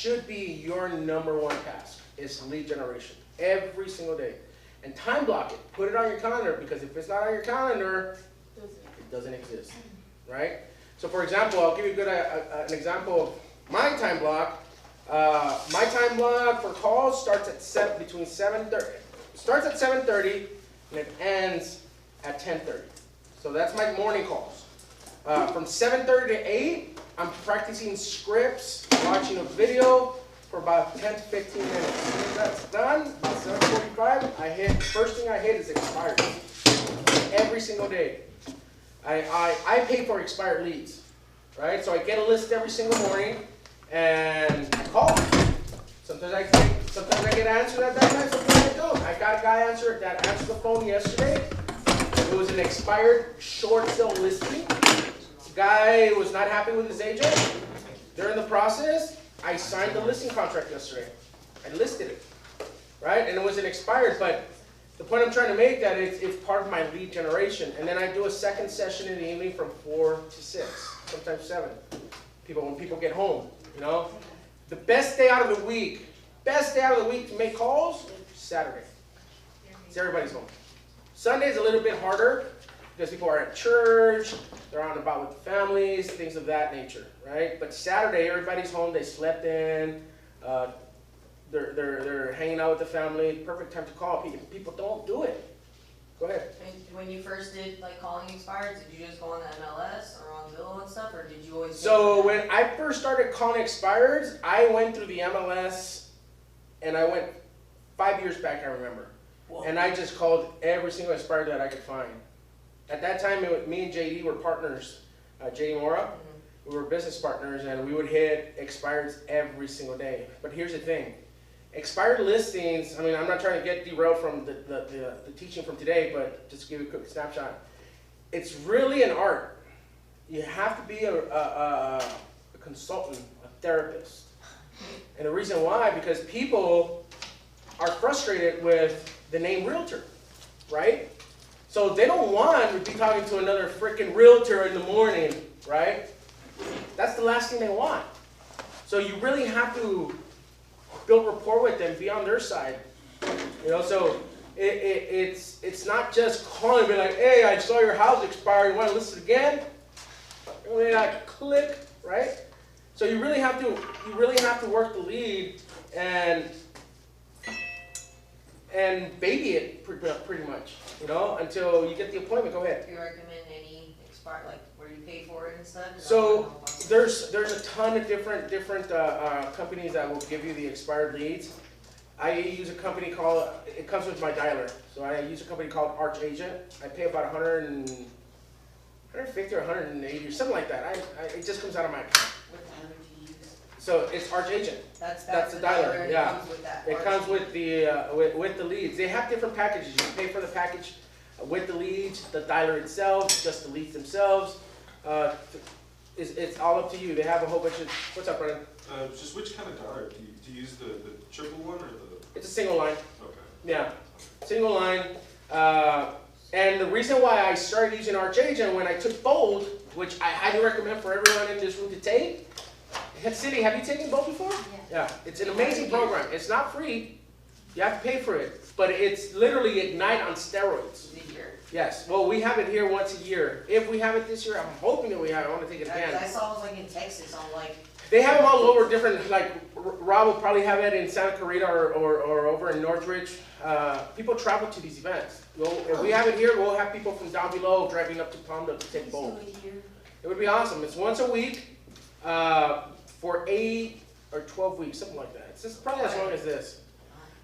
should be your number one task is lead generation every single day. And time block it. Put it on your calendar, because if it's not on your calendar, it doesn't exist, right? So for example, I'll give you an example of my time block. My time block for calls starts at starts at 7:30 and it ends at 10:30. So that's my morning calls. From 7:30 to 8, I'm practicing scripts, watching a video for about 10 to 15 minutes. As soon as that's done, about 7:45, first thing I hit is expired. Every single day. I pay for expired leads, right? So I get a list every single morning and I call. Sometimes I get answered at that time, sometimes I don't. I got a guy that answered the phone yesterday. It was an expired short sale listing. The guy was not happy with his agent. During the process, I signed the listing contract yesterday. I listed it, right? And it was an expired, but the point I'm trying to make that it's part of my lead generation. And then I do a second session in the evening from 4 to 6, sometimes 7. When people get home, you know. The best day out of the week to make calls, Saturday. It's everybody's home. Sunday's a little bit harder because people are at church, they're out and about with families, things of that nature, right? But Saturday, everybody's home, they slept in, they're hanging out with the family, perfect time to call. People don't do it. Go ahead. When you first did like calling expired, did you just go on the MLS or on Zillow and stuff, or did you always? So when I first started calling expireds, I went through the MLS, and I went 5 years back, I remember. Whoa. And I just called every single expired that I could find. At that time, me and JD were partners. JD Mora, we were business partners, and we would hit expireds every single day. But here's the thing. Expired listings, I mean, I'm not trying to get derailed from the teaching from today, but just to give you a quick snapshot. It's really an art. You have to be a consultant, a therapist. And the reason why, because people are frustrated with the name realtor, right? So they don't want to be talking to another freaking realtor in the morning, right? That's the last thing they want. So you really have to build rapport with them, be on their side. You know, so it's not just calling and be like, hey, I saw your house expired, you want to list it again? And then I click, right? So you really have to work the lead and baby it pretty much, you know, until you get the appointment. Go ahead. Do you recommend any expired, like where you pay for it and stuff? So there's a ton of different companies that will give you the expired leads. I use a company called, it comes with my dialer. So I use a company called Arch Agent. I pay about 150 or 180 or something like that. It just comes out of my account. What dialer do you use? So it's Arch Agent. That's the dialer. Yeah. Comes with that. It comes with the leads. They have different packages. You can pay for the package with the leads, the dialer itself, just the leads themselves. It's all up to you. They have a whole bunch of. What's up, Brennan? Just which kind of dialer? Do you use the triple one or the? It's a single line. Okay. Yeah, single line. And the reason why I started using Arch Agent when I took Bold, which I highly recommend for everyone in this room to take. Cindy, have you taken Bold before? Yeah. It's an amazing program. It's not free. You have to pay for it. But it's literally Ignite on steroids. Yes. Well, we have it here once a year. If we have it this year, I'm hoping that we have it. I want to take it again. I saw it was like in Texas on like. They have them all over different, like Rob will probably have it in Santa Clarita or over in Northridge. People travel to these events. If we have it here, we'll have people from down below driving up to Palmdale to take Bold. It would be awesome. It's once a week for 8 or 12 weeks, something like that. It's just probably as long as this.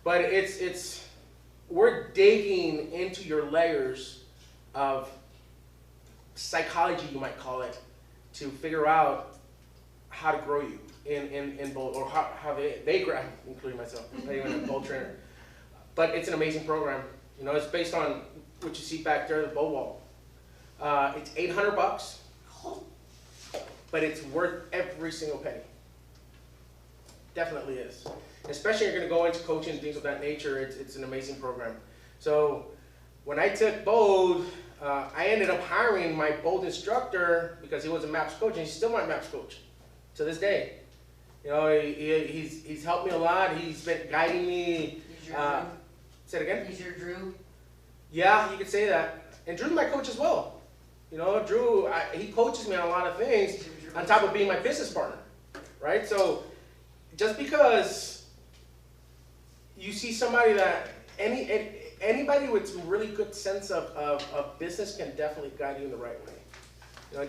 But we're digging into your layers of psychology, you might call it, to figure out how to grow you in Bold, or how they grow, including myself, not even a Bold trainer. But it's an amazing program. You know, it's based on what you see back there, the Bold wall. It's $800, but it's worth every single penny. Definitely is. Especially if you're going to go into coaching and things of that nature, it's an amazing program. So when I took Bold, I ended up hiring my Bold instructor because he was a MAPS coach, and he's still my MAPS coach to this day. You know, he's helped me a lot. He's been guiding me. He's your Drew. Say it again? He's your Drew. Yeah, you could say that. And Drew's my coach as well. You know, Drew, he coaches me on a lot of things on top of being my business partner, right? So just because you see somebody that, anybody with some really good sense of business can definitely guide you in the right way. You know,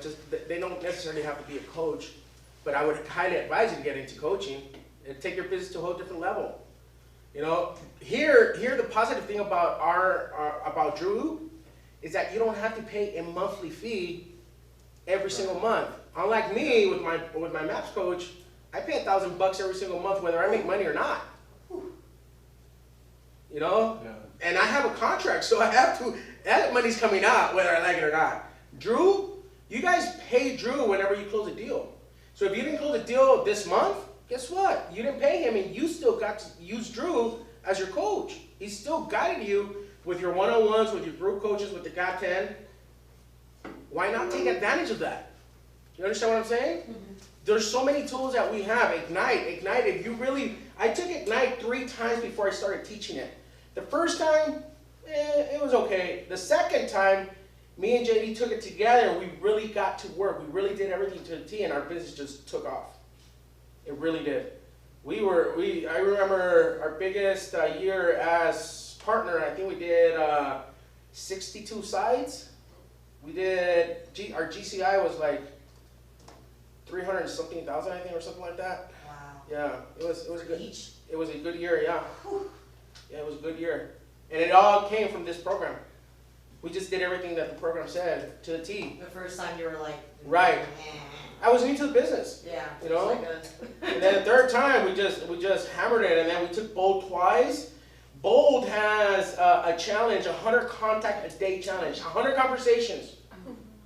they don't necessarily have to be a coach, but I would highly advise you to get into coaching and take your business to a whole different level. You know, here the positive thing about about Drew is that you don't have to pay a monthly fee every single month. Unlike me with my MAPS coach, I pay $1,000 every single month whether I make money or not. You know, and I have a contract, so I have to. That money's coming out whether I like it or not. Drew, you guys pay Drew whenever you close a deal. So if you didn't close a deal this month, guess what? You didn't pay him, and you still got to use Drew as your coach. He still guided you with your one-on-ones, with your group coaches, with the GOT 10. Why not take advantage of that? You understand what I'm saying? Mm-hmm. There's so many tools that we have. Ignite. If you really, I took Ignite 3 times before I started teaching it. The first time, it was okay. The second time, me and JD took it together, and we really got to work. We really did everything to the T, and our business just took off. It really did. I remember our biggest year as partner, I think we did 62 sites. We did, our GCI was like 300 something thousand, I think, or something like that. Wow. Yeah, it was good. Each? It was a good year, yeah. Whew. Yeah, it was a good year. And it all came from this program. We just did everything that the program said to the T. The first time you were like, right. I was new to the business. Yeah. You know? Like and then the third time we just hammered it, and then we took Bold twice. Bold has a challenge, 100 contact a day challenge, 100 conversations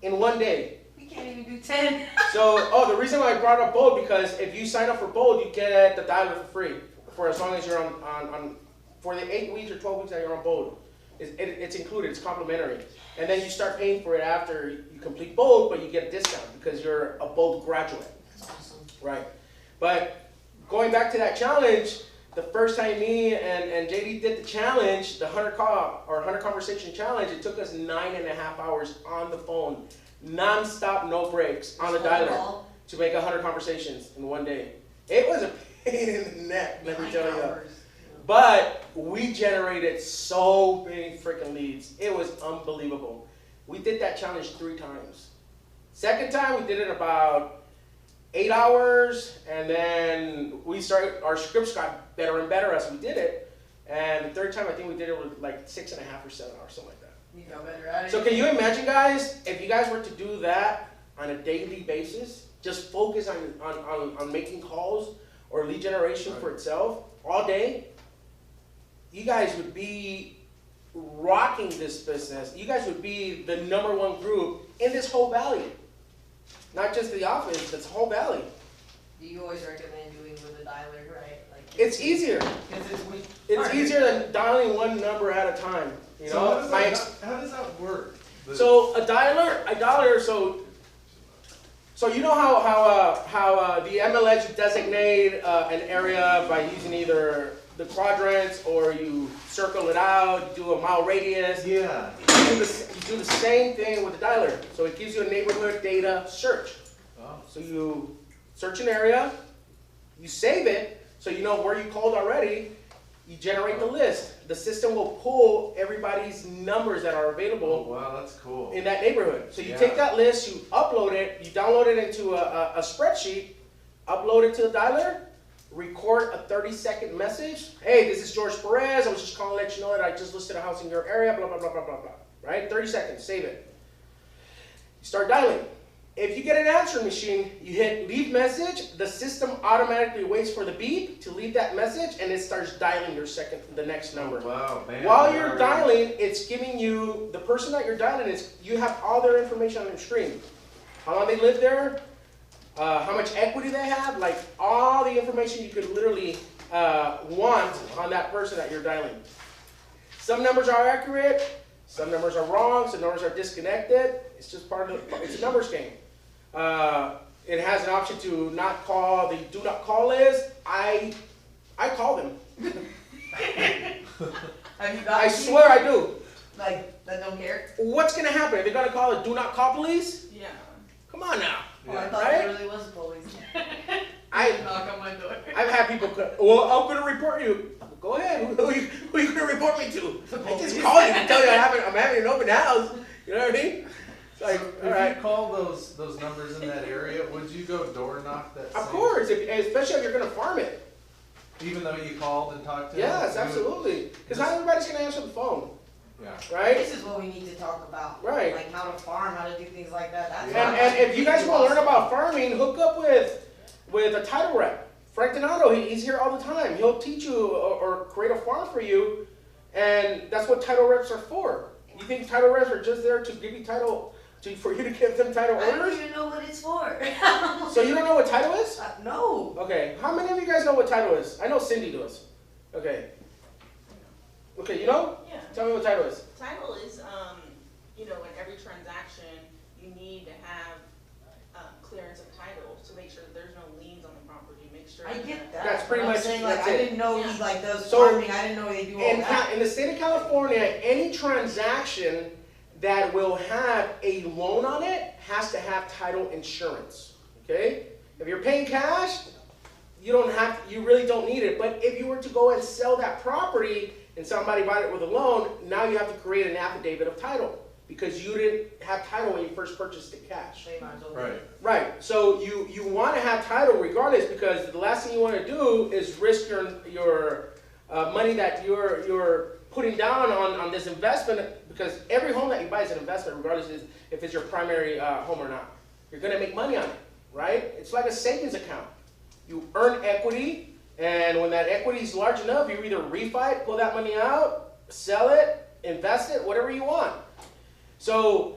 in one day. We can't even do 10. So, the reason why I brought up Bold, because if you sign up for Bold, you get the dialer for free for as long as you're on for the 8 weeks or 12 weeks that you're on Bold. It's included, it's complimentary. And then you start paying for it after you complete Bold, but you get a discount because you're a Bold graduate. That's awesome. Right. But going back to that challenge, the first time me and JD did the challenge, the 100 conversation challenge, it took us 9.5 hours on the phone, non-stop, no breaks, on the dialer to make 100 conversations in one day. It was a pain in the neck, let me tell you. But we generated so many freaking leads. It was unbelievable. We did that challenge 3 times. Second time, we did it about 8 hours, and then our scripts got better and better as we did it. And the third time, I think we did it with like 6.5 or 7 hours, something like that. You got better at it. So can you imagine, guys, if you guys were to do that on a daily basis, just focus on making calls or lead generation for itself all day, you guys would be rocking this business. You guys would be the #1 group in this whole valley. Not just the office, this whole valley. You always recommend doing with a dialer, right? Like it's easier. It's easier than dialing one number at a time. You know? How does that work? So a dialer, so you know how the MLS designate an area by using either the quadrants, or you circle it out, you do a mile radius. Yeah. You do the same thing with the dialer. So it gives you a neighborhood data search. Oh. So you search an area, you save it, so you know where you called already, you generate the list. The system will pull everybody's numbers that are available. Oh, wow, that's cool. In that neighborhood. So you take that list, you upload it, you download it into a spreadsheet, upload it to the dialer, record a 30-second message. Hey, this is Jorge Perez. I was just calling to let you know that I just listed a house in your area, blah, blah, blah, blah, blah, blah. Right? 30 seconds, save it. You start dialing. If you get an answering machine, you hit leave message, the system automatically waits for the beep to leave that message, and it starts dialing the next number. Oh, wow, man. While you're dialing, it's giving you, the person that you're dialing you have all their information on your screen. How long they live there, how much equity they have, like all the information you could literally want on that person that you're dialing. Some numbers are accurate, some numbers are wrong, some numbers are disconnected. It's just it's a numbers game. it has an option to not call the do not call list. I call them. Have you got I swear I do. like that don't care? What's gonna happen? Are they gonna call it do not call police? Yeah. Come on now. Oh, I Yeah. thought Right? there really was a police. Knock on my door. I've had people well, I'm gonna report you. Go ahead. Who are you gonna report me to? I just called you to tell you I'm having an open house. You know what I mean? It's like, So all if right. you call those numbers in that area, would you go door knock that Of same- course, especially if you're gonna farm it. Even though you called and talked to them? Yes, you would- absolutely. Because not everybody's gonna answer the phone, Yeah. right? This is what we need to talk about. Right. Like how to farm, how to do things like that. That's And, why and if you guys want to learn about farming, hook up with a title rep. Frank Donato, he's here all the time. He'll teach you or create a farm for you, and that's what title reps are for. You think title reps are just there to give you title, for you to give them title I don't orders? even know what it's for. So you don't know what title is? No. Okay, how many of you guys know what title is? I know Cindy does. Okay. Okay, you know? Yeah. Tell me what title is. Title is, you know, in every transaction, you need to have clearance of title to make sure that there's no liens on the property. Make sure. I get that. That's pretty but I'm much- saying, like, that's I it. didn't know Yeah. he like does So, farming. I didn't know they do all that. In the state of California, any transaction that will have a loan on it has to have title insurance. Okay? If you're paying cash, you really don't need it. But if you were to go and sell that property and somebody bought it with a loan, now you have to create an affidavit of title because you didn't have title when you first purchased the cash. They might as well. Right. Right. So you want to have title regardless because the last thing you want to do is risk your money that you're putting down on this investment because every home that you buy is an investment regardless if it's your primary home or not. You're going to make money on it, right? It's like a savings account. You earn equity, and when that equity is large enough, you either refi it, pull that money out, sell it, invest it, whatever you want. So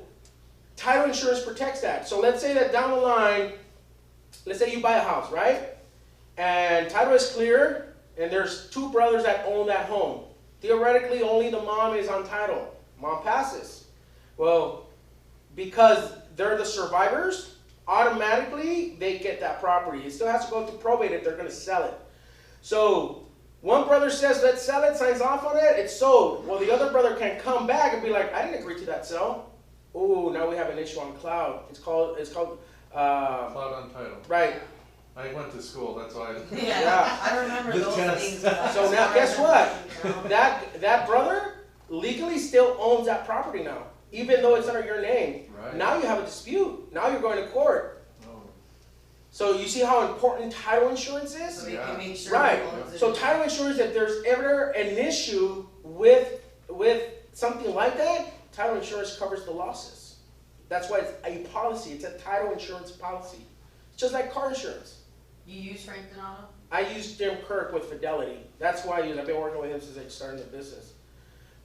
title insurance protects that. So let's say that down the line, let's say you buy a house, right? And title is clear, and there's two brothers that own that home. Theoretically, only the mom is on title. Mom passes. Well, because they're the survivors, automatically they get that property. It still has to go through probate if they're going to sell it. So one brother says, let's sell it, signs off on it, it's sold. Well, the other brother can come back and be like, I didn't agree to that sale. Oh, now we have an issue on cloud. It's called Cloud on title. right. I went to school, that's why. Yeah, Yeah. I remember The those test. things. So now, guess what? That brother legally still owns that property now, even though it's under your name. Right. Now you have a dispute. Now you're going to court. Oh. So you see how important title insurance is? So they Yeah. can make sure. Right. who owns it. So title insurance, if there's ever an issue with something like that, title insurance covers the losses. That's why it's a policy. It's a title insurance policy. It's just like car insurance. You use Frank Donato? I use Jim Kirk with Fidelity. That's why I've been working with him since I started the business.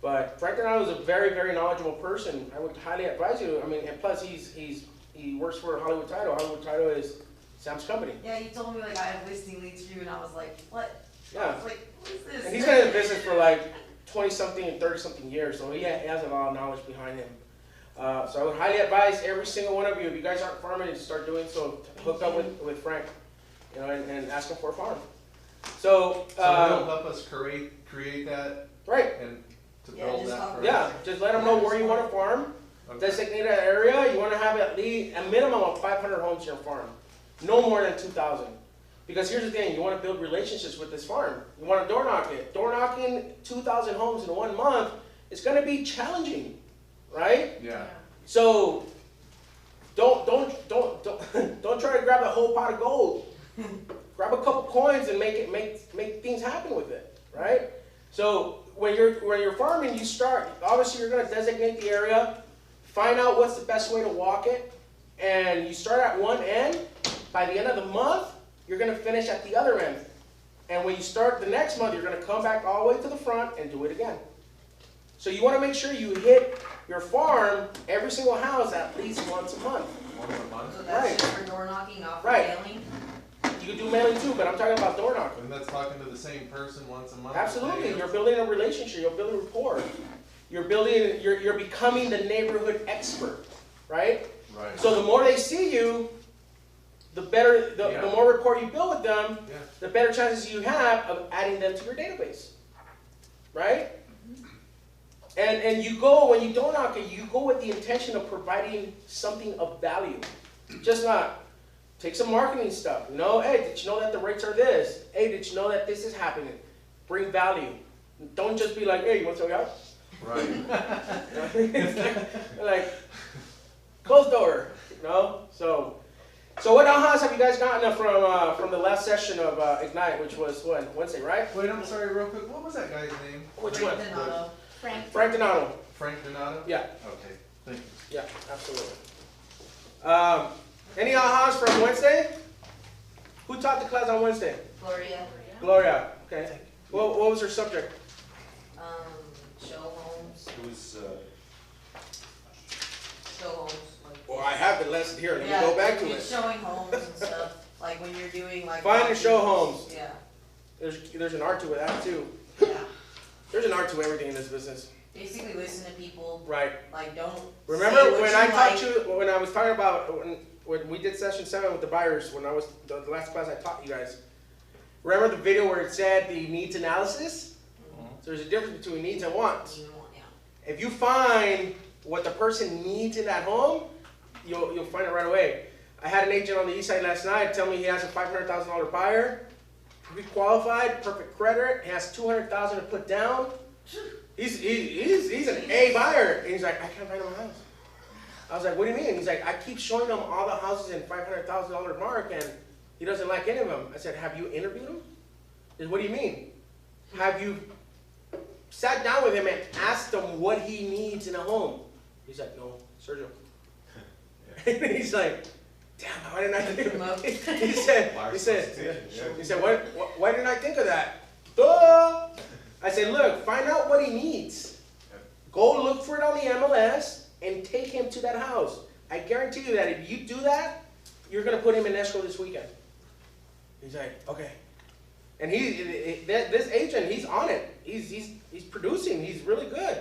But Frank Donato is a very, very knowledgeable person. I would highly advise you. I mean, and plus he works for Hollywood Title. Hollywood Title is Sam's company. Yeah, you told me like I have listing leads for you, and I was like, what? I Yeah. was like, what is this? And he's been in the business for like 20-something and 30-something years, so he has a lot of knowledge behind him. So I would highly advise every single one of you, if you guys aren't farming, to start doing so. Hook up with Frank, you know, and ask him for a farm. So, So he'll help us create that right, and to Yeah, build just that talk- for yeah, us? just let them know where you want to farm. Okay. Designate an area. You want to have at least a minimum of 500 homes in your farm, no more than 2,000. Because here's the thing: you want to build relationships with this farm. You want to door knock it. Door knocking 2,000 homes in 1 month is going to be challenging, right? Yeah. So don't try to grab a whole pot of gold. Grab a couple coins and make things happen with it, right? So when you're farming, you start. Obviously, you're going to designate the area, find out what's the best way to walk it, and you start at one end. By the end of the month, you're going to finish at the other end. And when you start the next month, you're going to come back all the way to the front and do it again. So you want to make sure you hit your farm, every single house, at least once a month. Once a month? So that's Right. just for door knocking, not for Right. mailing? You can do mailing too, but I'm talking about door knocking. And that's talking to the same person once a month? Absolutely, you're building a relationship, you're building rapport. You're becoming the neighborhood expert, right? Right. So the more they see you, the better, the Yeah. more rapport you build with them, Yeah. the better chances you have of adding them to your database, right? And you go, when you door knock it, you go with the intention of providing something of value. Just not, take some marketing stuff, you know, hey, did you know that the rates are this? Hey, did you know that this is happening? Bring value. Don't just be like, hey, you want to sell your house? Right. Like, closed door, you know? So what aha have you guys gotten from the last session of Ignite, which was when? Wednesday, right? Wait, I'm sorry, real quick. What was that guy's name? Which one? Donato. Frank Donato. Frank Donato? Yeah, Okay, thank you. yeah, absolutely. Any ahas from Wednesday? Who taught the class on Wednesday? Gloria, Gloria. Okay. What was her subject? show homes, It was, show homes, like. Well, I have the lesson here. Let me Yeah, go back to it's it. showing homes and stuff, like when you're doing like. Find and show auctions. homes. Yeah, There's an art to that too. yeah, There's an art to everything in this business. basically listen to people, Right. like don't. Remember say what when you I like. taught you, when I was talking about, when we did session 7 with the buyers, when I was, the last class I taught you guys. Remember the video where it said the needs analysis? So there's a difference between needs and wants. You want- yeah. If you find what the person needs in that home, you'll find it right away. I had an agent on the east side last night tell me he has a $500,000 buyer, pre-qualified, perfect credit, he has $200,000 to put down. He's an A buyer, and he's like, I can't find him a house. I was like, what do you mean? He's like, I keep showing him all the houses in $500,000 mark, and he doesn't like any of them. I said, have you interviewed him? He said, what do you mean? Have you sat down with him and asked him what he needs in a home? He's like, no, Sergio. And he's like, damn, why didn't I think of it? He said, why didn't I think of that? Duh! I said, look, find out what he needs. Go look for it on the MLS and take him to that house. I guarantee you that if you do that, you're gonna put him in escrow this weekend. He's like, okay. And this agent, he's on it. He's producing. He's really good.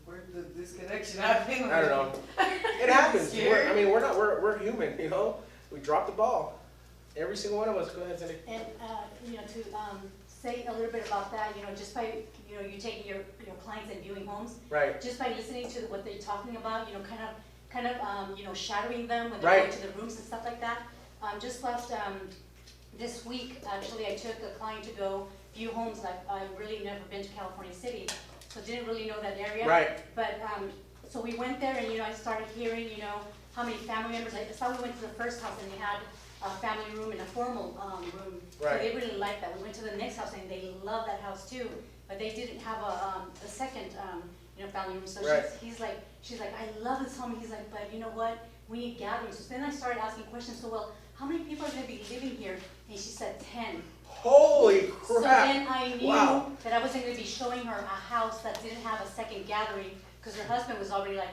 Where did this connection happen? I don't know. It happens. Scared. We're human, you know. We drop the ball. Every single one of us. Go ahead, Cindy. And, to say a little bit about that, just by, you taking your clients and viewing homes, Right. just by listening to what they're talking about, kind of, shadowing them when Right. they're going to the rooms and stuff like that. Just this week, actually, I took a client to go view homes. I've really never been to California City, so didn't really know that area. Right. But, so we went there and, I started hearing, how many family members. I saw we went to the first house and they had a family room and a formal room. Right. So they really liked that. We went to the next house and they loved that house too, but they didn't have a second, family room. So Right. she's like, I love this home. He's like, but you know what? We need gatherings. So then I started asking questions. So, well, how many people are going to be living here? And she said 10. Holy So crap. then I knew Wow. that I wasn't going to be showing her a house that didn't have a second gathering, because her husband was already like,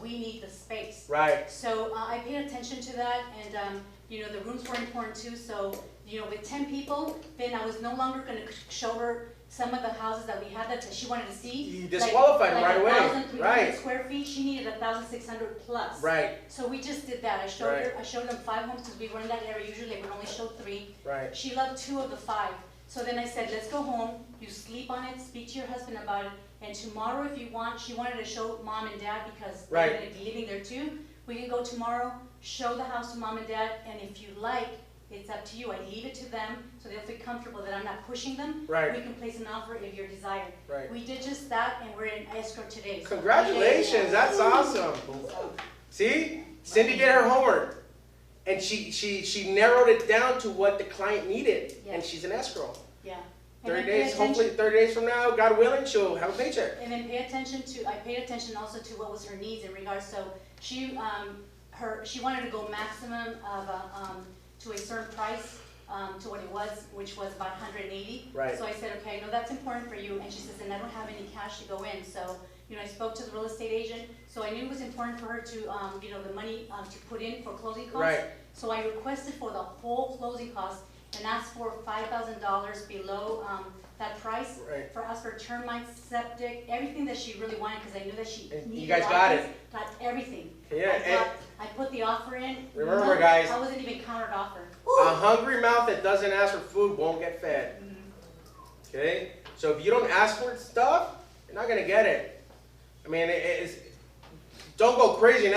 we need the space. Right. So I paid attention to that, and the rooms were important too. So with 10 people, then I was no longer going to show her some of the houses that we had that she wanted to see. You disqualified them right away. 1,300 Right. square feet. She needed 1,600 plus. Right. So we just did that. Right. I showed them 5 homes because we were in that area. Usually I would only show 3. Right. She loved 2 of the 5. So then I said, let's go home. You sleep on it. Speak to your husband about it. And tomorrow, if you want, she wanted to show mom and dad because Right. they're going to be living there too. We can go tomorrow, show the house to mom and dad, and if you like, it's up to you. I leave it to them so they'll feel comfortable that I'm not pushing them. Right. We can place an offer if you're desired. Right. We did just that, and we're in escrow today. So Congratulations. That's awesome. So, See? Cindy did her homework. And she narrowed it down to what the client needed. Yeah. And she's in escrow. yeah. And 30 then pay days, hopefully attention- 30 days from now, God willing, she'll have a paycheck. And then I paid attention also to what was her needs in regards, so she wanted to go maximum of, to a certain price, to what it was, which was about 180. Right. So I said, okay, I know that's important for you, and she says, and I don't have any cash to go in, so, I spoke to the real estate agent, so I knew it was important for her to, the money, to put in for closing costs. Right. So I requested for the whole closing cost, and asked for $5,000 below, that price. Right. For us for termites, septic, everything that she really wanted, because I knew that she And needed. you guys all got this. it. Got everything. Yeah, I put the offer in. Remember, No, guys. I wasn't even countered offer. A hungry mouth that doesn't ask for food won't get fed. Okay? So if you don't ask for stuff, you're not going to get it. I mean, don't go crazy and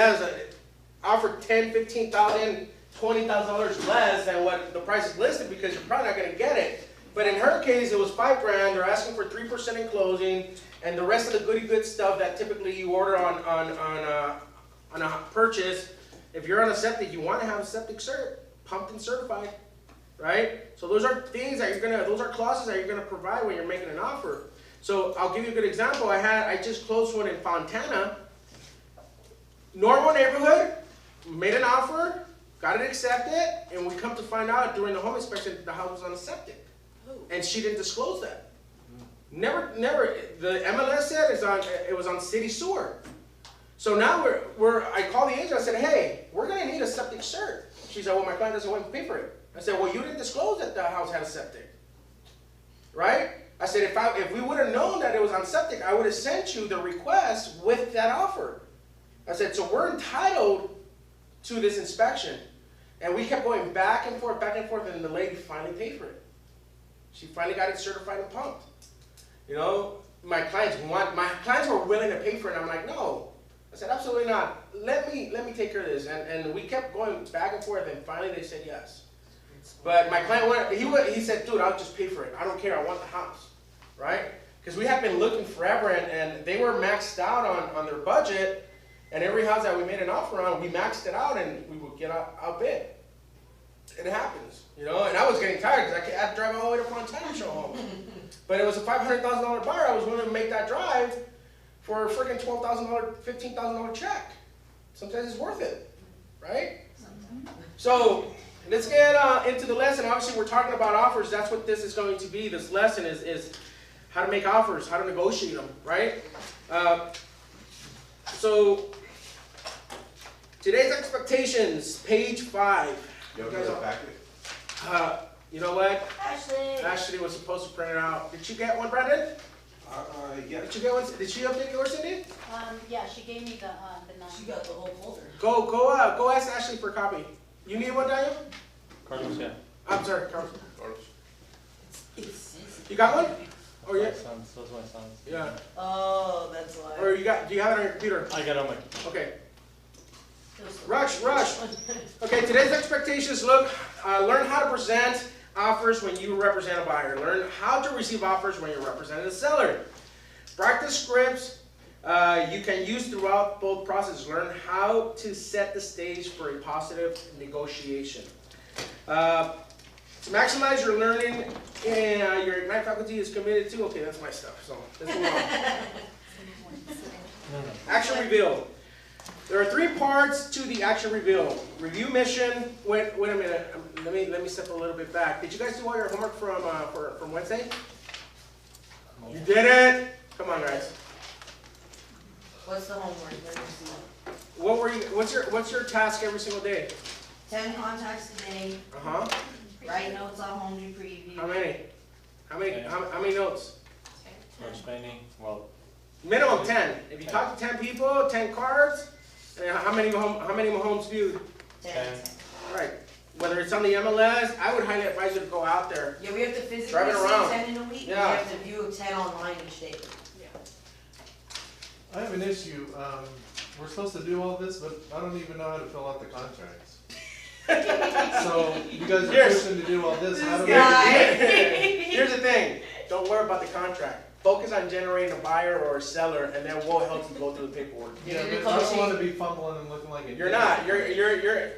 offer $10,000, $15,000, $20,000 less than what the price is listed, because you're probably not going to get it. But in her case, it was $5,000. They're asking for 3% in closing, and the rest of the goody good stuff that typically you order on a purchase. If you're on a septic, you want to have a septic cert, pumped and certified, right? So those are things that those are clauses that you're gonna provide when you're making an offer. So I'll give you a good example. I just closed one in Fontana. Normal neighborhood, made an offer, got it accepted, and we come to find out during the home inspection the house was on a septic, and she didn't disclose that. Never. The MLS said it was on city sewer. So now I called the agent. I said, hey, we're gonna need a septic cert. She said, well, my client doesn't want to pay for it. I said, well, you didn't disclose that the house had a septic, right? I said, if we would have known that it was on septic, I would have sent you the request with that offer. I said, so we're entitled to this inspection. And we kept going back and forth, and the lady finally paid for it. She finally got it certified and pumped. You know, my clients were willing to pay for it, and I'm like, no. I said, absolutely not. Let me take care of this. And we kept going back and forth, and finally they said yes. But my client he said, dude, I'll just pay for it. I don't care, I want the house, right? Because we had been looking forever, and they were maxed out on their budget, and every house that we made an offer on, we maxed it out, and we would get outbid. It happens, you know, and I was getting tired because I had to drive all the way to Fontana to show home. But it was a $500,000 buyer. I was willing to make that drive for a freaking $12,000, $15,000 check. Sometimes it's worth it, right? So let's get into the lesson. Obviously, we're talking about offers. That's what this is going to be. This lesson is how to make offers, how to negotiate them, right? So today's expectations, page 5. You have a packet? You know what? Ashley. Ashley was supposed to print it out. Did you get one, Brandon? Yeah. Did you get one? Did she update yours, Cindy? Yeah, she gave me the She got the whole folder. Go ask Ashley for a copy. You need one, Daniel? Carlos, yeah. I'm sorry, Carlos. It's You got one? Or My yeah? sons, those are my sons. Yeah. Oh, that's why. Or do you have it on your computer? I got on my. Okay. Rush. Okay, today's expectations. Learn how to present offers when you represent a buyer. Learn how to receive offers when you're representing a seller. Practice scripts you can use throughout both processes. Learn how to set the stage for a positive negotiation. To maximize your learning, your Ignite faculty is committed to. Okay, that's my stuff. So let's move on. Action reveal. There are 3 parts to the action reveal. Review mission. Wait a minute. Let me step a little bit back. Did you guys do all your homework from Wednesday? You did it. Come on, guys. What's the homework? Let me see. What's your task every single day? 10 contacts today. Write notes on home to preview. How many? How many notes? For spending, well, Minimum 10. If you talk to 10 people, 10 cards. How many homes viewed? 10. All right. Whether it's on the MLS, I would highly advise you to go out there. Yeah, we have to physically Drive it see around. 10 in a week. Yeah. We have to view 10 online each day. I have an issue. We're supposed to do all this, but I don't even know how to fill out the contracts. So you guys are pushing to do all this. How do we? Here's the thing. Don't worry about the contract. Focus on generating a buyer or a seller, and then we'll help you go through the paperwork. Yeah, but I don't want to be fumbling and looking like a You're dick. not. You're.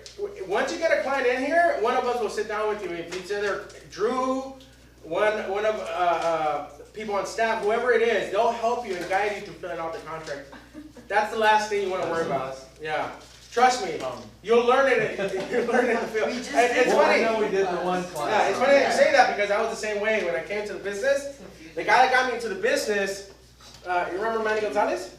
Once you get a client in here, one of us will sit down with you. If it's either Drew, one of people on staff, whoever it is, they'll help you and guide you through filling out the contract. That's the last thing you want to worry about. Yeah. Trust me. You'll learn it. You'll learn it in the field. It's Well, funny. I know we did the one class. Yeah, it's funny that you say that because I was the same way when I came to the business. The guy that got me into the business, you remember Manny Gonzalez?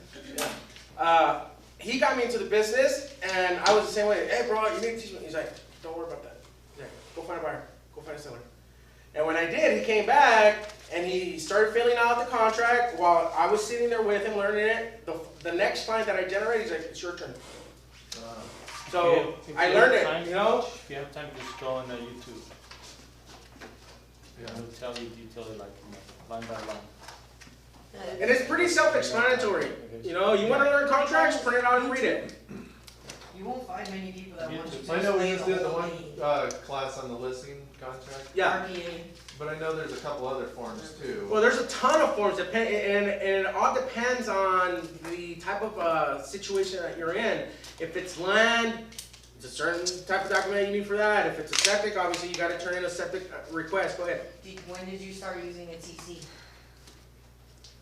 Yeah. He got me into the business, and I was the same way. Hey, bro, you need to teach me. He's like, don't worry about that. He's like, go find a buyer. Go find a seller. And when I did, he came back and he started filling out the contract while I was sitting there with him learning it. The next client that I generated, he's like, it's your turn. So If I you learned have it, time, you know? If you have time, just go on YouTube. Yeah. It'll tell you detail like, line by line. And it's pretty self-explanatory. You know, you want to learn contracts, print it out and read it. You won't find many people that want to. I know we explain just did the whole one, thing. class on the listing contract, Yeah. RPA. but I know there's a couple other forms too. Well, there's a ton of forms, and it all depends on the type of situation that you're in. If it's land, it's a certain type of document you need for that. If it's a septic, obviously you got to turn in a septic request. Go ahead. When did you start using a TC?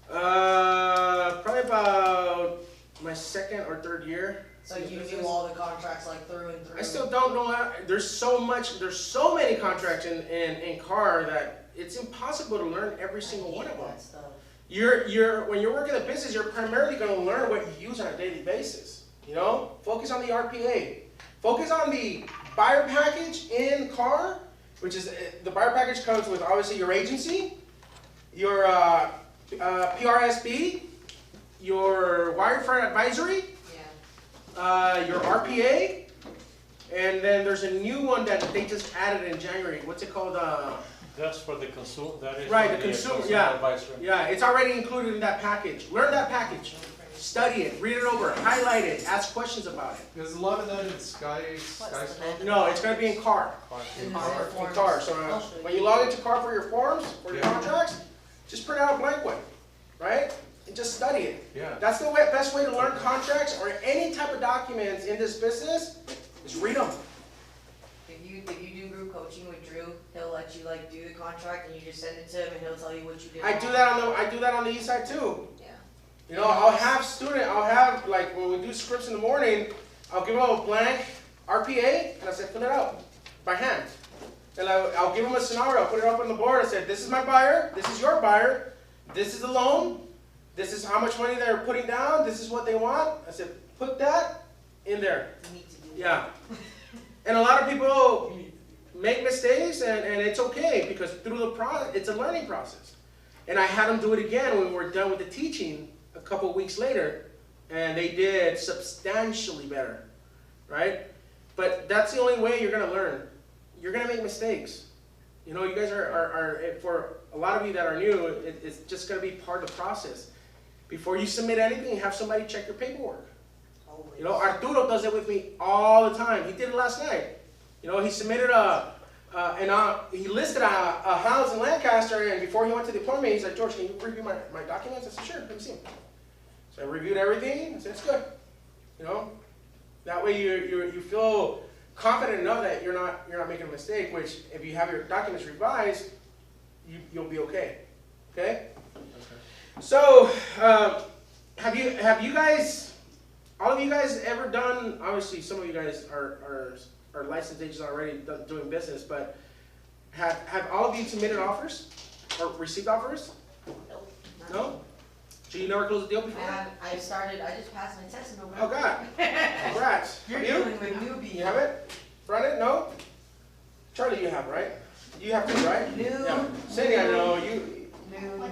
Probably about my second or third year. So you knew all the contracts like through and through? I still don't know how, there's so many contracts in car that it's impossible to learn every single one of them. That stuff. When you're working a business, you're primarily going to learn what you use on a daily basis. You know, focus on the RPA. Focus on the buyer package in car, which is, the buyer package comes with obviously your agency, your PRSB, your wirefront advisory, Yeah. your RPA, and then there's a new one that they just added in January. What's it called? That's for the consumer, that is. Right, for the consumer, consumer yeah. advisory. Yeah, it's already included in that package. Learn that package. Study it, read it over, highlight it, ask questions about it. There's a lot of that in Skyscope. No, it's going to be in car. In In forms. car. So I'll show when you. you log into car for your forms, for your Yeah. contracts, just print out a blank one, right? And just study it. Yeah. That's the best way to learn contracts or any type of documents in this business, is read them. If you do group coaching with Drew, he'll let you like do the contract and you just send it to him and he'll tell you what you did. I do that on the east side too. Yeah. You know, I'll have like when we do scripts in the morning, I'll give them a blank RPA and I said fill it out by hand. And I'll give them a scenario, I'll put it up on the board. I said this is my buyer, this is your buyer, this is the loan, this is how much money they're putting down, this is what they want. I said put that in there. You need to do Yeah. And a lot of people make mistakes and it's okay because through the process, it's a learning process. And I had them do it again when we were done with the teaching a couple of weeks later, and they did substantially better, right? But that's the only way you're gonna learn. You're gonna make mistakes. You know, you guys are for a lot of you that are new, it's just gonna be part of the process. Before you submit anything, have somebody check your paperwork. Always. You know, Arturo does it with me all the time. He did it last night. You know, he submitted he listed a house in Lancaster, and before he went to the appointment, he's like, George, can you review my documents? I said, sure, let me see them. So I reviewed everything. I said, it's good. You know, that way you feel confident enough that you're not making a mistake. Which, if you have your documents revised, you'll be okay. Okay. So, have you guys, all of you guys ever done? Obviously, some of you guys are licensed agents already doing business, but have all of you submitted offers or received offers? Nope. No. So you never closed a deal before? I just passed my test in November. Oh God! Congrats. You're Have you? dealing with newbies. You have it? Brennan? No. Charlie, you have right? You have too, right? New. Yeah. Cindy, I know you. New.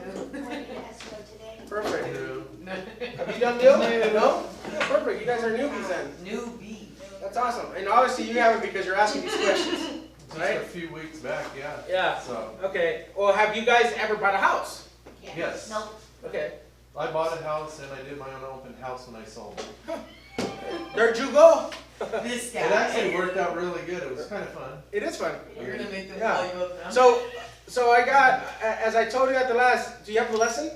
Perfect. No. Have you done deal? No. Yeah, perfect. You guys are newbies then. Newbie. That's awesome. And obviously you have it because you're asking these questions. Just Right? a few weeks back, yeah. Yeah. So, Okay. Well, have you guys ever bought a house? yes. Nope. Okay. I bought a house and I did my own open house when I sold it. There'd you go. This guy. It actually worked out really good. It was kind of fun. It is fun. You're gonna make them Yeah. call you up now. So I got, as I told you at the last, do you have the lesson?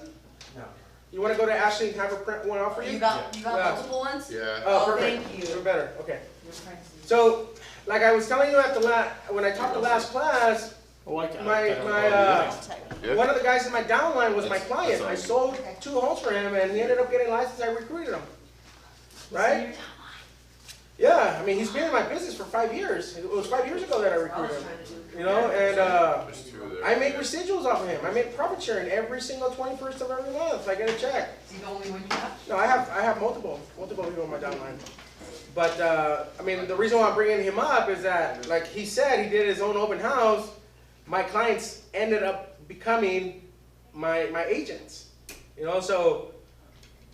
No. You want to go to Ashley and have her print one out for you? You got Yeah. multiple ones? Yeah. Oh, Oh, perfect. thank you. Even better. Okay. Your friends. So, like I was telling you at the when I taught the last class, Oh, I can. one of the guys in my downline was my That's- client. that's I all. sold 2 homes for him, and he ended up getting licensed. I recruited him. Right? Yeah. I mean, he's been in my business for 5 years. It was 5 years ago that I I was recruited him. trying to do. You know, and There's two there. I make residuals off of him. I make profit sharing every single 21st of every month. I get a check. Is he the only one you have? No, I have multiple people in my downline. But I mean, the reason why I'm bringing him up is that, like he said, he did his own open house, my clients ended up becoming my agents. You know, so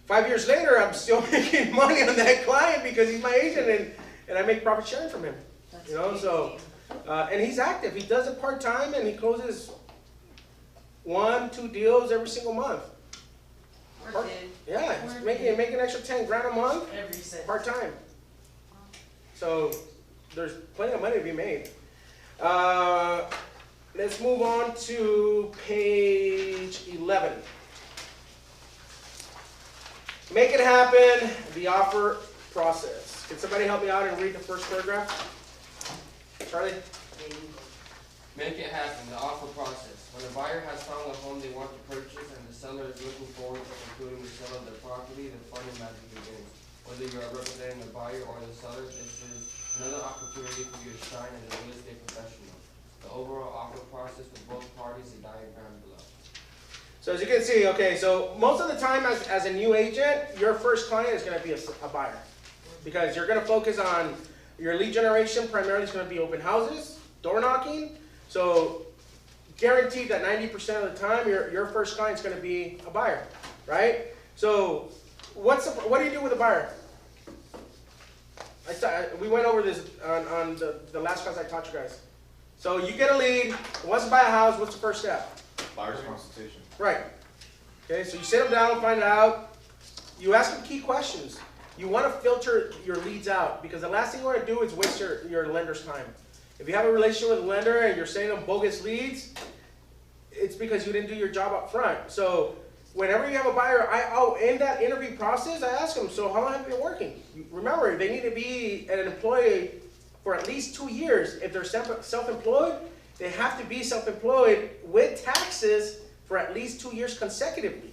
5 years later, I'm still making money on that client because he's my agent, and I make profit sharing from him. You know, so, and he's active. He does it part-time, and he closes 1-2 deals every single month. Yeah, he's making an extra 10 grand a month Every cent. part-time. So there's plenty of money to be made. Let's move on to page 11. Make it happen, the offer process. Can somebody help me out and read the first paragraph? Charlie? Make it happen, the offer process. When a buyer has found a home they want to purchase and the seller is looking forward to concluding the sale of their property, the fun and magic begins. Whether you are representing the buyer or the seller, this is another opportunity for you to shine as a real estate professional. The overall offer process with both parties is diagram below. So as you can see, okay, so most of the time as a new agent, your first client is going to be a buyer. Because you're going to focus on your lead generation, primarily is going to be open houses, door knocking. So guaranteed that 90% of the time, your first client is going to be a buyer, right? So what do you do with a buyer? We went over this on the last class I taught you guys. So you get a lead, wants to buy a house, what's the first step? Buyer's consultation. Right. Okay, so you sit them down, find it out. You ask them key questions. You want to filter your leads out because the last thing you want to do is waste your lender's time. If you have a relationship with a lender and you're sending them bogus leads, it's because you didn't do your job up front. So whenever you have a buyer, in that interview process, I ask them, so how long have you been working? Remember, they need to be an employee for at least 2 years. If they're self-employed, they have to be self-employed with taxes for at least 2 years consecutively,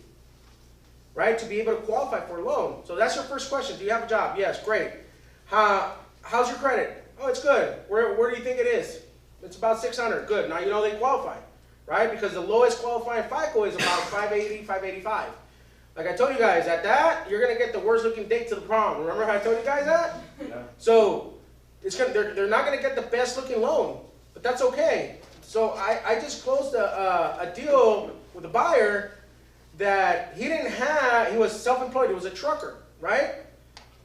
right, to be able to qualify for a loan. So that's your first question. Do you have a job? Yes, great. How's your credit? Oh, it's good. Where do you think it is? It's about 600. Good. Now you know they qualify, right? Because the lowest qualifying FICO is about 580, 585. Like I told you guys, at that, you're going to get the worst looking date to the prom. Remember how I told you guys that? Yeah. So they're not going to get the best looking loan, but that's okay. So I just closed a deal with a buyer that he was self-employed, he was a trucker, right?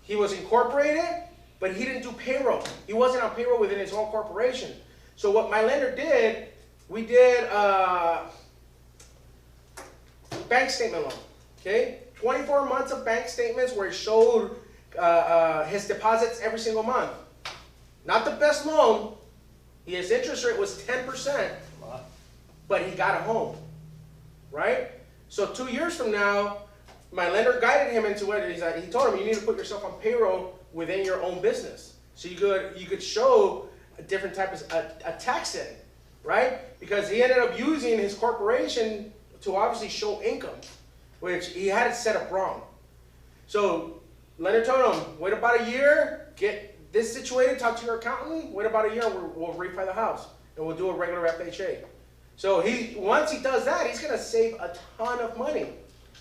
He was incorporated, but he didn't do payroll. He wasn't on payroll within his own corporation. So what my lender did, we did bank statement loan, okay? 24 months of bank statements where it showed his deposits every single month. Not the best loan. His interest rate was 10%, but he got a home, right? So 2 years from now, my lender guided him into what he told him, you need to put yourself on payroll within your own business. So you could show a different type of a tax setting, right? Because he ended up using his corporation to obviously show income, which he had it set up wrong. So lender told him, wait about a year, get this situated, talk to your accountant, wait about a year, we'll refi the house, and we'll do a regular FHA. So once he does that, he's going to save a ton of money.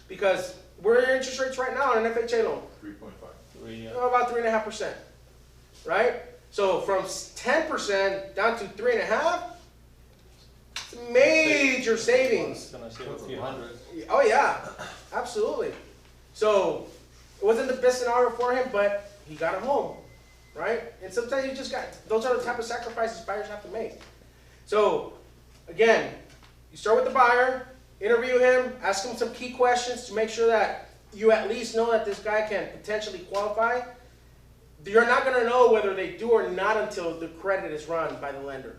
Because where are your interest rates right now on an FHA loan? 3.5. About 3.5%, right? So from 10% down to 3.5%, it's major savings. It's gonna save a few hundred. Oh yeah, absolutely. So it wasn't the best scenario for him, but he got a home, right? And sometimes you just those are the type of sacrifices buyers have to make. So again, you start with the buyer, interview him, ask him some key questions to make sure that you at least know that this guy can potentially qualify. You're not going to know whether they do or not until the credit is run by the lender.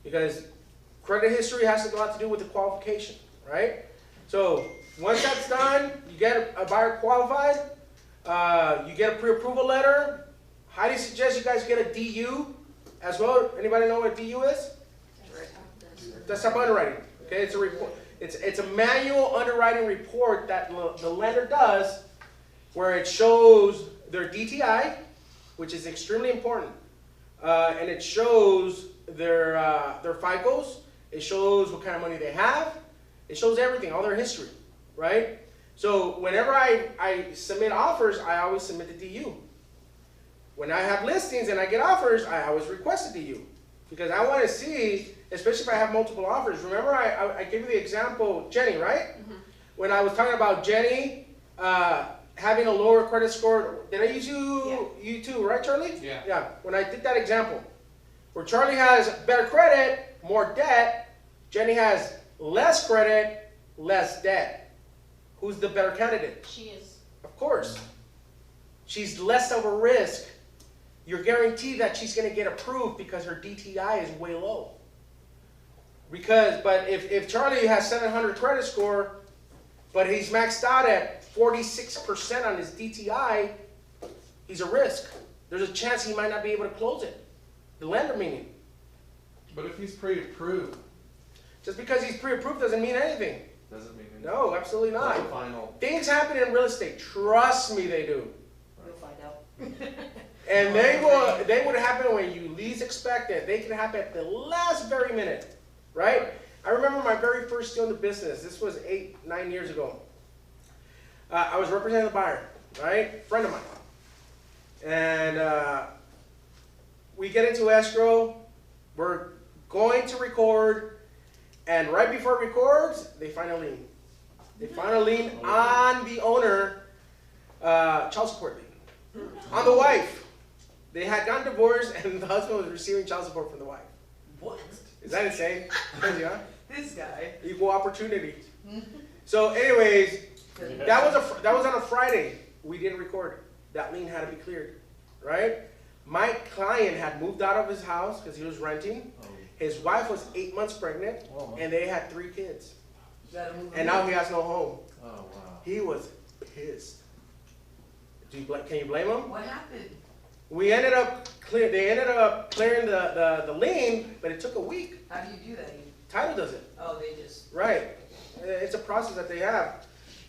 Because credit history has a lot to do with the qualification, right? So once that's done, you get a buyer qualified, you get a pre-approval letter. Highly suggest you guys get a DU as well. Anybody know what a DU is? That's up underwriting. Okay, it's a report. It's a manual underwriting report that the lender does, where it shows their DTI, which is extremely important, and it shows their FICOs. It shows what kind of money they have. It shows everything, all their history, right? So whenever I submit offers, I always submit the DU. When I have listings and I get offers, I always request a DU. Because I wanna see, especially if I have multiple offers. Remember I gave you the example, Jenny, right? When I was talking about Jenny, having a lower credit score, did I use you too, right, Charlie? Yeah. Yeah, when I did that example, where Charlie has better credit, more debt, Jenny has less credit, less debt. Who's the better candidate? She is. Of course. She's less of a risk. You're guaranteed that she's gonna get approved because her DTI is way low. But if Charlie has 700 credit score, but he's maxed out at 46% on his DTI, he's a risk. There's a chance he might not be able to close it. The lender meaning. But if he's pre-approved, Just because he's pre-approved doesn't mean anything. doesn't mean anything. No, absolutely not. That's the final. Things happen in real estate. Trust me, they do. You'll find out. And they would happen when you least expect it. They can happen at the last very minute, right? I remember my very first deal in the business. This was 8-9 years ago. I was representing the buyer, right? Friend of mine. And we get into escrow. We're going to record. And right before it records, they find a lien. They find a lien on the owner, child support lien, on the wife. They had gotten divorced, and the husband was receiving child support from the wife. What? Is that insane? Crazy, huh? This guy. Equal opportunity. So, anyways, that was on a Friday. We didn't record. That lien had to be cleared, right? My client had moved out of his house because he was renting. His wife was 8 months pregnant, and they had 3 kids. You gotta move And now he has no home. Oh, wow. He was pissed. Can you blame him? What happened? They ended up clearing the lien, but it took a week. How do you do that? Title does it. Oh, they just. Right. It's a process that they have.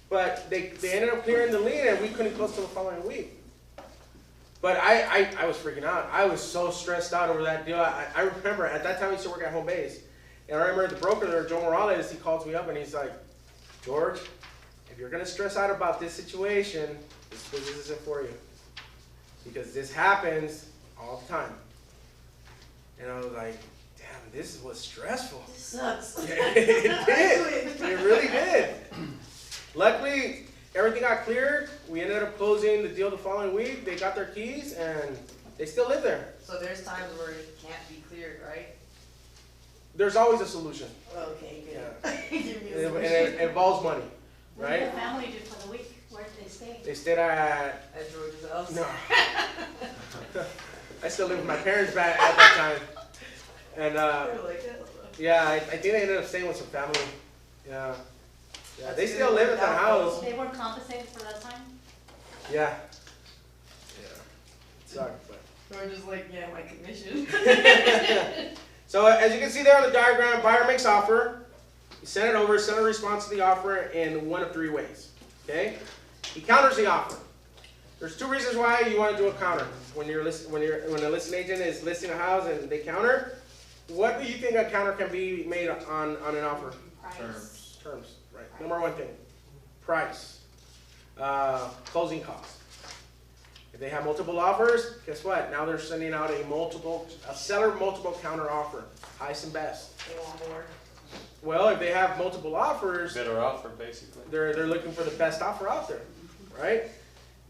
But they ended up clearing the lien, and we couldn't close till the following week. But I was freaking out. I was so stressed out over that deal. I remember at that time I used to work at Home Base. And I remember the broker there, Joe Morales, he calls me up and he's like, George, if you're going to stress out about this situation, this business isn't for you. Because this happens all the time. And I was like, damn, this was stressful. This sucks. Yeah, it did. It really did. Luckily, everything got cleared. We ended up closing the deal the following week. They got their keys and they still live there. So there's times where it can't be cleared, right? There's always a solution. Okay, good. Yeah. Give me a And solution. it involves money, What did right? the family do for the week? Where did they stay? They stayed at, At George's house. no. I still lived with my parents back at that time. And They're like, yeah, I think they ended up staying with some family. Yeah. Yeah, That's they good. still live at the Without house. They weren't compensated for that time? Yeah. Yeah. It sucked, but. George is like, yeah, my commission. So as you can see there on the diagram, buyer makes offer. You send it over, send a response to the offer in one of 3 ways. Okay? He counters the offer. There's 2 reasons why you want to do a counter. When a listing agent is listing a house and they counter, what do you think a counter can be made on an offer? Price. Terms, right. Number 1 thing. Price. Closing costs. If they have multiple offers, guess what? Now they're sending out a seller multiple counter offer. Highest and best. They want more. Well, if they have multiple offers, Better offer, basically. they're looking for the best offer out there, right?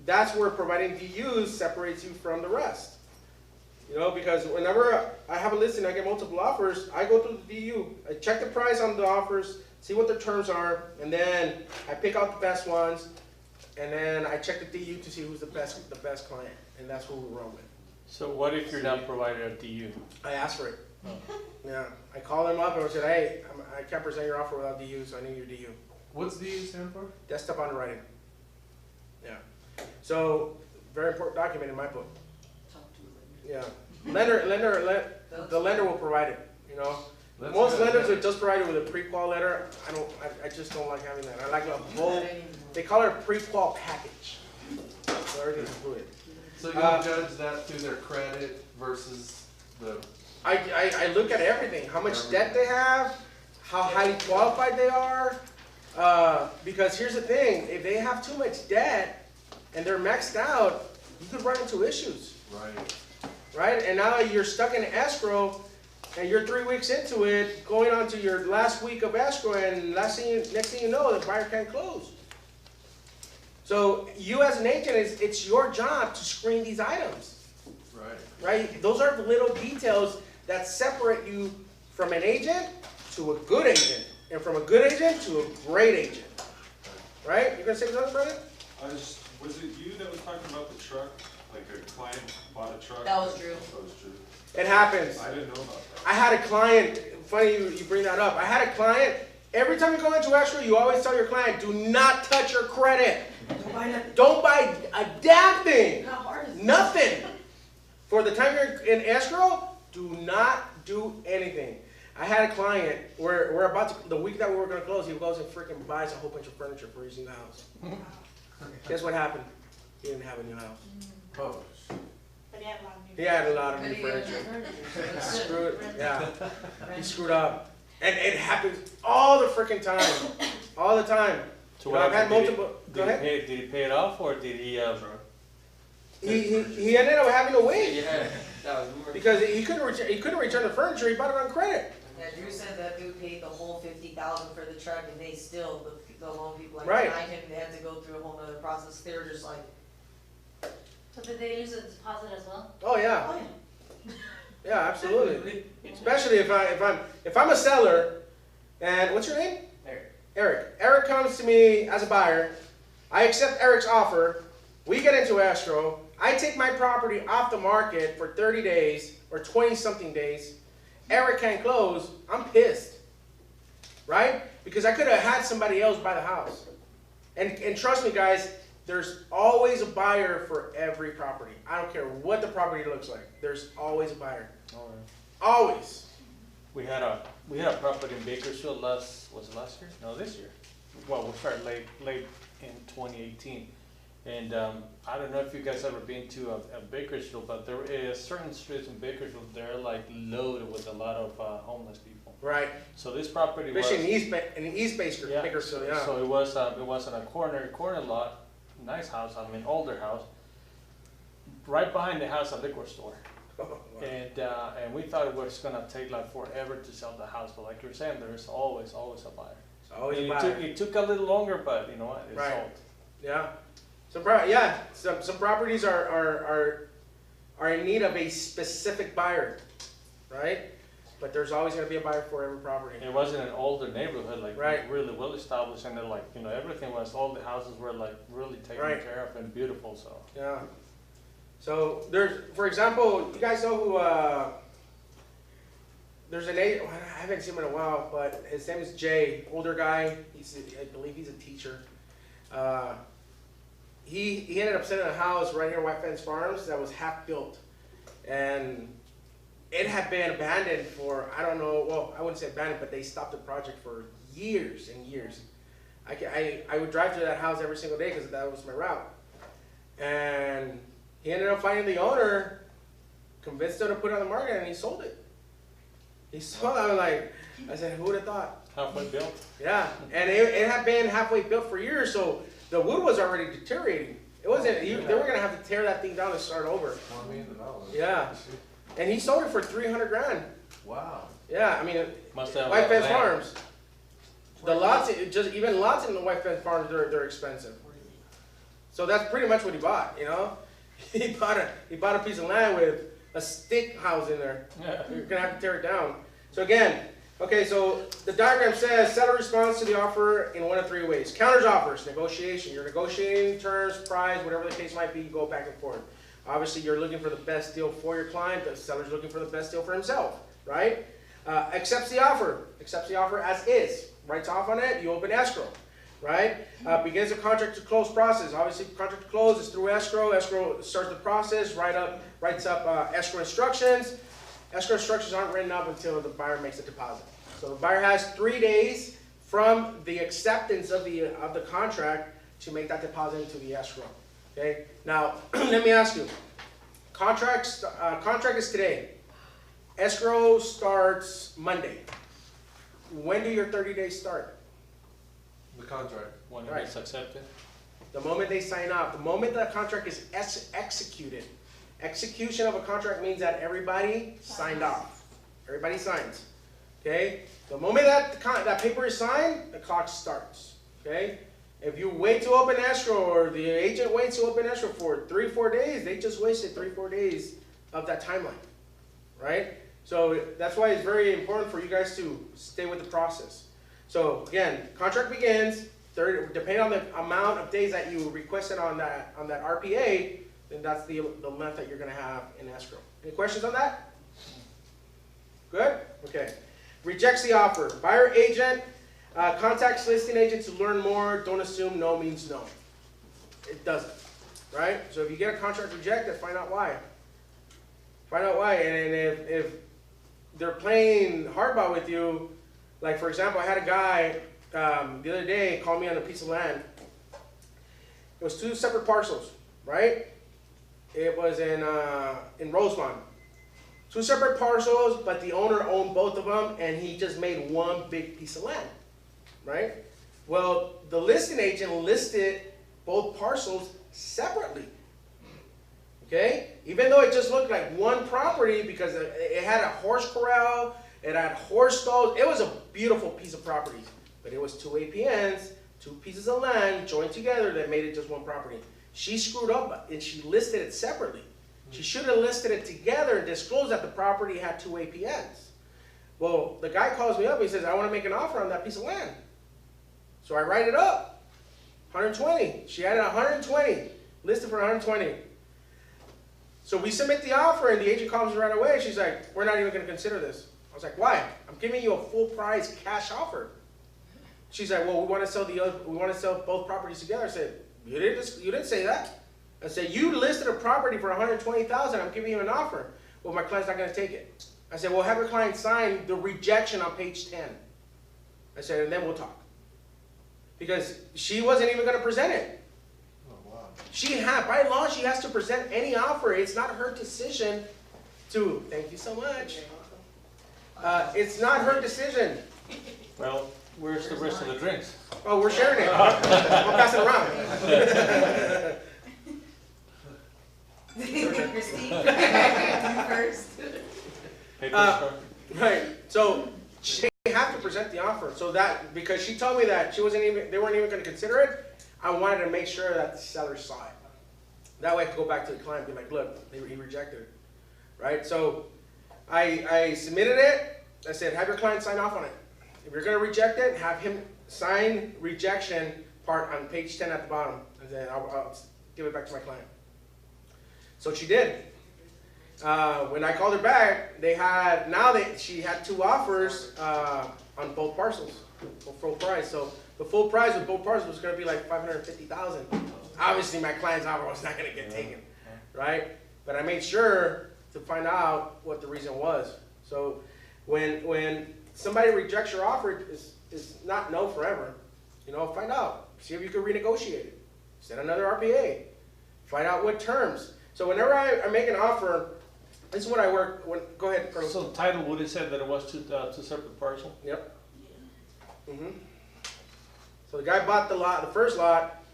That's where providing DUs separates you from the rest. You know, because whenever I have a listing, I get multiple offers, I go through the DU. I check the price on the offers, see what their terms are, and then I pick out the best ones, and then I check the DU to see who's the best client, and that's who we run with. So what if you're not provided a DU? I ask for it. Oh. Yeah, I call them up and I said, hey, I can't present your offer without DU, so I need your DU. What's DU stand for? Desktop underwriting. Yeah. So, very important document in my book. Talk to it. Yeah. The lender will provide it, you know. That's Most good. lenders will just provide it with a pre-qual letter. I just don't like having that. I like a whole, they call it a pre-qual package. So everything's included. So you judge that through their credit versus the. I look at everything, how much debt they have, how highly qualified they are. Because here's the thing, if they have too much debt and they're maxed out, you could run into issues, Right. right? And now you're stuck in escrow and you're 3 weeks into it, going on to your last week of escrow, and next thing you know, the buyer can't close. So you as an agent, it's your job to screen these items, Right. right? Those are the little details that separate you from an agent to a good agent, and from a good agent to a great agent, right? You gonna say something, Brandon? Was it you that was talking about the truck? Like a client bought a truck? That was Drew. That was Drew. It happens. I didn't know about that. I had a client, funny you bring that up. I had a client, every time you go into escrow, you always tell your client, do not touch your credit. Don't buy nothing. Don't buy a damn thing. How hard is it? Nothing. For the time you're in escrow, do not do anything. I had a client, we're about to, the week that we were going to close, he goes and freaking buys a whole bunch of furniture for using the house. Guess what happened? He didn't have a new house. Oh, But he had a lot of new. He had a lot of But new he has furniture. furniture. Screwed, yeah. He screwed up. And it happens all the freaking time. All the time. So You know, I've had happened? multiple, go ahead. Did he pay it off or did he, He ended up having to wait. Yeah, that was Because he couldn't return the furniture, he bought it on credit. Yeah, Drew said that dude paid the whole $50,000 for the truck, and they still, the loan people like Right. denied him, they had to go through a whole nother process, they were just like, So did they lose a deposit as well? Oh yeah, oh yeah. yeah, absolutely. Especially if I'm a seller, and what's your name? Eric. Eric. Eric comes to me as a buyer. I accept Eric's offer. We get into escrow. I take my property off the market for 30 days or 20 something days. Eric can't close. I'm pissed, right? Because I could have had somebody else buy the house. And trust me, guys, there's always a buyer for every property. I don't care what the property looks like. There's always a buyer. Always. we had a property in Bakersfield was it last year? No, this year. Well, we started late in 2018. And I don't know if you guys ever been to a Bakersfield, but there is certain streets in Bakersfield, they're like loaded with a lot of homeless people. Right. So this property was. Especially in East Bakersfield, yeah. So it was in a corner lot, nice house, I mean older house. Right behind the house, a liquor store. And we thought it was gonna take like forever to sell the house, but like you're saying, there's always a buyer. It's always a And buyer. it took a little longer, but you know what, it's Right. sold. Yeah. Some properties are in need of a specific buyer, right? But there's always gonna be a buyer for every property. It wasn't an older neighborhood, like Right. really well established, and then like, you know, everything was, all the houses were like really taken Right. care of and beautiful, so. Yeah. So there's, for example, you guys know who, there's an agent, I haven't seen him in a while, but his name is Jay, older guy. I believe he's a teacher. He ended up selling a house right here in White Fence Farms that was half built. And it had been abandoned for, I don't know, well, I wouldn't say abandoned, but they stopped the project for years and years. I would drive through that house every single day because that was my route. And he ended up finding the owner, convinced him to put it on the market, and he sold it. He sold it. I said, who would have thought? Halfway built. Yeah, and it had been halfway built for years, so the wood was already deteriorating. It wasn't, they were gonna have to tear that thing down and start over. $1 million. Yeah. And he sold it for 300 grand. Wow. Yeah, I mean, Must have. White Fence land. Farms. The lots, even lots in the White Fence Farms, they're expensive. So that's pretty much what he bought, you know? He bought a piece of land with a stick house in there. Yeah. You're gonna have to tear it down. So again, okay, so the diagram says seller responds to the offer in one of three ways. Counters offers, negotiation. You're negotiating terms, price, whatever the case might be, you go back and forth. Obviously, you're looking for the best deal for your client. The seller's looking for the best deal for himself, right? Accepts the offer as is. Writes off on it, you open escrow, right? Begins the contract to close process. Obviously, contract to close is through escrow. Escrow starts the process, writes up escrow instructions. Escrow instructions aren't written up until the buyer makes a deposit. So the buyer has 3 days from the acceptance of the contract to make that deposit into the escrow. Okay. Now, let me ask you. Contract is today. Escrow starts Monday. When do your 30 days start? The contract. When Right. it's accepted. The moment they sign off. The moment the contract is executed. Execution of a contract means that everybody signed off. Everybody signs, okay? The moment that paper is signed, the clock starts, okay? If you wait to open escrow, or the agent waits to open escrow for 3-4 days, they just wasted 3-4 days of that timeline, right? So that's why it's very important for you guys to stay with the process. So again, contract begins, depending on the amount of days that you requested on that RPA, then that's the length that you're gonna have in escrow. Any questions on that? Good? Okay. Rejects the offer. Buyer agent contacts listing agent to learn more. Don't assume no means no. It doesn't, right? So if you get a contract rejected, find out why. Find out why. And if they're playing hardball with you, like for example, I had a guy the other day call me on a piece of land. It was 2 separate parcels, right? It was in Rosemont. 2 separate parcels, but the owner owned both of them, and he just made one big piece of land, right? Well, the listing agent listed both parcels separately, okay? Even though it just looked like one property because it had a horse corral, it had horse stalls, it was a beautiful piece of property, but it was 2 APNs, 2 pieces of land joined together that made it just one property. She screwed up and she listed it separately. She should have listed it together and disclosed that the property had 2 APNs. Well, the guy calls me up and he says, I want to make an offer on that piece of land. So I write it up, 120. She added 120, listed for 120. So we submit the offer and the agent calls me right away. She's like, we're not even going to consider this. I was like, why? I'm giving you a full price cash offer. She's like, well, we want to sell both properties together. I said, you didn't say that. I said, you listed a property for $120,000. I'm giving you an offer. Well, my client's not going to take it. I said, well, have your client sign the rejection on page 10. I said, and then we'll talk. Because she wasn't even going to present it. Oh, By wow. law, she has to present any offer. It's not her decision to, thank you so much. It's not her decision. Well, where's the rest of the drinks? Oh, we're sharing it. I'll pass it around. Christine, you first. Paper Right. So they have to present the offer. So that because she told me that they weren't even going to consider it. I wanted to make sure that the seller saw it. That way I could go back to the client and be like, look, he rejected it. Right. So I submitted it. I said, have your client sign off on it. If you're going to reject it, have him sign rejection part on page 10 at the bottom, and then I'll give it back to my client. So she did. When I called her back, she had 2 offers on both parcels for full price. So the full price with both parcels was going to be like $550,000. Obviously, my client's offer was not going to get taken, right? But I made sure to find out what the reason was. So when somebody rejects your offer, it's not no forever. You know, find out. See if you can renegotiate it. Send another RPA. Find out what terms. So whenever I make an offer, this is what I work. Go ahead, Carlos. So the title would have said that it was two separate parcels? Yep. So the guy bought the first lot,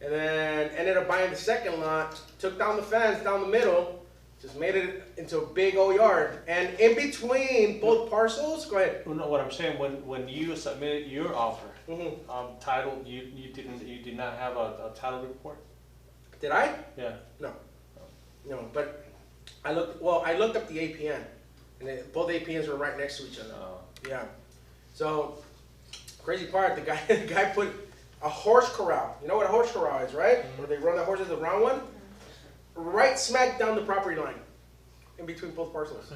and then ended up buying the second lot, took down the fence down the middle, just made it into a big old yard. And in between both parcels, go ahead. Well, no, what I'm saying, when you submitted your offer, Mm-hmm. title, you did not have a title report? Did I? Yeah. No, but I looked up the APN, and both APNs were right next to each other. Yeah. So, crazy part, the guy put a horse corral. You know what a horse corral is, right? Where they run the horses around one? Right smack down the property line, in between both parcels.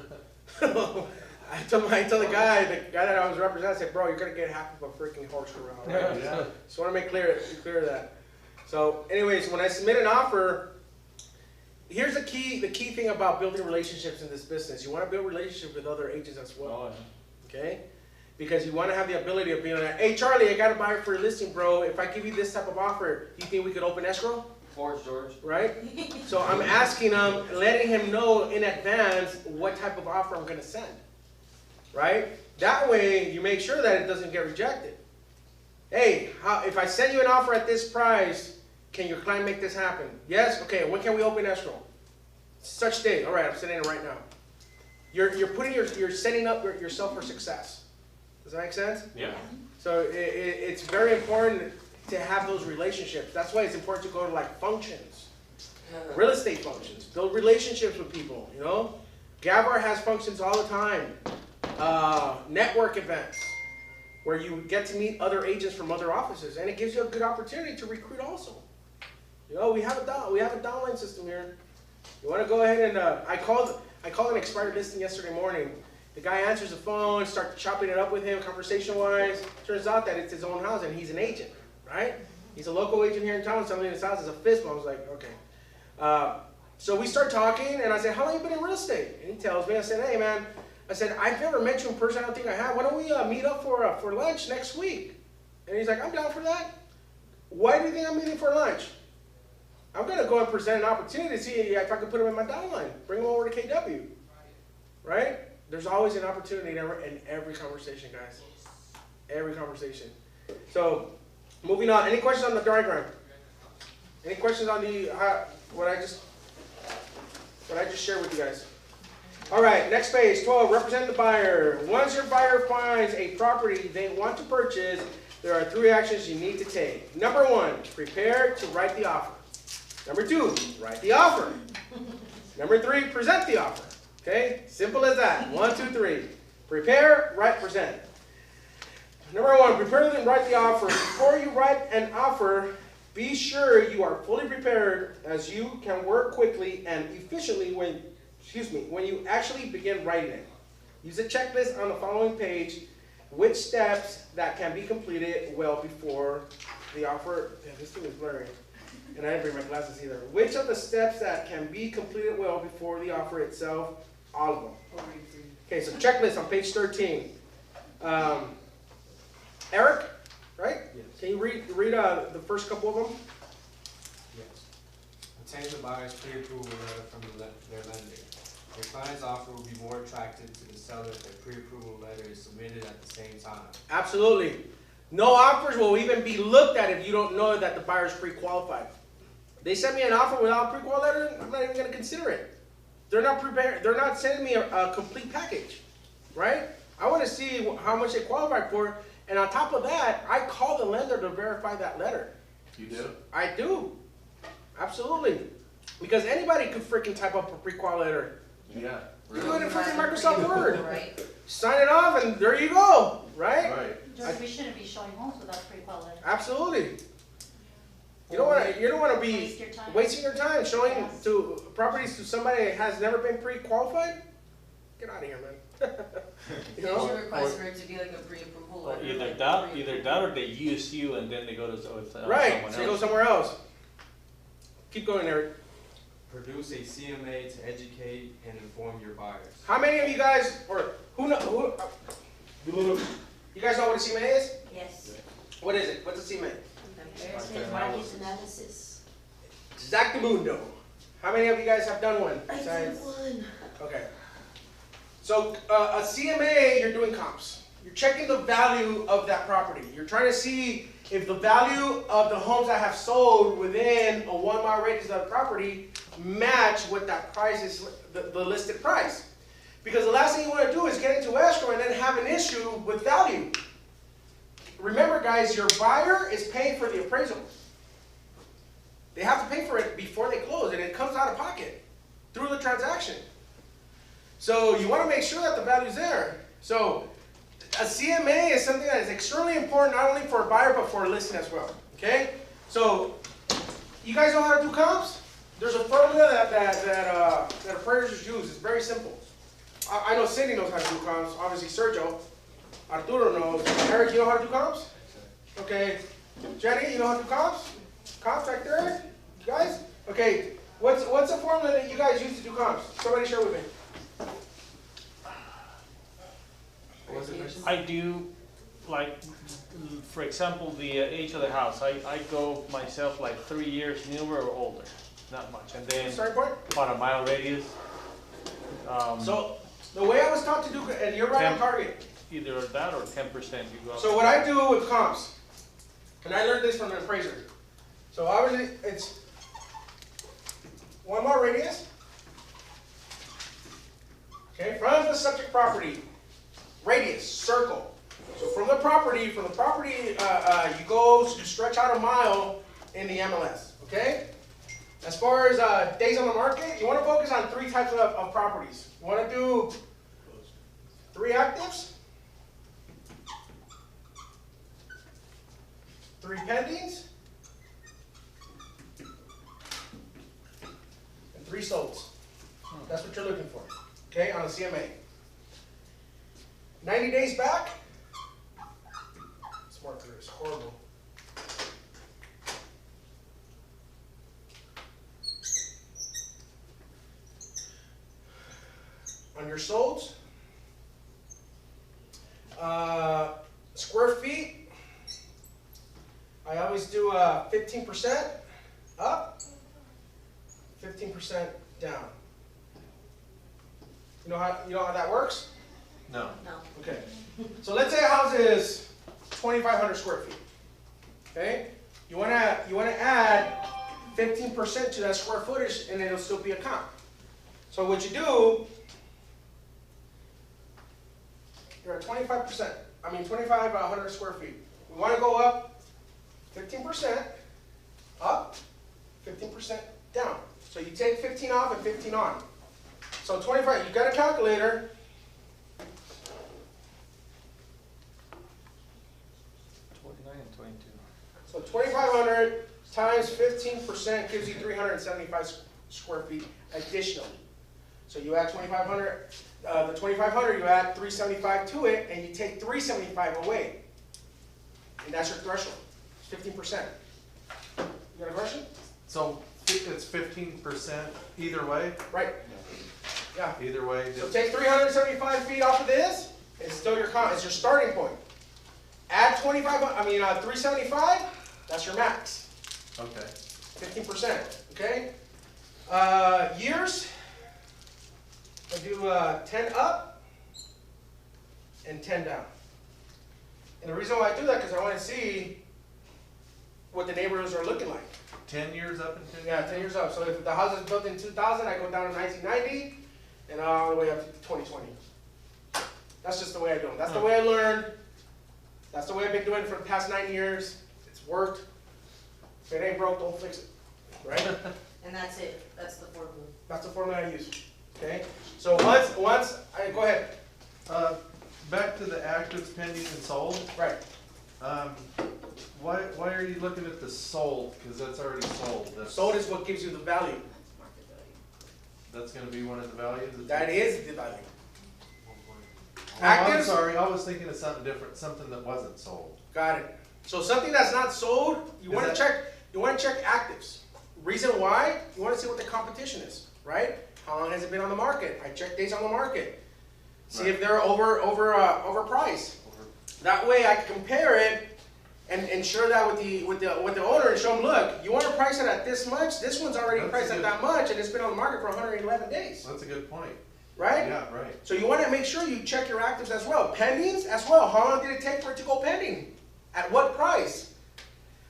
I told the guy that I was representing, I said, bro, you're gonna get half of a freaking horse corral, right? Yeah. Just want to make clear that. So, anyways, when I submit an offer, here's the key thing about building relationships in this business. You want to build relationships with other agents as well. Okay? Because you want to have the ability of being like, hey Charlie, I got a buyer for a listing, bro. If I give you this type of offer, do you think we could open escrow? Forge George. Right? So I'm asking him, letting him know in advance what type of offer I'm going to send. Right? That way you make sure that it doesn't get rejected. Hey, if I send you an offer at this price, can your client make this happen? Yes? Okay, when can we open escrow? Such date. All right, I'm sending it right now. You're putting you're setting up yourself for success. Does that make sense? Yeah. So it's very important to have those relationships. That's why it's important to go to like functions, real estate functions, build relationships with people, you know? Gavar has functions all the time, network events, where you get to meet other agents from other offices, and it gives you a good opportunity to recruit also. You know, we have a downline system here. You want to go ahead and, I called an expired listing yesterday morning. The guy answers the phone, start chopping it up with him conversation-wise. Turns out that it's his own house and he's an agent, right? He's a local agent here in town, somebody in his house is a FISP. I was like, okay. So we start talking, and I said, how long have you been in real estate? And he tells me, I said, hey man, I said, I've never met you in person, I don't think I have. Why don't we meet up for lunch next week? And he's like, I'm down for that. Why do you think I'm meeting for lunch? I'm going to go and present an opportunity to see if I can put him in my downline. Bring him over to KW. Right? There's always an opportunity in every conversation, guys. Every conversation. So, moving on. Any questions on the diagram? Any questions on the what I just shared with you guys? All right, next page, 12, represent the buyer. Once your buyer finds a property they want to purchase, there are 3 actions you need to take. Number 1, prepare to write the offer. Number 2, write the offer. Number 3, present the offer. Okay, simple as that. 1, 2, 3. Prepare, write, present. Number 1, prepare and write the offer. Before you write an offer, be sure you are fully prepared, as you can work quickly and efficiently when you actually begin writing it. Use a checklist on the following page, which steps that can be completed well before the offer. Yeah, this thing is blurry. And I didn't bring my glasses either. Which of the steps that can be completed well before the offer itself? All of them. Okay, so checklist on page 13. Eric, right? Yes. Can you read the first couple of them? Yes. Obtain the buyer's pre-approval letter from their lender. Your client's offer will be more attractive to the seller if a pre-approval letter is submitted at the same time. Absolutely. No offers will even be looked at if you don't know that the buyer's pre-qualified. They send me an offer without a pre-qual letter, I'm not even going to consider it. They're not prepared. They're not sending me a complete package, right? I want to see how much they qualify for, and on top of that, I call the lender to verify that letter. You do? I do, absolutely, because anybody could freaking type up a pre-qual letter. Yeah. You do it in freaking Microsoft Word. Right? Sign it off, and there you go, right? Right. George, we shouldn't be showing homes without pre-qual letter. Absolutely. You don't want to be Waste your time. wasting your time showing Yes. to properties to somebody that has never been pre-qualified. Get out of here, man. You Did you know? request for it to be like a pre-approval Or letter? either like that, pre-approval? or they use you and then they go to Right. someone So you go else. somewhere else. Keep going, Eric. Produce a CMA to educate and inform your buyers. How many of you guys, or who know? You guys know what a CMA is? Yes. What is it? What's a CMA? Comparative Market analysis. Exactamundo. How many of you guys have done one? I did Besides- one. Okay. So a CMA, you're doing comps. You're checking the value of that property. You're trying to see if the value of the homes that have sold within a 1 mile radius of the property match what that price is, the listed price. Because the last thing you want to do is get into escrow and then have an issue with value. Remember guys, your buyer is paying for the appraisal. They have to pay for it before they close, and it comes out of pocket through the transaction. So you want to make sure that the value is there. So a CMA is something that is extremely important not only for a buyer but for a listing as well. Okay? So you guys know how to do comps? There's a formula that appraisers use. It's very simple. I know Cindy knows how to do comps. Obviously Sergio. Arturo knows. Eric, you know how to do comps? Okay. Jenny, you know how to do comps? Comps right there? You guys? Okay. What's the formula that you guys use to do comps? Somebody share with me. What was the question? I do, like, for example, the age of the house. I go myself like 3 years newer or older, not much. And then Starting point? about a mile radius. So the way I was taught to do, and you're right on target. Either that or 10% you go up. So what I do with comps, and I learned this from an appraiser. So obviously it's 1 mile radius. Okay, from the subject property, radius, circle. So from the property, you stretch out a mile in the MLS, okay? As far as days on the market, you want to focus on 3 types of properties. You want to do 3 actives, 3 pendings, and 3 solds. That's what you're looking for, okay, on a CMA. 90 days back, this marker is horrible. On your solds, square feet, I always do 15% up, 15% down. You know how that works? No. No. Okay. So let's say a house is 2,500 square feet. Okay? You wanna add 15% to that square footage, and it'll still be a comp. So what you do, you're at 2,500 square feet. We want to go up 15% up, 15% down. So you take 15 off and 15 on. So 25, you got a calculator. So 2,500 times 15% gives you 375 square feet additionally. So you add 2,500, the 2,500, you add 375 to it, and you take 375 away. And that's your threshold, 15%. You got a question? So it's 15% either way? Right. Yeah. Either way. So take 375 feet off of this, it's still your it's your starting point. Add 375, that's your max. Okay. 15%, okay? Years, I do 10 up and 10 down. And the reason why I do that, because I want to see what the neighborhoods are looking like. 10 years up and 10 Yeah, 10 years up. So if the house is built in 2000, I go down to 1990 and all the way up to 2020. That's just the way I do it. That's the way I learned. That's the way I've been doing it for the past 9 years. It's worked. If it ain't broke, don't fix it. Right? And that's it. That's the formula. That's the formula I use. Okay? So once go ahead. Back to the actives, pending, and sold. Right. Why are you looking at the sold? Because that's already sold. Sold is what gives you the value. Market value. That's going to be one of the values. That is the value. Oh, I'm Actives? sorry. I was thinking of something different. Something that wasn't sold. Got it. So something that's not sold, you want to check. You want to check actives. Reason why? You want to see what the competition is, right? How long has it been on the market? I check days on the market. See if they're overpriced. That way I can compare it and share that with the owner and show them, look, you want to price it at this much? This one's already priced at that much, and it's been on the market for 111 days. That's a good point. Right? Yeah, right. So you want to make sure you check your actives as well. Pendings as well. How long did it take for it to go pending? At what price?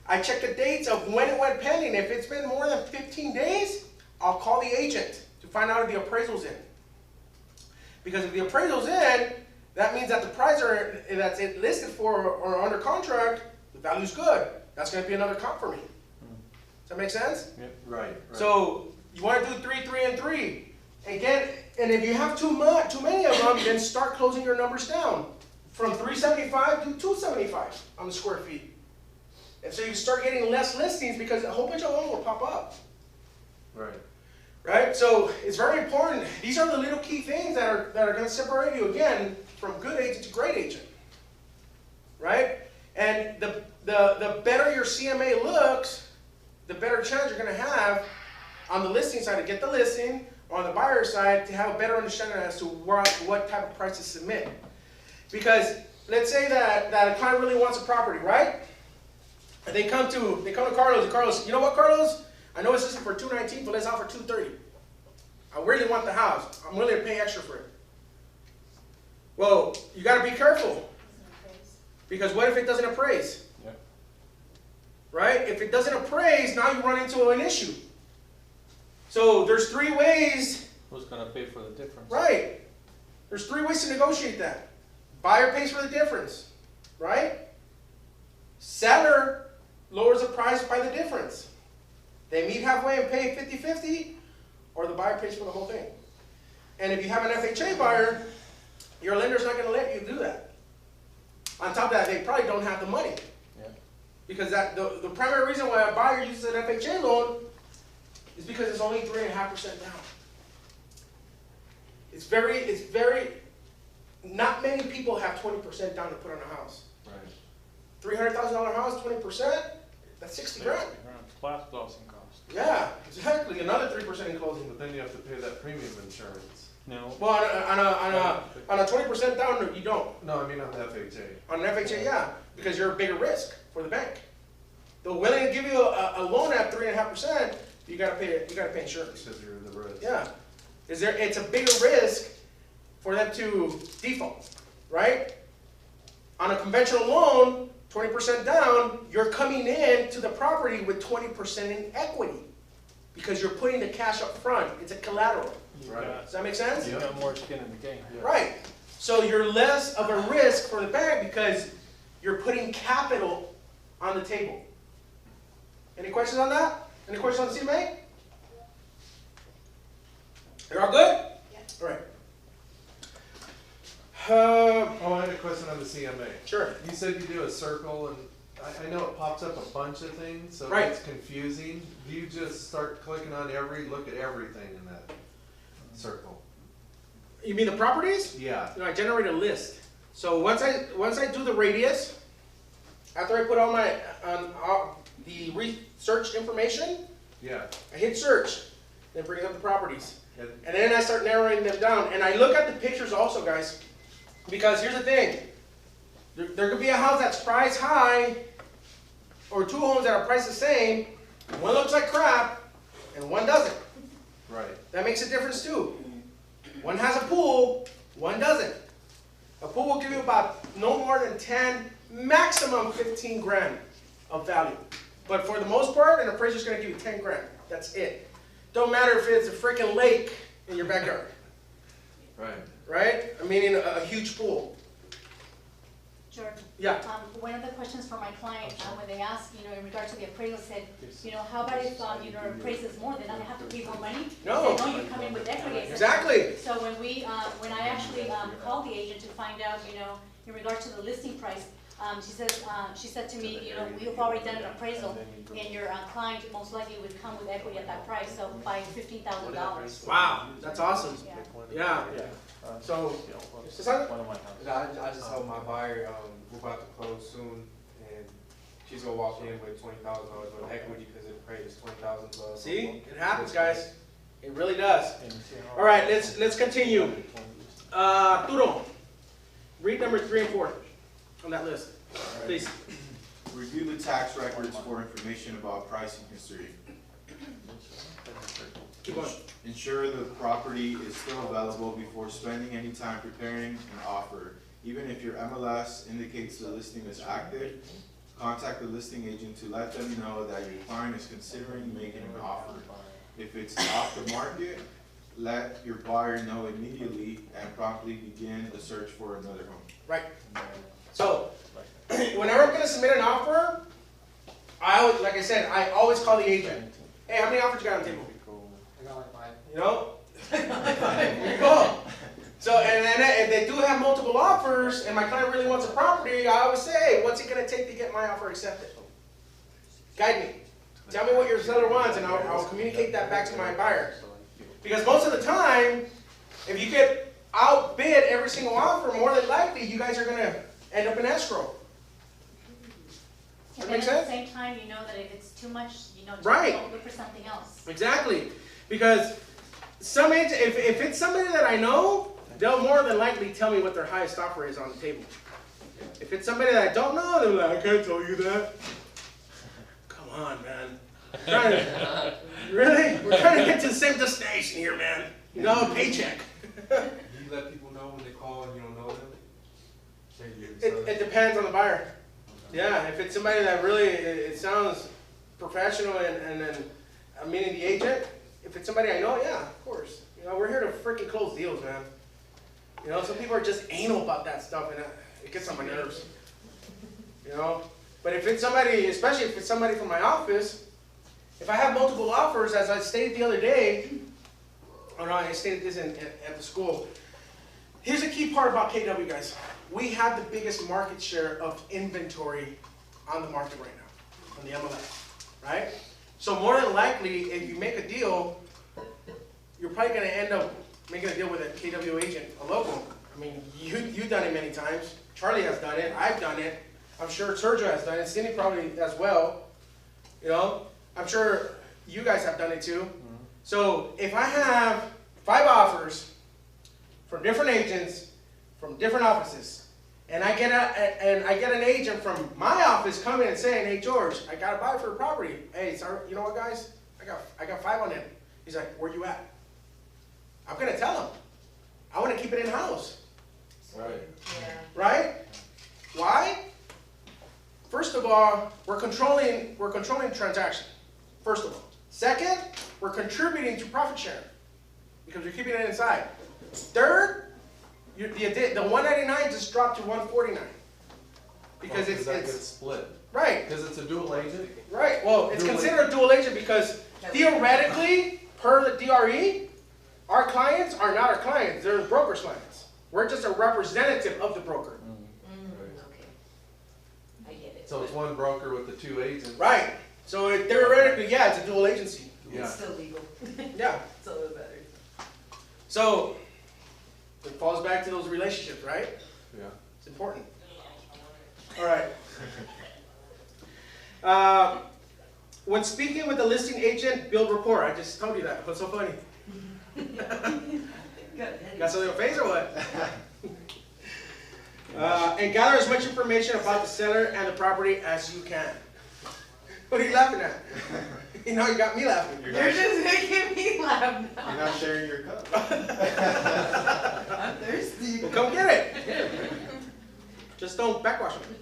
I check the dates of when it went pending. If it's been more than 15 days, I'll call the agent to find out if the appraisal's in. Because if the appraisal's in, that means that the price that's it listed for or under contract, the value's good. That's going to be another comp for me. Does that make sense? Yep. Right. So you want to do 3, 3, and 3. And if you have too many of them, then start closing your numbers down from 375 to 275 on the square feet. And so you start getting less listings because a whole bunch of them will pop up. Right. Right? So it's very important. These are the little key things that are going to separate you, again, from good agent to great agent. Right? And the better your CMA looks, the better chance you're going to have on the listing side to get the listing, or on the buyer side to have a better understanding as to what type of price to submit. Because let's say that a client really wants a property, right? And they come to Carlos, and Carlos, you know what, Carlos? I know it's listed for $219, but let's offer $230. I really want the house. I'm willing to pay extra for it. Well, you got to be careful. Because what if it doesn't appraise? Yep. Right? If it doesn't appraise, now you run into an issue. So there's 3 ways. Who's gonna pay for the difference? Right. There's 3 ways to negotiate that. Buyer pays for the difference, right? Seller lowers the price by the difference. They meet halfway and pay 50-50, or the buyer pays for the whole thing. And if you have an FHA buyer, your lender's not gonna let you do that. On top of that, they probably don't have the money. Yeah. Because the primary reason why a buyer uses an FHA loan is because it's only 3.5% down. It's very, not many people have 20% down to put on a house. Right. $300,000 house, 20%, that's 60 grand. Plus closing cost. Yeah, exactly, another 3% in closing. But then you have to pay that premium insurance. No. Well, on a 20% down, you don't. No, I mean on the FHA. On an FHA, yeah, because you're a bigger risk for the bank. They're willing to give you a loan at 3.5%, you gotta pay insurance. Because you're the risk. Yeah, it's a bigger risk for them to default, right? On a conventional loan, 20% down, you're coming in to the property with 20% in equity because you're putting the cash up front. It's a collateral. Right. Does that make sense? You got more skin in the game. Yeah. Right. So you're less of a risk for the bank because you're putting capital on the table. Any questions on that? Any questions on the CMA? You're all good? Yeah. All right. Oh, I had a question on the CMA. Sure. You said you do a circle, and I know it pops up a bunch of things, so Right. it's confusing. Do you just start clicking on look at everything in that circle? You mean the properties? Yeah. No, I generate a list. So once I do the radius, after I put all my the research information, Yeah. I hit search, then brings up the properties. And, And then I start narrowing them down. And I look at the pictures also, guys. Because here's the thing. There could be a house that's priced high, or 2 homes that are priced the same. One looks like crap, and one doesn't. right. That makes a difference too. One has a pool, one doesn't. A pool will give you about no more than 10, maximum 15 grand of value. But for the most part, an appraiser's gonna give you 10 grand. That's it. Don't matter if it's a freaking lake in your backyard, Right. right? I mean, a huge pool. Jordan, Yeah. one of the questions for my client, when they asked, in regard to the appraisal, said, how about if, appraises more, then I have to pay more money? No. I said, no, you come in with equity. I said, Exactly. So when I actually called the agent to find out, in regard to the listing price, she said to me, we've already done an appraisal, and your client most likely would come with equity at that price, so by $15,000. Wow, that's awesome. Yeah. Yeah. Yeah. So, One is that- of my houses. I just helped my buyer, we're about to close soon, and she's gonna walk in with $20,000 worth of equity because it appraised $20,000. see, it happens, guys. It really does. And you see how- All right, let's continue. Turo, read number 3 and 4 on that list, please. Review the tax records for information about pricing history. Keep going. Ensure the property is still available before spending any time preparing an offer. Even if your MLS indicates the listing is active, contact the listing agent to let them know that your client is considering making an offer. If it's off the market, let your buyer know immediately and promptly begin the search for another home. Right. So, whenever I'm gonna submit an offer, like I said, I always call the agent. Hey, how many offers you got on the table? I got like 5. You know? There you go. So, and then if they do have multiple offers, and my client really wants a property, I always say, hey, what's it gonna take to get my offer accepted? Guide me. Tell me what your seller wants, and I'll communicate that back to my buyer. Because most of the time, if you get outbid every single offer, more than likely, you guys are gonna end up in escrow. And That then make at the sense? same time, that if it's too much, Right. don't look for something else. Exactly. Because if it's somebody that I know, they'll more than likely tell me what their highest offer is on the table. If it's somebody that I don't know, they're like, I can't tell you that. Come on, man. Really? We're trying to get to the same destination here, man. Paycheck. Do you let people know when they call and you don't know them? Say you're the seller? It depends on the buyer. Yeah, if it's somebody that really, it sounds professional and then, meaning the agent, if it's somebody I know, yeah, of course. We're here to freaking close deals, man. You know, some people are just anal about that stuff, and it gets on my nerves. You know, but if it's somebody, especially if it's somebody from my office, if I have multiple offers, as I stated the other day, oh no, I stated this at the school. Here's a key part about KW, guys. We have the biggest market share of inventory on the market right now, on the MLS, right? So more than likely, if you make a deal, you're probably going to end up making a deal with a KW agent, a local. I mean, you've done it many times. Charlie has done it. I've done it. I'm sure Sergio has done it. Cindy probably as well. You know, I'm sure you guys have done it too. Mm-hmm. So if I have 5 offers from different agents, from different offices, and I get an agent from my office coming and saying, "Hey George, I got a buyer for a property. Hey, sorry, you know what, guys? I got 5 on it." He's like, "Where you at?" I'm gonna tell him. I want to keep it in house. Right. Yeah. Right? Why? First of all, we're controlling the transaction. First of all. Second, we're contributing to profit sharing because you're keeping it inside. Third, the 199 just dropped to 149 because that it's gets split. Right. Because it's a dual agent. Right. Well, it's considered a dual agent because theoretically, per the DRE, our clients are not our clients. They're the broker's clients. We're just a representative of the broker. Okay. I get it. So it's one broker with the 2 agents. Right. So theoretically, yeah, it's a dual agency. Yeah. It's still legal. Yeah. It's a little better. So it falls back to those relationships, right? Yeah. It's important. All right. When speaking with the listing agent, build rapport. I just told you that. What's so funny? Got something on face or what? And gather as much information about the seller and the property as you can. What are you laughing at? You know, you got me laughing. You're just making me laugh now. You're not sharing your cup. I'm thirsty. Well, come get it. Here. Just don't backwash me.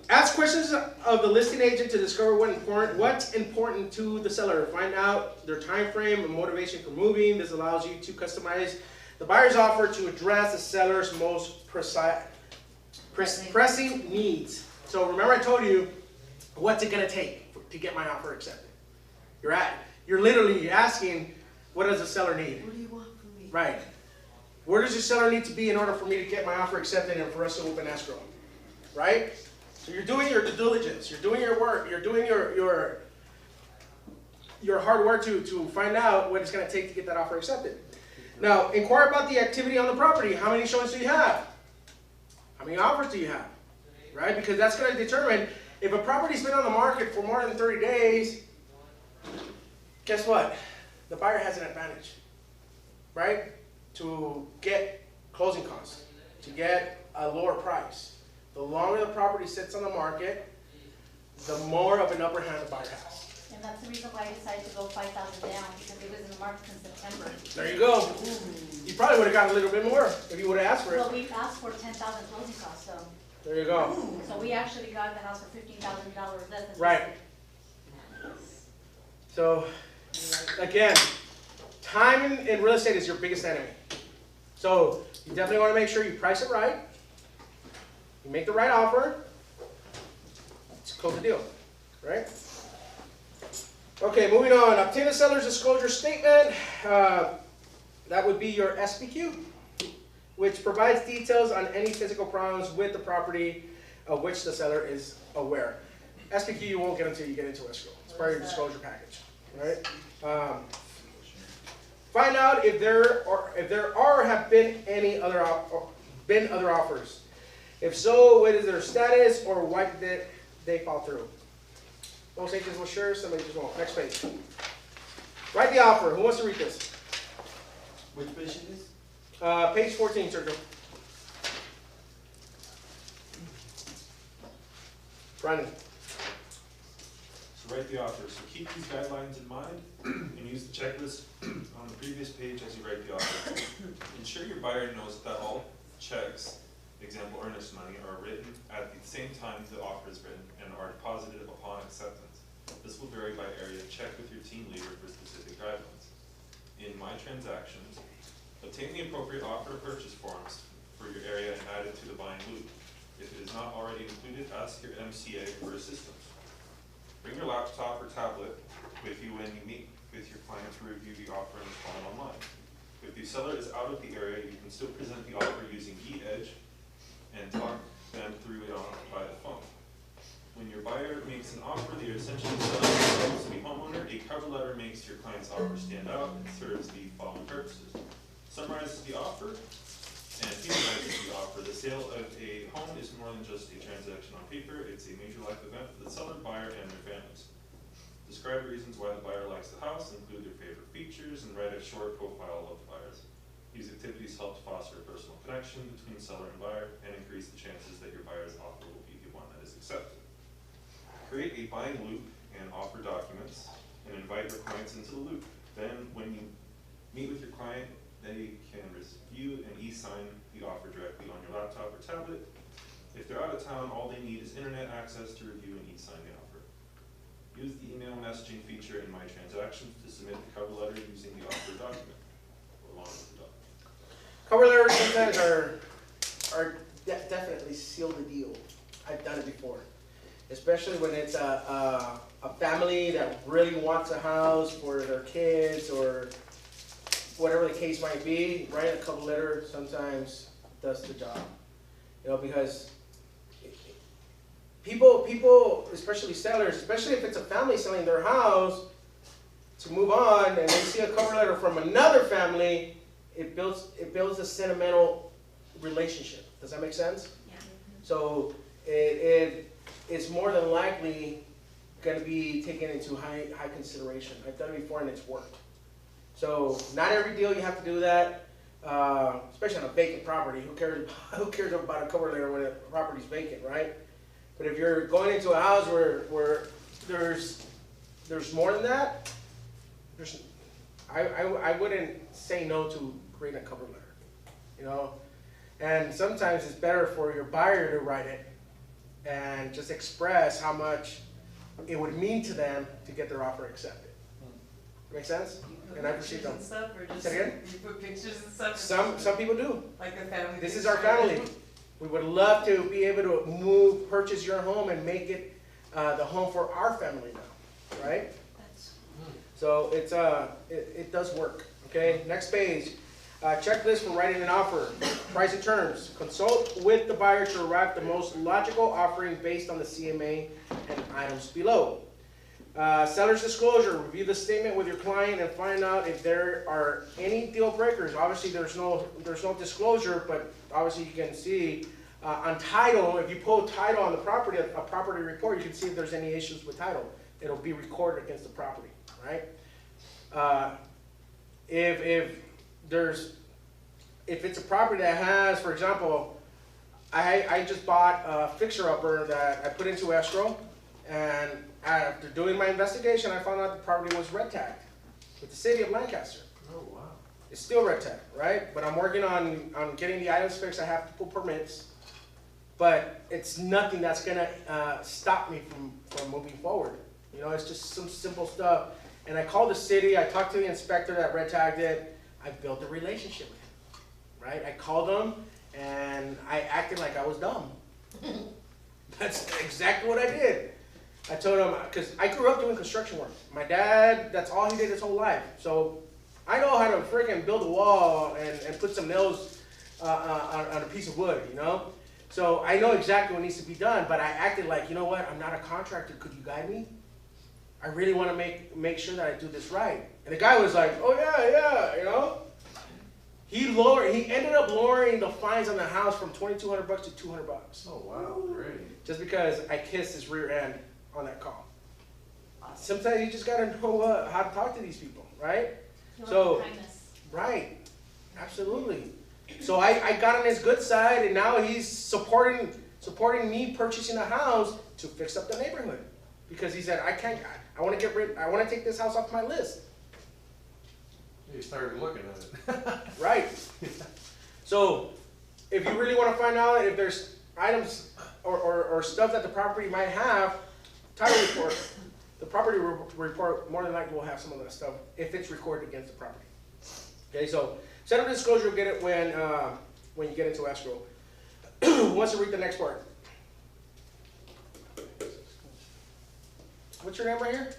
Ask questions of the listing agent to discover what's important to the seller. Find out their time frame and motivation for moving. This allows you to customize the buyer's offer to address the seller's most pressing needs. So remember I told you, what's it going to take to get my offer accepted? You're literally asking, what does the seller need? What do you want from me? Right. Where does your seller need to be in order for me to get my offer accepted and for us to open escrow? Right? So you're doing your due diligence, you're doing your work, you're doing your hard work to find out what it's going to take to get that offer accepted. Now, inquire about the activity on the property. How many showings do you have? How many offers do you have? Right? Because that's going to determine if a property's been on the market for more than 30 days, guess what? The buyer has an advantage, right? To get closing costs, to get a lower price. The longer the property sits on the market, the more of an upper hand the buyer has. And that's the reason why I decided to go 5,000 down, because it was in the market since September. There you go. You probably would have gotten a little bit more if you would have asked for it. Well, we asked for 10,000 closing costs, so. There you go. So we actually got the house for $15,000 less than. Right. So, again, time in real estate is your biggest enemy. So, you definitely want to make sure you price it right. You make the right offer. Let's close the deal. Right? Okay, moving on. Obtain a seller's disclosure statement. That would be your SPQ, which provides details on any physical problems with the property of which the seller is aware. SPQ you won't get until you get into escrow. It's part of your disclosure package, right? Find out if there are have been any other other offers. If so, what is their status, or why did they fall through? Most agents will share, somebody just won't. Next page. Write the offer. Who wants to read this? Which page is this? Page 14, Sergio. Brandon. So write the offer. So keep these guidelines in mind and use the checklist on the previous page as you write the offer. Ensure your buyer knows that all checks, example earnest money, are written at the same time the offer is written and are deposited upon acceptance. This will vary by area. Check with your team leader for specific guidelines. In my transactions, Obtain the appropriate offer or purchase forms for your area and add it to the buying loop. If it is not already included, ask your MCA for assistance. Bring your laptop or tablet with you when you meet with your client to review the offer and respond online. If the seller is out of the area, you can still present the offer using e-Edge and talk them through it by the phone. When your buyer makes an offer, they are essentially selling themselves to the homeowner. A cover letter makes your client's offer stand out and serves the following purposes. Summarizes the offer and humanizes the offer. The sale of a home is more than just a transaction on paper. It's a major life event for the seller, buyer, and their families. Describe reasons why the buyer likes the house, include their favorite features, and write a short profile of the buyers. These activities help to foster a personal connection between seller and buyer and increase the chances that your buyer's offer will be the one that is accepted. Create a buying loop and offer documents and invite your clients into the loop. Then when you meet with your client, they can review and e-sign the offer directly on your laptop or tablet. If they're out of town, all they need is internet access to review and e-sign the offer. Use the email messaging feature in My Transactions to submit the cover letter using the offer document, along with the document. Cover letters sometimes definitely seal the deal. I've done it before. Especially when it's a family that really wants a house for their kids or whatever the case might be, writing a cover letter sometimes does the job. You know, because people, especially sellers, especially if it's a family selling their house, to move on and they see a cover letter from another family, it builds a sentimental relationship. Does that make sense? Yeah. So it's more than likely going to be taken into high consideration. I've done it before and it's worked. So not every deal you have to do that, especially on a vacant property. Who cares about a cover letter when a property's vacant, right? But if you're going into a house where there's more than that, I wouldn't say no to creating a cover letter, you know. And sometimes it's better for your buyer to write it and just express how much it would mean to them to get their offer accepted. Make sense? And I appreciate them. Stuff, or just, Say it again? you put pictures and stuff? Some people do. Like a family. This is picture. our family. We would love to be able to purchase your home and make it the home for our family now, right? So it does work. Okay, next page. Checklist for writing an offer. Price and terms. Consult with the buyer to arrive at the most logical offering based on the CMA and items below. Seller's disclosure. Review the statement with your client and find out if there are any deal breakers. Obviously, there's no disclosure, but obviously you can see on title. If you pull title on the property, a property report, you can see if there's any issues with title. It'll be recorded against the property, right? If it's a property that has, for example, I just bought a fixer-upper that I put into escrow, and after doing my investigation, I found out the property was red tagged with the city of Lancaster. Oh, wow. It's still red tagged, right? But I'm working on getting the items fixed. I have to pull permits, but it's nothing that's gonna stop me from moving forward. You know, it's just some simple stuff. And I called the city. I talked to the inspector that red tagged it. I built a relationship with him, right? I called him and I acted like I was dumb. That's exactly what I did. I told him, because I grew up doing construction work. My dad, that's all he did his whole life. So I know how to freaking build a wall and put some nails on a piece of wood, you know? So I know exactly what needs to be done, but I acted like, you know what, I'm not a contractor, could you guide me? I really want to make sure that I do this right. And the guy was like, oh yeah, you know? He ended up lowering the fines on the house from $2,200 to $200. Oh, wow, great. Just because I kissed his rear end on that call. Sometimes you just gotta know how to talk to these people, right? So, right, absolutely. So I got on his good side, and now he's supporting me purchasing a house to fix up the neighborhood, because he said I want to take this house off my list. You started looking at it. Right. So if you really want to find out if there's items or stuff that the property might have, title report. The property report more than likely will have some of that stuff if it's recorded against the property. Okay, so Settlement disclosure, you'll get it when you get into escrow. Who wants to read the next part? What's your name right here?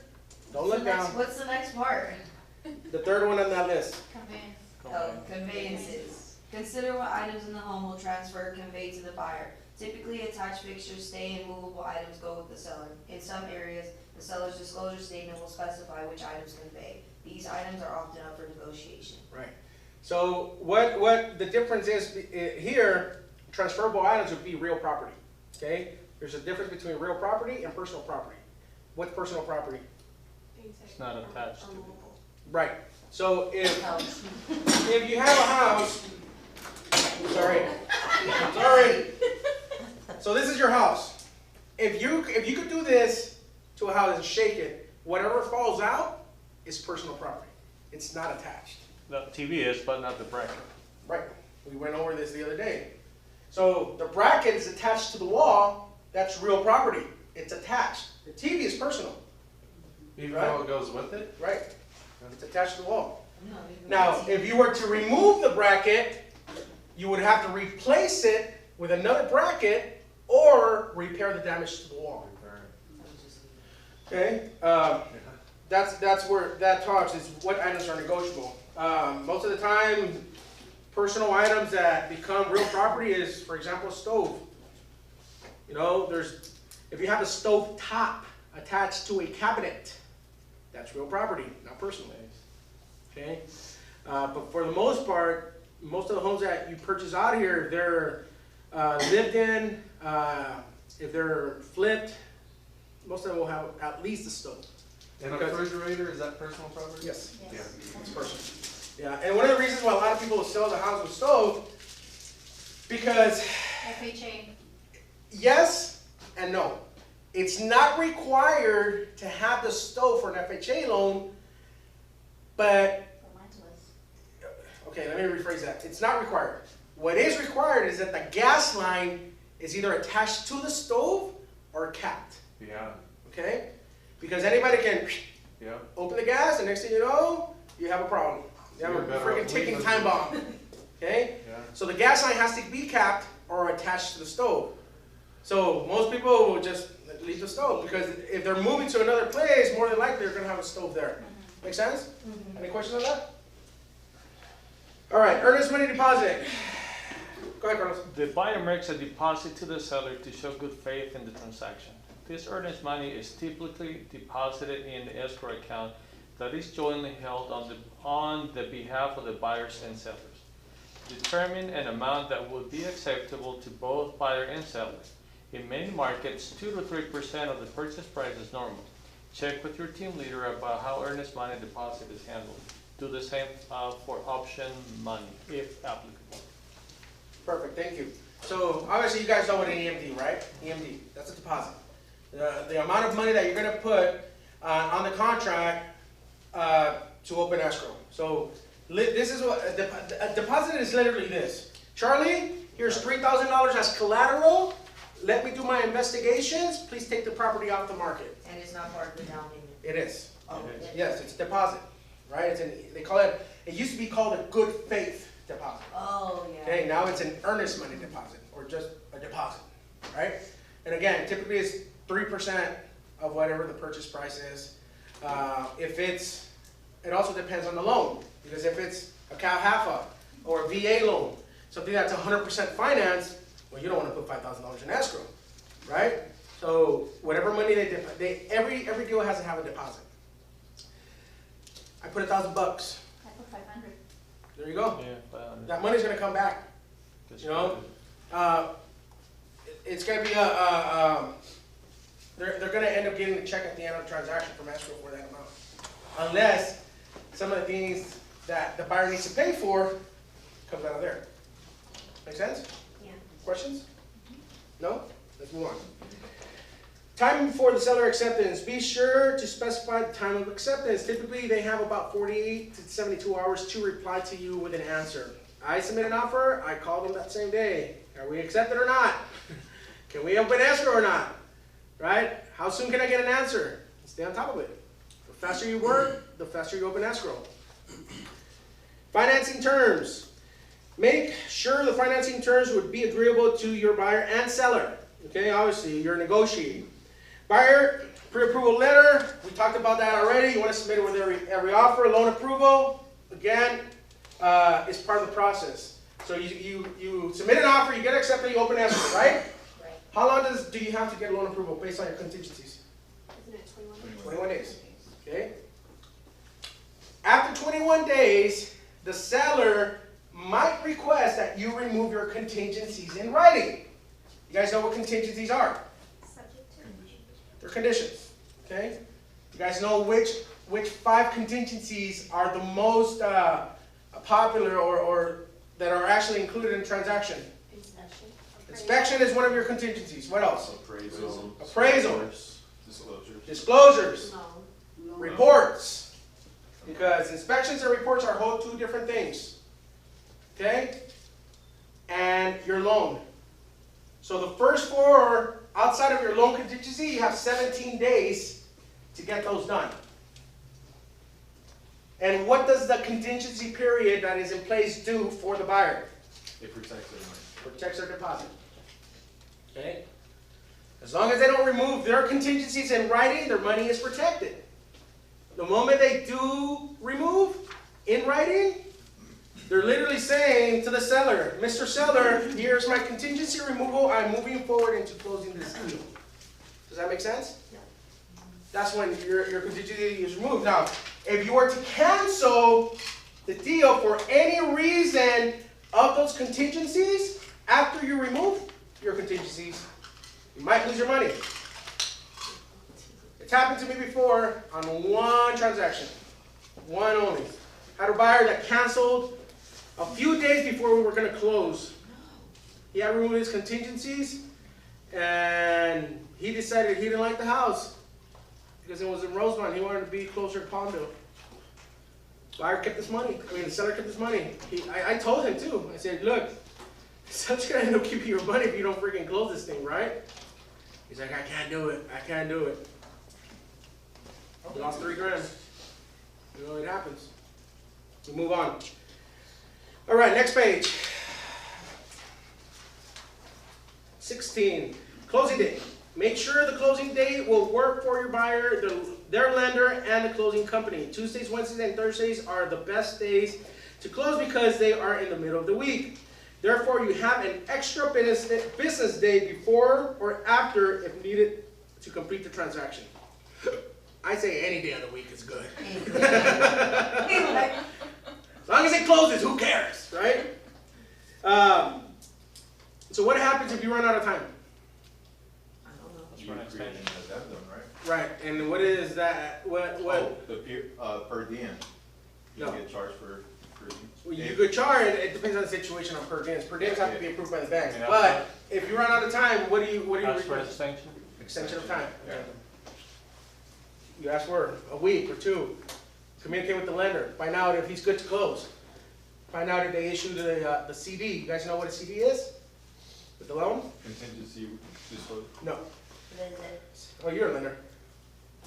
Don't look down. What's the next part? The third one on that list. Oh, conveyances. Consider what items in the home will transfer or convey to the buyer. Typically, attached fixtures, stay, and movable items go with the seller. In some areas, the seller's disclosure statement will specify which items convey. These items are often up for negotiation. Right. So what the difference is here, transferable items would be real property. Okay? There's a difference between real property and personal property. What's personal property? It's not attached to it. Right. So if you have a house, sorry. So this is your house. If you could do this to a house and shake it, whatever falls out is personal property. It's not attached. The TV is, but not the bracket. Right. We went over this the other day. So the bracket is attached to the wall. That's real property. It's attached. The TV is personal. Even Right. though it goes with it? Right. It's attached to the wall. No, Now, if you were to remove the bracket, you would have to replace it with another bracket or repair the damage to the wall. Okay? That's where that talks, is what items are negotiable. Most of the time, personal items that become real property is, for example, a stove. You know, if you have a stove top attached to a cabinet, that's real property, not personal. Okay? But for the most part, most of the homes that you purchase out here, they're lived in, if they're flipped, most of them will have at least a stove. And a refrigerator, is that personal property? Yes. Yeah. It's personal. Yeah, and one of the reasons why a lot of people sell the house with stove, because FHA. yes and no. It's not required to have the stove for an FHA loan, but, okay, let me rephrase that. It's not required. What is required is that the gas line is either attached to the stove or capped, Yeah, okay? Because anybody can yeah. open the gas, and next thing you know, you have a problem. You have a You're better freaking off ticking leaving. time bomb, okay? Yeah. So the gas line has to be capped or attached to the stove. So most people will just leave the stove, because if they're moving to another place, more than likely they're gonna have a stove there. Make sense? Any questions on that? All right, earnest money deposit. Go ahead, Carlos. The buyer makes a deposit to the seller to show good faith in the transaction. This earnest money is typically deposited in the escrow account that is jointly held on the behalf of the buyers and sellers. Determine an amount that would be acceptable to both buyer and seller. In many markets, 2 to 3% of the purchase price is normal. Check with your team leader about how earnest money deposit is handled. Do the same for option money, if applicable. Perfect, thank you. So obviously you guys know what an EMD, right? EMD, that's a deposit. The amount of money that you're gonna put on the contract to open escrow. So this is what, a deposit is literally this. Charlie, here's $3,000 as collateral. Let me do my investigations. Please take the property off the market. And it's not part of the down payment. It is. Oh, Yes, it's a deposit, right? They call it, it used to be called a good faith deposit. Oh, yeah. Okay, now it's an earnest money deposit, or just a deposit, right? And again, typically it's 3% of whatever the purchase price is. It also depends on the loan, because if it's a CalHFA or a VA loan, something that's 100% financed, well, you don't want to put $5,000 in escrow, right? So whatever money every deal has to have a deposit. I put $1,000. I put 500. There you go. Yeah, 500. That money's gonna come back. Just You know, it's gonna be they're gonna end up getting a check at the end of the transaction from escrow for that amount, unless some of the things that the buyer needs to pay for comes out of there. Make sense? Yeah. Questions? No? Let's move on. Time for the seller acceptance. Be sure to specify the time of acceptance. Typically, they have about 48 to 72 hours to reply to you with an answer. I submit an offer, I call them that same day. Are we accepted or not? Can we open escrow or not? Right? How soon can I get an answer? Stay on top of it. The faster you work, the faster you open escrow. Financing terms. Make sure the financing terms would be agreeable to your buyer and seller. Okay, obviously, you're negotiating. Buyer pre-approval letter, we talked about that already. You want to submit it with every offer. Loan approval, again, is part of the process. So you submit an offer, you get accepted, you open escrow, right? Right. How long do you have to get loan approval based on your contingencies? Isn't it 21? 21 days. Okay. After 21 days, the seller might request that you remove your contingencies in writing. You guys know what contingencies are? Subject to. They're conditions. Okay. You guys know which 5 contingencies are the most popular or that are actually included in transaction? Inspection. Inspection is one of your contingencies. What else? Appraisal. Appraisal. Disclosures. Disclosures. No. Reports. Because inspections and reports are whole 2 different things. Okay? And your loan. So the first 4 outside of your loan contingency, you have 17 days to get those done. And what does the contingency period that is in place do for the buyer? It protects their money. Protects their deposit. Okay? As long as they don't remove their contingencies in writing, their money is protected. The moment they do remove in writing, they're literally saying to the seller, Mr. Seller, here's my contingency removal. I'm moving forward into closing this deal. Does that make sense? Yeah. That's when your contingency is removed. Now, if you were to cancel the deal for any reason of those contingencies, after you remove your contingencies, you might lose your money. It's happened to me before on one transaction. One only. Had a buyer that canceled a few days before we were going to close. He had removed his contingencies, and he decided he didn't like the house because it was in Rosemont. He wanted to be closer to Palmdale. Buyer kept his money. The seller kept his money. I told him too. I said, look, the seller's going to end up keeping your money if you don't freaking close this thing, right? He's like, I can't do it. I can't do it. We lost $3,000. You know, it happens. We move on. All right, next page. 16, closing date. Make sure the closing date will work for your buyer, their lender, and the closing company. Tuesdays, Wednesdays, and Thursdays are the best days to close because they are in the middle of the week. Therefore, you have an extra business day before or after if needed to complete the transaction. I say any day of the week is good. As long as it closes, who cares, right? So what happens if you run out of time? I don't know. You create an addendum, right? Right, and what is that? What? Oh, per diem. You No. get charged for per diem. Well, you could charge. It depends on the situation on per diems. Per diems have to be approved by the bank. But if you run out of time, what do you Ask for request? extension? Extension of time. Yeah. You ask for a week or 2. Communicate with the lender. Find out if he's good to close. Find out if they issued the CD. You guys know what a CD is? With the loan? Contingency disclosure. No. Oh, you're a lender.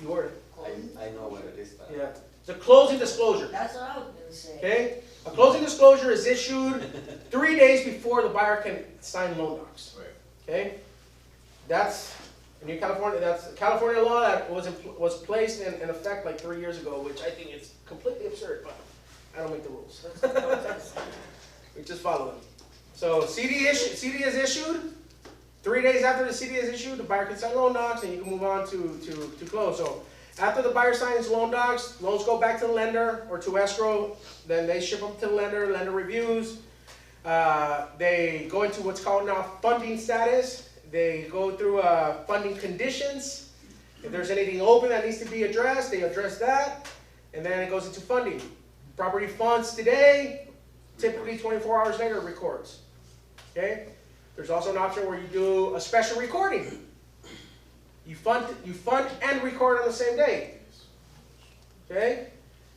You were. I know what it is, but. Yeah. The closing disclosure. That's what I was gonna say. Okay? A closing disclosure is issued 3 days before the buyer can sign loan docs. Right. Okay? That's in California. That's a California law that was placed in effect like 3 years ago, which I think is completely absurd. But I don't make the rules. We just follow them. So CD is issued. 3 days after the CD is issued, the buyer can sign loan docs, and you can move on to close. So after the buyer signs loan docs, loans go back to the lender or to escrow. Then they ship them to the lender. Lender reviews. They go into what's called now funding status. They go through funding conditions. If there's anything open that needs to be addressed, they address that. And then it goes into funding. Property funds today, typically 24 hours later records. Okay? There's also an option where you do a special recording. You fund and record on the same day. Okay?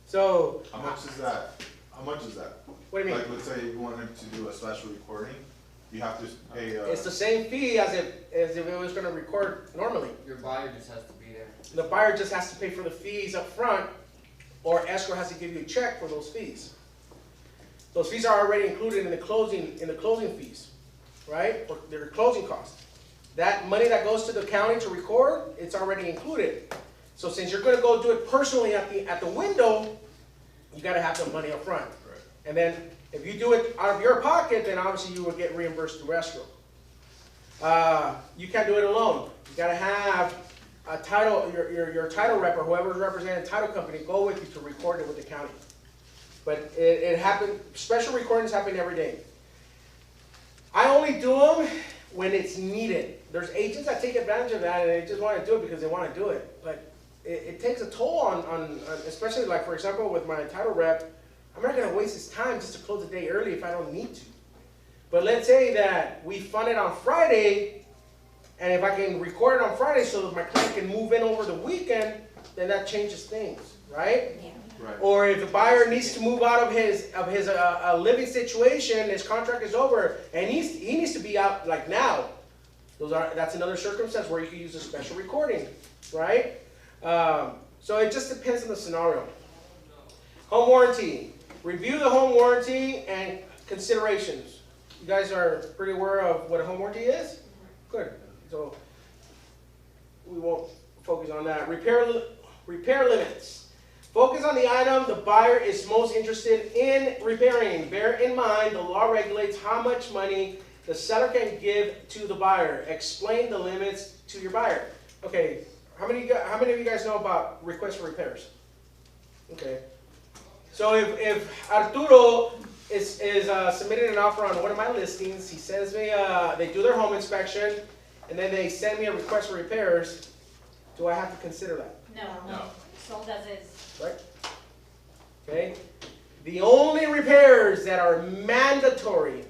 So How much is that? How much is that? what do you mean? Like, let's say you wanted to do a special recording, you have to pay, It's the same fee as if it was going to record normally. Your buyer just has to be there. The buyer just has to pay for the fees up front, or escrow has to give you a check for those fees. Those fees are already included in the closing fees, right? Or their closing costs. That money that goes to the county to record, it's already included. So since you're gonna go do it personally at the window, you gotta have the money up front. Right. And then if you do it out of your pocket, then obviously you will get reimbursed through escrow. You can't do it alone. You gotta have a title, your title rep or whoever's representing the title company go with you to record it with the county. But it happens, special recordings happen every day. I only do them when it's needed. There's agents that take advantage of that and they just want to do it because they want to do it. But it takes a toll on especially like for example with my title rep, I'm not going to waste his time just to close the day early if I don't need to. But let's say that we fund it on Friday, and if I can record it on Friday so that my client can move in over the weekend, then that changes things, right? Yeah. Right. Or if the buyer needs to move out of his living situation, his contract is over, and he needs to be out like now. That's another circumstance where you can use a special recording, right? So it just depends on the scenario. Home warranty. Review the home warranty and considerations. You guys are pretty aware of what a home warranty is? Good. So we won't focus on that. Repair limits. Focus on the item the buyer is most interested in repairing. Bear in mind, the law regulates how much money the seller can give to the buyer. Explain the limits to your buyer. Okay, how many of you guys know about requests for repairs? Okay. So if Arturo is submitting an offer on one of my listings, he sends me, they do their home inspection, and then they send me a request for repairs, do I have to consider that? No. Sold as is. Right? Okay? The only repairs that are mandatory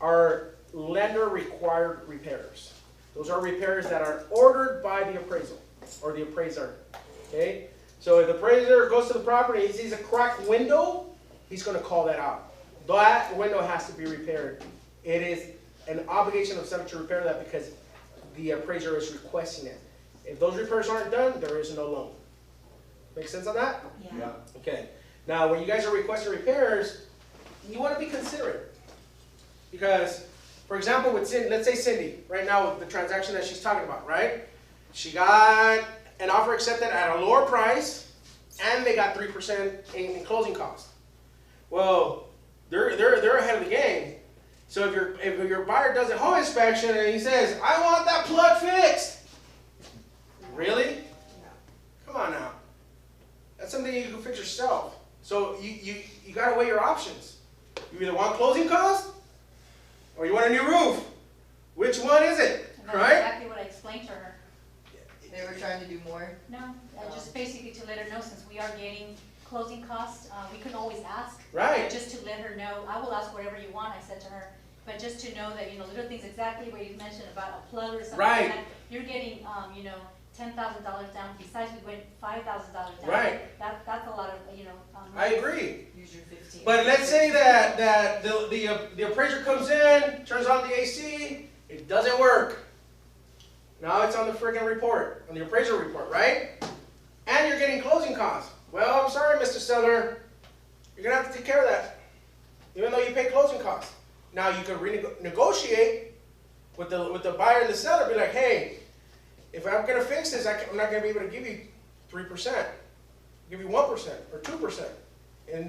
are lender required repairs. Those are repairs that are ordered by the appraisal or the appraiser. Okay? So if the appraiser goes to the property and he sees a cracked window, he's going to call that out. That window has to be repaired. It is an obligation of the seller to repair that because the appraiser is requesting it. If those repairs aren't done, there is no loan. Make sense on that? Yeah. Okay. Now, when you guys are requesting repairs, you want to be considerate. Because, for example, with Cindy, let's say Cindy, right now with the transaction that she's talking about, right? She got an offer accepted at a lower price, and they got 3% in closing costs. Well, they're ahead of the game. So if your buyer does a home inspection and he says, I want that plug fixed. Really? Come on now. That's something you can fix yourself. So you got to weigh your options. You either want closing costs or you want a new roof. Which one is it? And that's Right? exactly what I explained to her. They were trying to do more. No, just basically to let her know, since we are getting closing costs, we can always ask. Right. But just to let her know, I will ask whatever you want, I said to her, but just to know that, little things exactly what you mentioned about a plug or something Right. like that. You're getting, $10,000 down, besides we went $5,000 down. Right. That's a lot of, I agree. Use your 15. But let's say that the appraiser comes in, turns on the AC, it doesn't work. Now it's on the friggin' report, on the appraiser report, right? And you're getting closing costs. Well, I'm sorry, Mr. Seller, you're gonna have to take care of that, even though you pay closing costs. Now you can renegotiate with the buyer and the seller, be like, hey, if I'm gonna fix this, I'm not gonna be able to give you 3%, give you 1% or 2%, and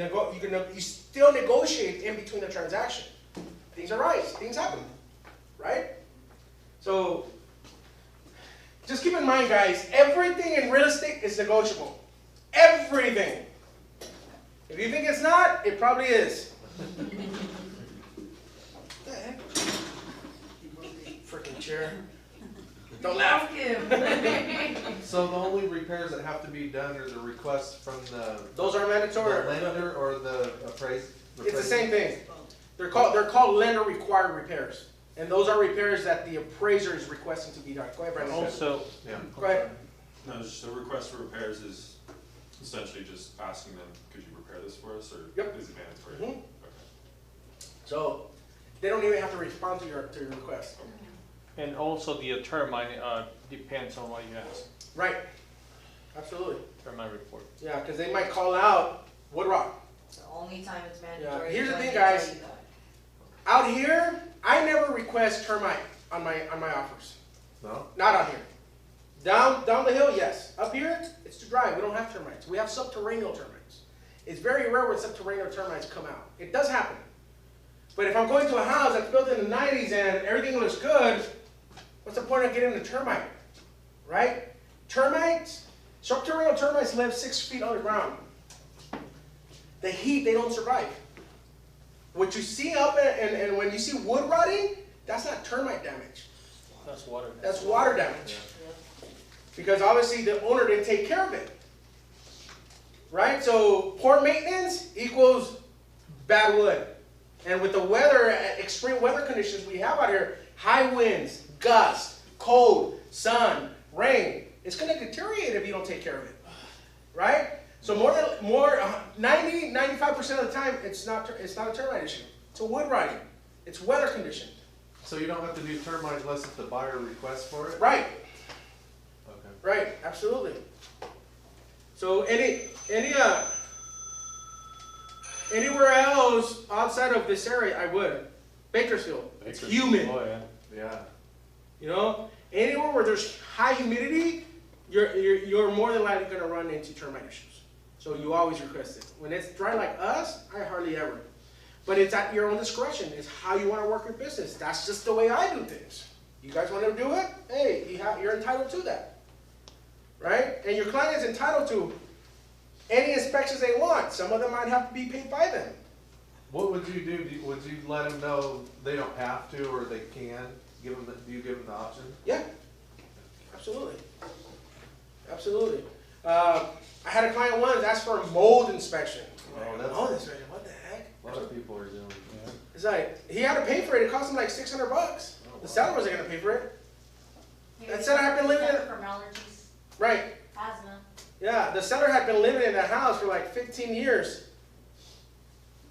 you still negotiate in between the transaction. Things are right, things happen, right? So just keep in mind, guys, everything in real estate is negotiable. Everything. If you think it's not, it probably is. What the heck? Freaking chair. Don't laugh. So the only repairs that have to be done are the requests from the Those are mandatory. lender or the appraiser? It's the same thing. They're called lender required repairs. And those are repairs that the appraiser is requesting to be done. Go ahead, Brandon. Also, Yeah. Go ahead. No, just a request for repairs is essentially just asking them, could you repair this for us, or Yep. is it mandatory? Mhm. Okay. So they don't even have to respond to your request. and also the term depends on what you ask Right. Absolutely. for my report. Yeah, because they might call out wood rock. The only time it's mandatory. Here's is the when thing, they tell guys. you that. Out here, I never request termite on my offers. No? Not out here. Down the hill, yes. Up here, it's too dry. We don't have termites. We have subterranean termites. It's very rare when subterranean termites come out. It does happen. But if I'm going to a house that's built in the 90s and everything looks good, what's the point of getting a termite? Right? Termites, subterranean termites live 6 feet underground. The heat, they don't survive. What you see up and when you see wood rotting, that's not termite damage. That's water. That's water damage. Because obviously the owner didn't take care of it. Right? So poor maintenance equals bad wood. And with the weather, extreme weather conditions we have out here, high winds, gusts, cold, sun, rain, it's going to deteriorate if you don't take care of it. Right? So 95% of the time, it's not a termite issue. It's a wood rotting. It's weather conditioned. So you don't have to do termite unless if the buyer requests for it? Right. Okay. Right. Absolutely. So anywhere else outside of this area, I would. Bakersfield. It's humid. Oh, yeah. Yeah. You know, anywhere where there's high humidity, you're more than likely going to run into termite issues. So you always request it. When it's dry like us, I hardly ever. But it's at your own discretion. It's how you want to work your business. That's just the way I do things. You guys want to do it? Hey, you're entitled to that. Right? And your client is entitled to any inspections they want. Some of them might have to be paid by them. What would you do? Would you let them know they don't have to or they can? Do you give them the option? Yeah, absolutely. Absolutely. I had a client once ask for a mold inspection. Mold inspection, what the heck? A lot of people are doing it. Yeah. It's like, he had to pay for it. It cost him like $600. The seller wasn't going to pay for it. That seller had been living in it. From allergies, Right. asthma. Yeah, the seller had been living in that house for like 15 years.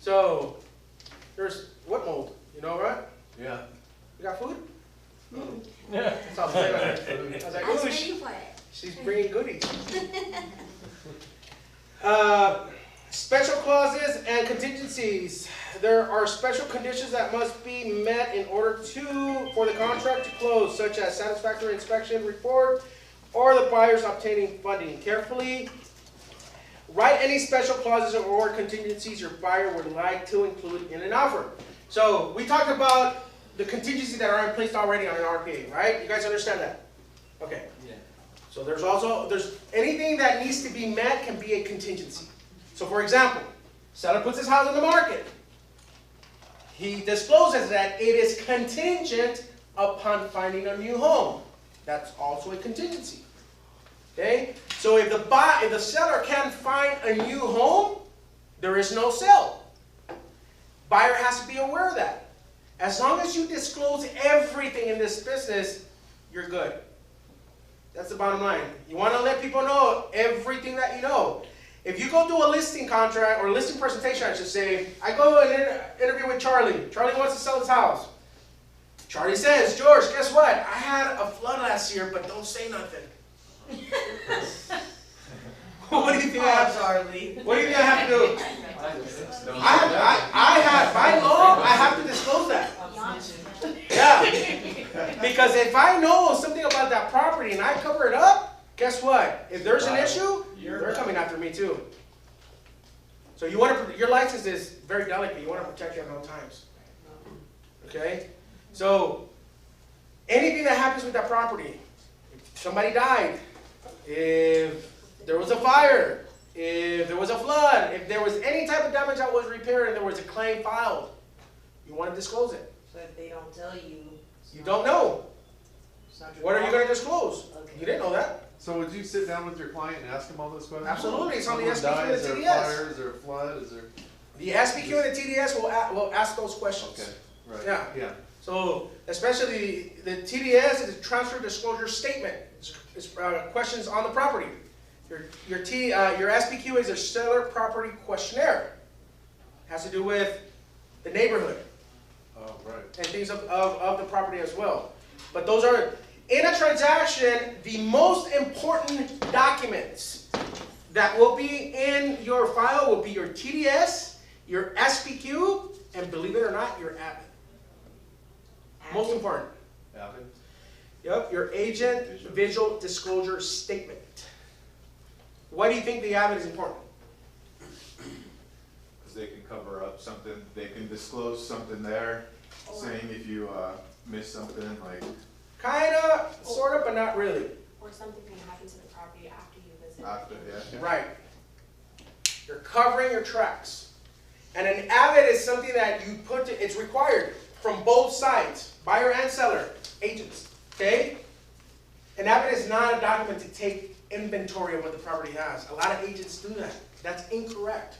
So, there's what mold? You know what? Yeah. You got food? Yeah. That's all I'm saying. I was like, I was ooh, waiting for it. she's bringing goodies. Special clauses and contingencies. There are special conditions that must be met in order for the contract to close, such as satisfactory inspection report or the buyer's obtaining funding. Carefully write any special clauses or contingencies your buyer would like to include in an offer. So we talked about the contingencies that are in place already on an RPA, right? You guys understand that? Okay. Yeah. So there's anything that needs to be met can be a contingency. So for example, seller puts his house on the market. He discloses that it is contingent upon finding a new home. That's also a contingency. Okay? So if the seller can't find a new home, there is no sale. Buyer has to be aware of that. As long as you disclose everything in this business, you're good. That's the bottom line. You want to let people know everything that you know. If you go do a listing contract or a listing presentation, I should say, I go and interview with Charlie. Charlie wants to sell his house. Charlie says, George, guess what? I had a flood last year, but don't say nothing. What do you think I have? Charlie. What do you think I have to do? By law, I have to disclose that. Yeah. Because if I know something about that property and I cover it up, guess what? If there's an issue, they're coming after me too. So you want to, your license is very delicate. You want to protect it at all times. Okay? So anything that happens with that property, if somebody died, if there was a fire, if there was a flood, if there was any type of damage that was repaired and there was a claim filed, you want to disclose it. So if they don't tell you, You don't know. it's not your What are you fault. going to disclose? Okay. You didn't know that. So would you sit down with your client and ask him all those questions? Absolutely, it's on the Someone SPQ and dies, the is there TDS. fire, is there a flood, is there? The SPQ and the TDS will ask those questions. Okay, right. Yeah. Yeah. So, especially the TDS is a transfer disclosure statement. It's questions on the property. Your SPQ is a seller property questionnaire. Has to do with the neighborhood Oh, right. and things of the property as well. But those are, in a transaction, the most important documents that will be in your file will be your TDS your SPQ, and believe it or not, your AVID. Most important. Avid? Yep, your agent visual disclosure statement. Why do you think the AVID is important? Because they can cover up something, they can disclose something there, saying if you miss something, like. Kinda, sorta, but not really. Or something can happen to the property after you visit. After, yeah. Right. You're covering your tracks. And an AVID is something that you put to, it's required from both sides, buyer and seller, agents, okay? An AVID is not a document to take inventory of what the property has. A lot of agents do that. That's incorrect.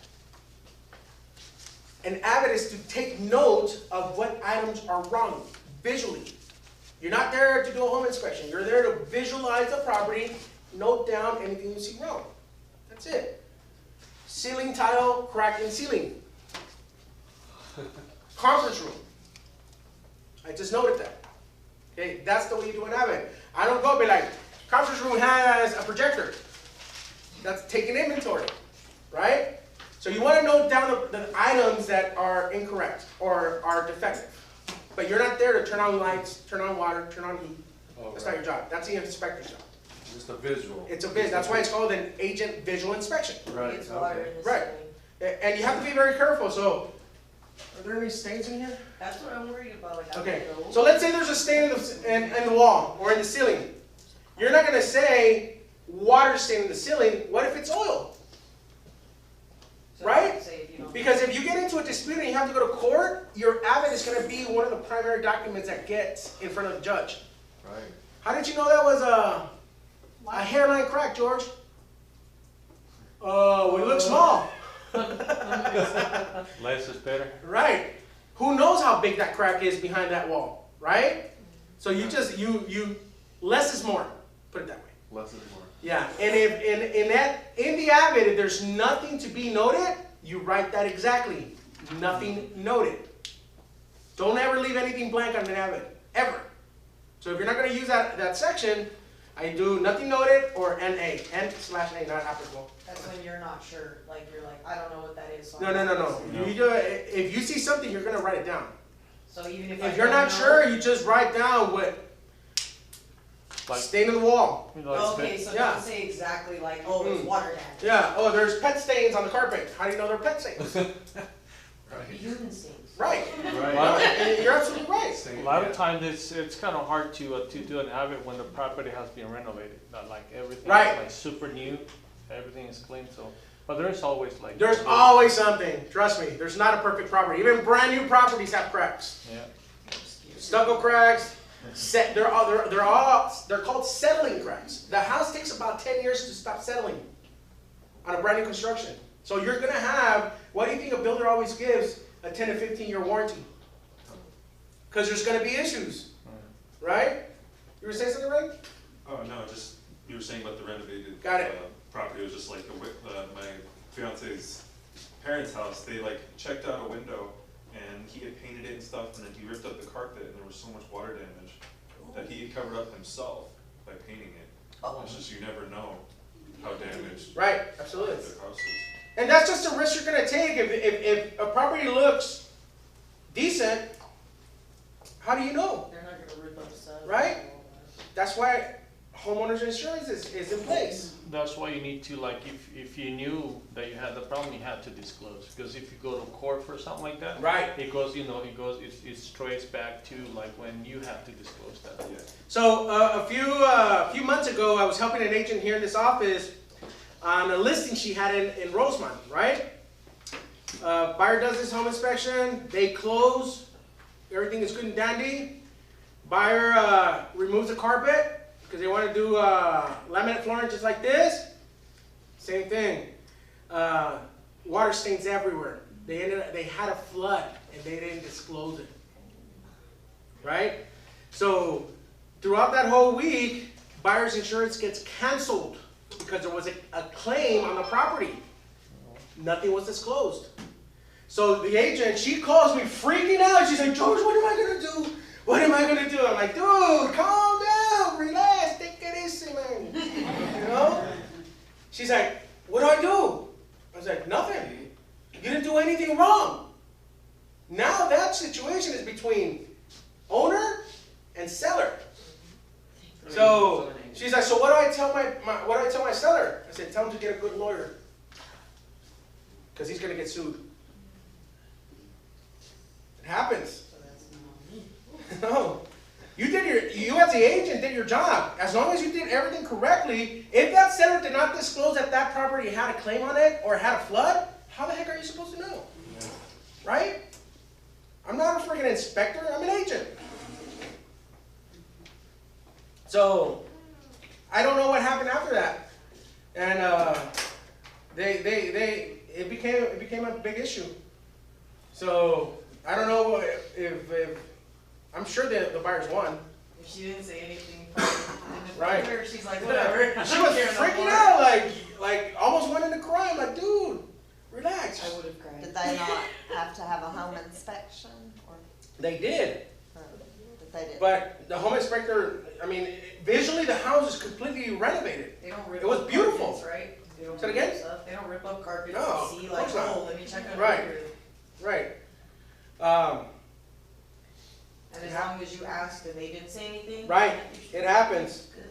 An AVID is to take note of what items are wrong, visually. You're not there to do a home inspection. You're there to visualize the property, note down anything you see wrong. That's it. Ceiling tile, crack in ceiling. Conference room. I just noted that. Okay, that's the way you do an AVID. I don't go be like, conference room has a projector. That's taking inventory, right? So you want to note down the items that are incorrect or are defective. But you're not there to turn on lights, turn on water, turn on heat. That's not your job. That's the inspector's job. Just a visual. It's a that's why it's called an agent visual inspection. Right, It's water okay. in the Right. ceiling. And you have to be very careful. So, are there any stains in here? That's what I'm worried about, like, I Okay. don't know. So let's say there's a stain in the wall or in the ceiling. You're not going to say water stain in the ceiling. What if it's oil? So, Right? say if you don't- Because if you get into a dispute and you have to go to court, your AVID is going to be one of the primary documents that gets in front of the judge. Right. How did you know that was a hairline crack, George? Oh, well, it looks small. Less is better. Right. Who knows how big that crack is behind that wall, right? So you just, less is more, put it that way. Less is more. Yeah, and if in the AVID, if there's nothing to be noted, you write that exactly. Nothing noted. Don't ever leave anything blank on an AVID, ever. So if you're not going to use that section, I do nothing noted or NA, N/A, not applicable. That's when you're not sure, like, you're like, I don't know what that is. So No. No. You do it, if you see something, you're going to write it down. So even if If you're not sure, you just write down what Like, stain in the wall. you know, it's Okay, been- so Yeah. don't say exactly like, oh, it's water damage. Yeah. Oh, there's pet stains on the carpet. How do you know they're pet stains? Human stains. Right. Right. No, and you're absolutely right. A lot of times it's kind of hard to do an AVID when the property has been renovated. Not like everything Right. is like super new, everything is clean. So, but there's always like There's always something. Trust me. There's not a perfect property. Even brand new properties have cracks. Yeah. Stucco cracks. They're called settling cracks. The house takes about 10 years to stop settling on a brand new construction. So you're gonna have. What do you think a builder always gives a 10 to 15-year warranty? Because there's gonna be issues, right? You were saying something, Ray? Oh, no, just, you were saying about the renovated. Got it. Property, it was just like my fiance's parents' house, they like checked out a window and he had painted it and stuff, and then he ripped up the carpet and there was so much water damage that he had covered up himself by painting it. It's just, you never know how damaged Right. Absolutely. the house is. And that's just a risk you're going to take. If a property looks decent, how do you know? They're not gonna rip up stuff. Right? That's why homeowners insurance is in place. That's why you need to, like, if you knew that you had the problem, you had to disclose. Because if you go to court for something like that, Right. it goes, it traced back to like when you have to disclose that. Yeah. So a few months ago, I was helping an agent here in this office on a listing she had in Rosemont, right? Buyer does his home inspection, they close, everything is good and dandy. Buyer removes the carpet because they want to do laminate flooring just like this. Same thing. Water stains everywhere. They had a flood and they didn't disclose it. Right? So throughout that whole week, buyer's insurance gets canceled because there was a claim on the property. Nothing was disclosed. So the agent, she calls me freaking out. She's like, George, what am I going to do? What am I going to do? I'm like, dude, calm down, relax, take it easy, man. You know? She's like, what do? I was like, nothing. You didn't do anything wrong. Now that situation is between owner and seller. So she's like, so what do I tell my seller? I said, tell him to get a good lawyer, because he's gonna get sued. It happens. No, you as the agent did your job. As long as you did everything correctly. If that seller did not disclose that that property had a claim on it or had a flood, how the heck are you supposed to know? Right? I'm not a freaking inspector. I'm an agent. So, I don't know what happened after that, and it became a big issue. So I don't know if I'm sure the buyers won. If she didn't say anything, Right. she's like, whatever. She was freaking out, like almost went into crying. Like, dude, relax. I would have cried. Did they not have to have a home inspection, or They did, they did? but the home inspector, I mean, visually the house is completely renovated. They don't rip It was up beautiful. carpets, right? They don't Say it rip again? stuff. They don't rip up carpets No, and see of like, course not. oh, let me check on Right. here. Right. And as long as you asked and they didn't say anything. Right. It happens. Good.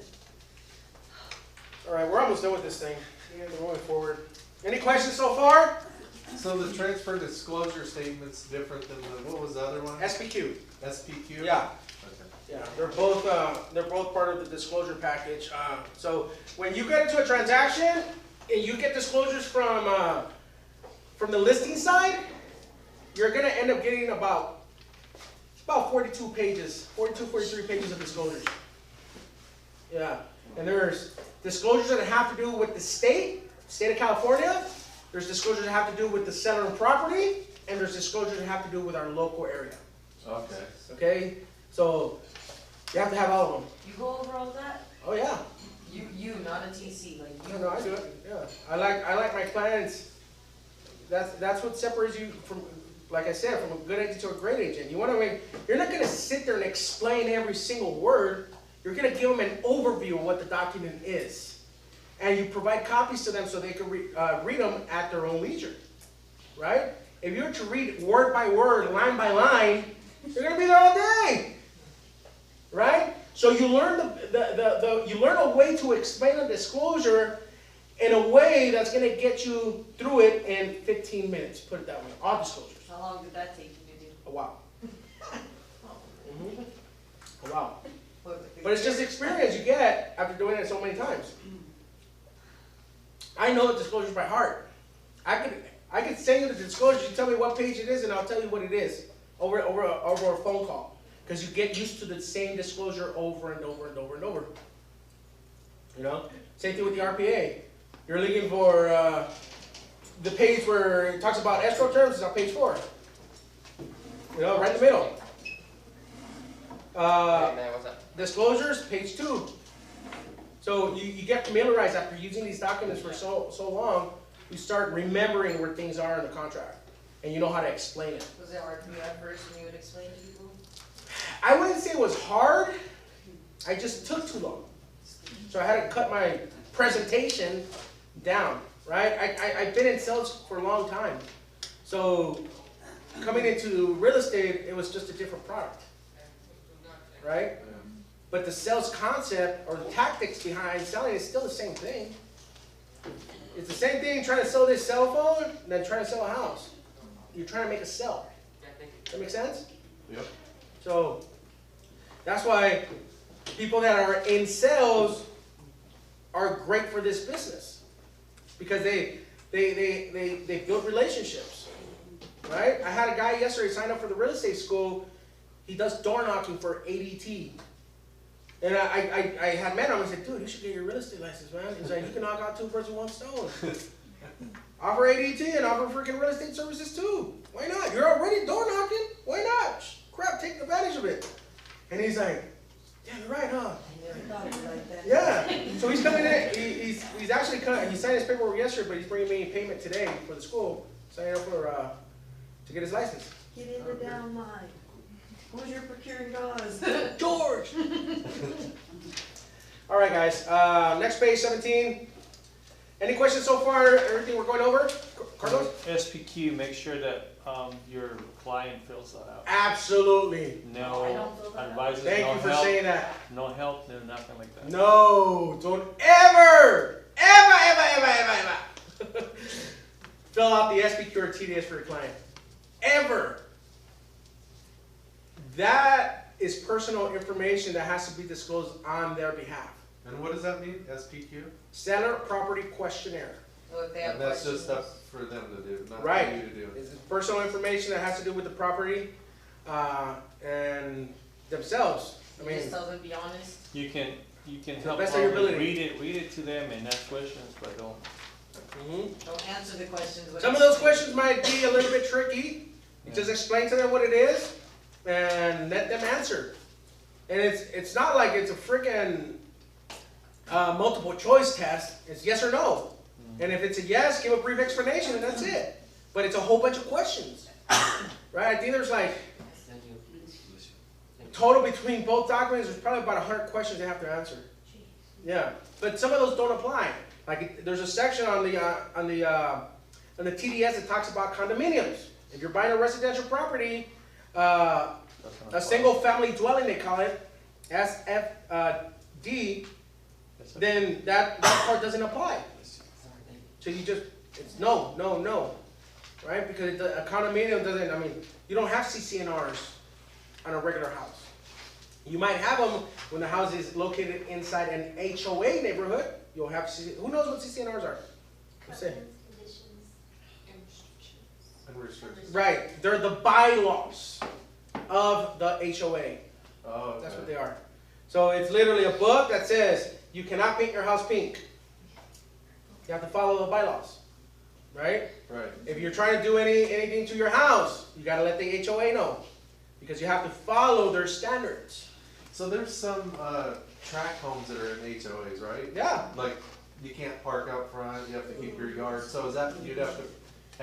All right, we're almost done with this thing. We're moving forward. Any questions so far? So the transfer disclosure statement's different than the, what was the other one? SPQ. SPQ? Yeah. Okay. Yeah, they're both part of the disclosure package. So when you get into a transaction and you get disclosures from the listing side, you're gonna end up getting about 42 pages, 43 pages of disclosures. Yeah, and there's disclosures that have to do with the state of California. There's disclosures that have to do with the seller and property, and there's disclosures that have to do with our local area. Okay. Okay, so you have to have all of them. You go over all that? Oh yeah. You, not a TC, like you. No, I do it. Yeah, I like my clients. That's what separates you from, like I said, from a good agent to a great agent. You want to make. You're not going to sit there and explain every single word. You're going to give them an overview of what the document is, and you provide copies to them so they can read them at their own leisure. Right? If you were to read word by word, line by line, you're going to be there all day. Right? So you learn you learn a way to explain a disclosure in a way that's going to get you through it in 15 minutes. Put it that way. All disclosures. How long did that take you to do? A while. A while. But it's just experience you get after doing it so many times. I know the disclosures by heart. I could send you the disclosures. You tell me what page it is, and I'll tell you what it is over a phone call. Because you get used to the same disclosure over and over and over and over. You know? Same thing with the RPA. You're looking for the page where it talks about escrow terms, is on page 4. You know, right in the middle. What's that? Disclosures, page 2. So you get familiarized after using these documents for so long, you start remembering where things are in the contract. And you know how to explain it. Was it hard for you at first when you would explain to people? I wouldn't say it was hard, I just took too long. So I had to cut my presentation down, right? I've been in sales for a long time. So coming into real estate, it was just a different product, right? But the sales concept or the tactics behind selling is still the same thing. It's the same thing trying to sell this cell phone than trying to sell a house. You're trying to make a sell. That make sense? Yep. So that's why people that are in sales are great for this business, because they build relationships, right? I had a guy yesterday sign up for the real estate school. He does door knocking for ADT, and I had met him. I said, dude, you should get your real estate license, man. He's like, you can knock out 2 birds with 1 stone. Offer ADT and offer freaking real estate services too. Why not? You're already door knocking. Why not? Crap, take advantage of it. And he's like, yeah, you're right, huh? I never thought of it like that. Yeah. So he's coming in. He's actually he signed his paperwork yesterday, but he's bringing me payment today for the school, signing up for to get his license. Get in the down line. Who's your procuring cause? George. All right, guys. Next page, 17. Any questions so far? Everything we're going over? Carlos? SPQ, make sure that, your client fills that out. Absolutely. I No don't fill that out. advisors, Thank no you for help, saying that. no help, no nothing like that. No, don't ever fill out the SPQ or TDS for your client. Ever. That is personal information that has to be disclosed on their behalf. And what does that mean, SPQ? Seller Property Questionnaire. So if they have And that's questions. just stuff for them to do, not for Right. you to do. It's personal information that has to do with the property, and themselves. I You just mean, tell them to be honest. You can the help best of your probably ability. read it to them and ask questions, but don't. Don't answer the questions. some of those questions might be a little bit tricky. You just explain to them what it is and let them answer. And it's not like it's a freaking multiple choice test. It's yes or no. And if it's a yes, give a brief explanation and that's it. But it's a whole bunch of questions. Right? I think there's like, Thank you. total between both documents, there's probably about 100 questions they have to answer. Yeah, but some of those don't apply. Like there's a section on the TDS that talks about condominiums. If you're buying a residential property, a single family dwelling they call it, SFD, then that part doesn't apply. So you just, it's no, right? Because a condominium doesn't, I mean, you don't have CCNRs on a regular house. You might have them when the house is located inside an HOA neighborhood. You'll have, who knows what CCNRs are? Let's see. And restrictions. Right, they're the bylaws of the HOA. Oh, okay. That's what they are. So it's literally a book that says you cannot paint your house pink. You have to follow the bylaws, right? Right. If you're trying to do anything to your house, you gotta let the HOA know, because you have to follow their standards. So there's some, tract homes that are in HOAs, right? Yeah. Like, you can't park out front, you have to keep your yard, so is that, you'd have to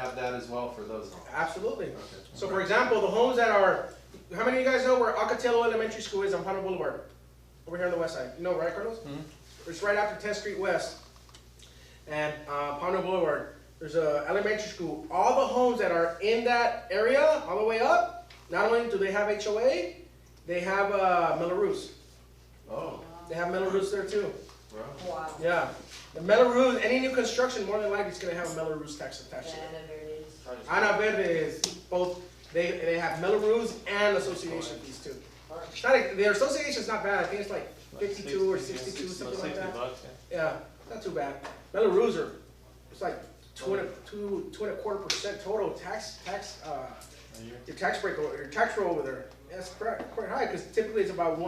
have that as well for those homes? Absolutely. Okay. So for example, the homes that are, how many of you guys know where Acatelo Elementary School is on Pano Boulevard? Over here on the west side. You know, right, Carlos? It's right after 10th Street West. And Pano Boulevard, there's a elementary school. All the homes that are in that area, all the way up, not only do they have HOA, they have Melrose. Oh, They have Melrose there too. wow. Wow. Yeah. The Melrose, any new construction, more than likely is going to have a Melrose tax attached to it. Ana Verde is both, they have Melrose and association fees too. It's not, their association's not bad. I think it's like 52 or 62, something like that. $60, Yeah, not too bad. Melrose are, it's like 2.25% total tax, your tax break, your tax roll over there. That's quite high, because typically it's about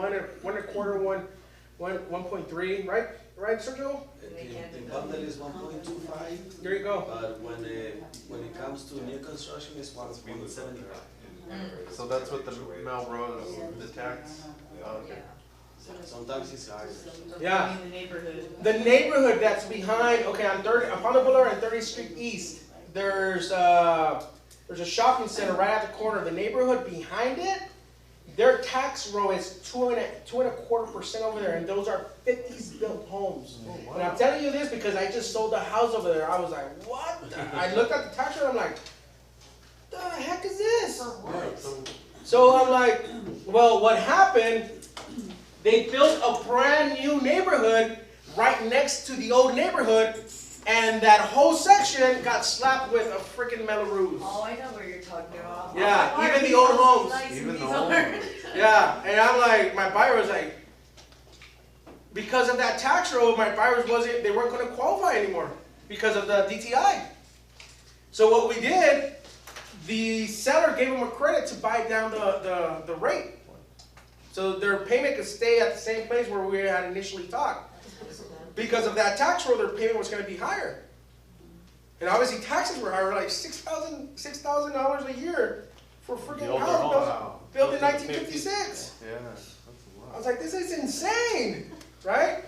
1.3, right? Right, Sergio? The bundle is 1.25, There you go. but when it comes to new construction, it's 1.75. So that's what the Melrose, the tax, oh, okay. Sometimes it's higher. Yeah. The neighborhood. The neighborhood that's behind, okay, on Pano Boulevard and 30th Street East, there's a shopping center right at the corner. The neighborhood behind it, their tax roll is 2.25% over there, and those are 50s built homes. Oh, wow. And I'm telling you this because I just sold a house over there. I was like, what? I looked at the tax roll, I'm like, the heck is this? So I'm like, well, what happened, they built a brand new neighborhood right next to the old neighborhood, and that whole section got slapped with a freaking Melrose. Oh, I know where you're talking about. Yeah, Oh, even the old homes. nice Even and the these old are- ones. Yeah, and I'm like, my buyer was like, because of that tax roll, my buyers they weren't going to qualify anymore because of the DTI. So what we did, the seller gave them a credit to buy down the rate. So their payment could stay at the same place where we had initially talked. Because of that tax roll, their payment was going to be higher. And obviously taxes were higher, like $6,000 a year for a freaking older house home. built in Built in 1956. Yeah, that's a I lot. was like, this is insane, right?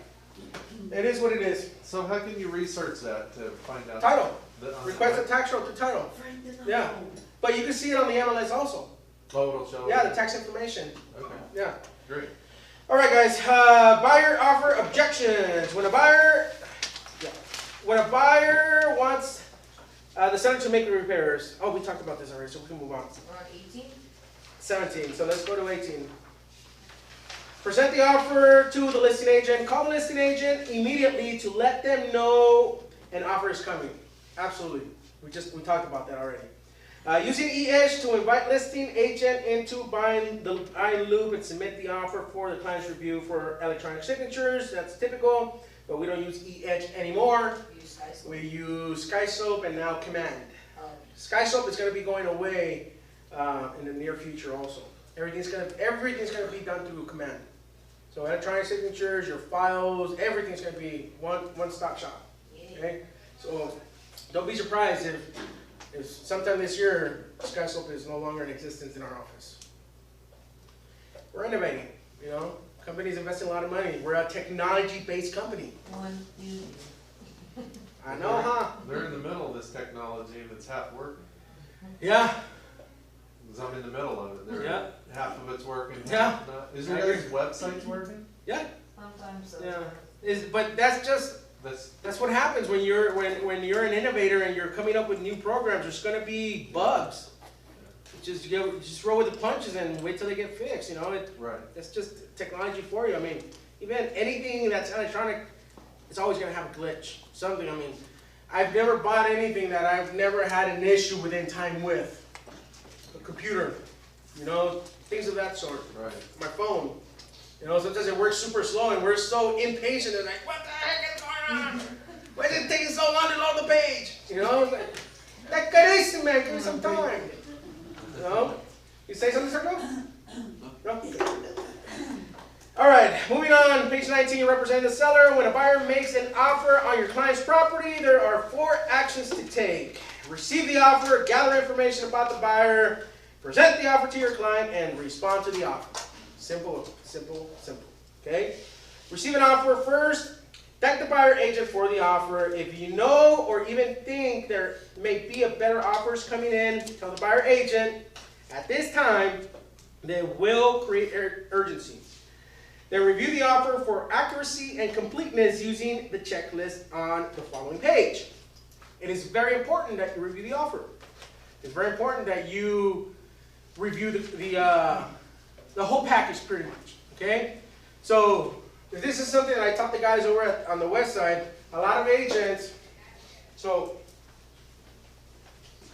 It is what it is. So how can you research that to find out? Title. the- on the Request a web? tax roll to title. Yeah. But you can see it on the MLS also. Oh, it'll show. Yeah, the tax information. Okay, Yeah. great. All right, guys. Buyer offer objections. When a buyer wants The seller to make the repairs. Oh, we talked about this already, so we can move on. We're on 18? 17, so let's go to 18. Present the offer to the listing agent. Call the listing agent immediately to let them know an offer is coming. Absolutely. We talked about that already. Using e-edge to invite listing agent into buying loop and submit the offer for the client's review for electronic signatures. That's typical, but we don't use e-edge anymore. We use SkySoap and now Command. SkySoap is going to be going away in the near future also. Everything's going to be done through Command. So electronic signatures, your files, everything's going to be one-stop shop. Okay? So don't be surprised if sometime this year SkySoap is no longer in existence in our office. We're innovating, you know. Companies investing a lot of money. We're a technology-based company. I know, huh? They're in the middle of this technology and it's half working. Yeah. Because I'm in the middle of it. Yeah. Half of it's working, Yeah. half not. Is your guys' websites working? Yeah. Sometimes so. Yeah. But that's what happens when you're an innovator and you're coming up with new programs. There's going to be bugs. Just roll with the punches and wait till they get fixed. You know, Right. That's just technology for you. I mean, even anything that's electronic, it's always going to have a glitch. Something. I mean, I've never bought anything that I've never had an issue within time with. A computer, you know, things of that sort. Right. My phone. You know, sometimes it works super slow and we're so impatient and like, what the heck is going on? Why is it taking so long to load the page? You know, it's like, that man, give me some time. You know? You say something, Sergio? No? All right, moving on, page 19, representing the seller. When a buyer makes an offer on your client's property, there are 4 actions to take. Receive the offer, gather information about the buyer, present the offer to your client, and respond to the offer. Simple, simple, simple. Okay? Receive an offer first. Thank the buyer agent for the offer. If you know or even think there may be a better offers coming in, tell the buyer agent at this time they will create urgency. Then review the offer for accuracy and completeness using the checklist on the following page. It is very important that you review the offer. It's very important that you review the whole package pretty much, okay? So this is something that I taught the guys over on the west side. A lot of agents, so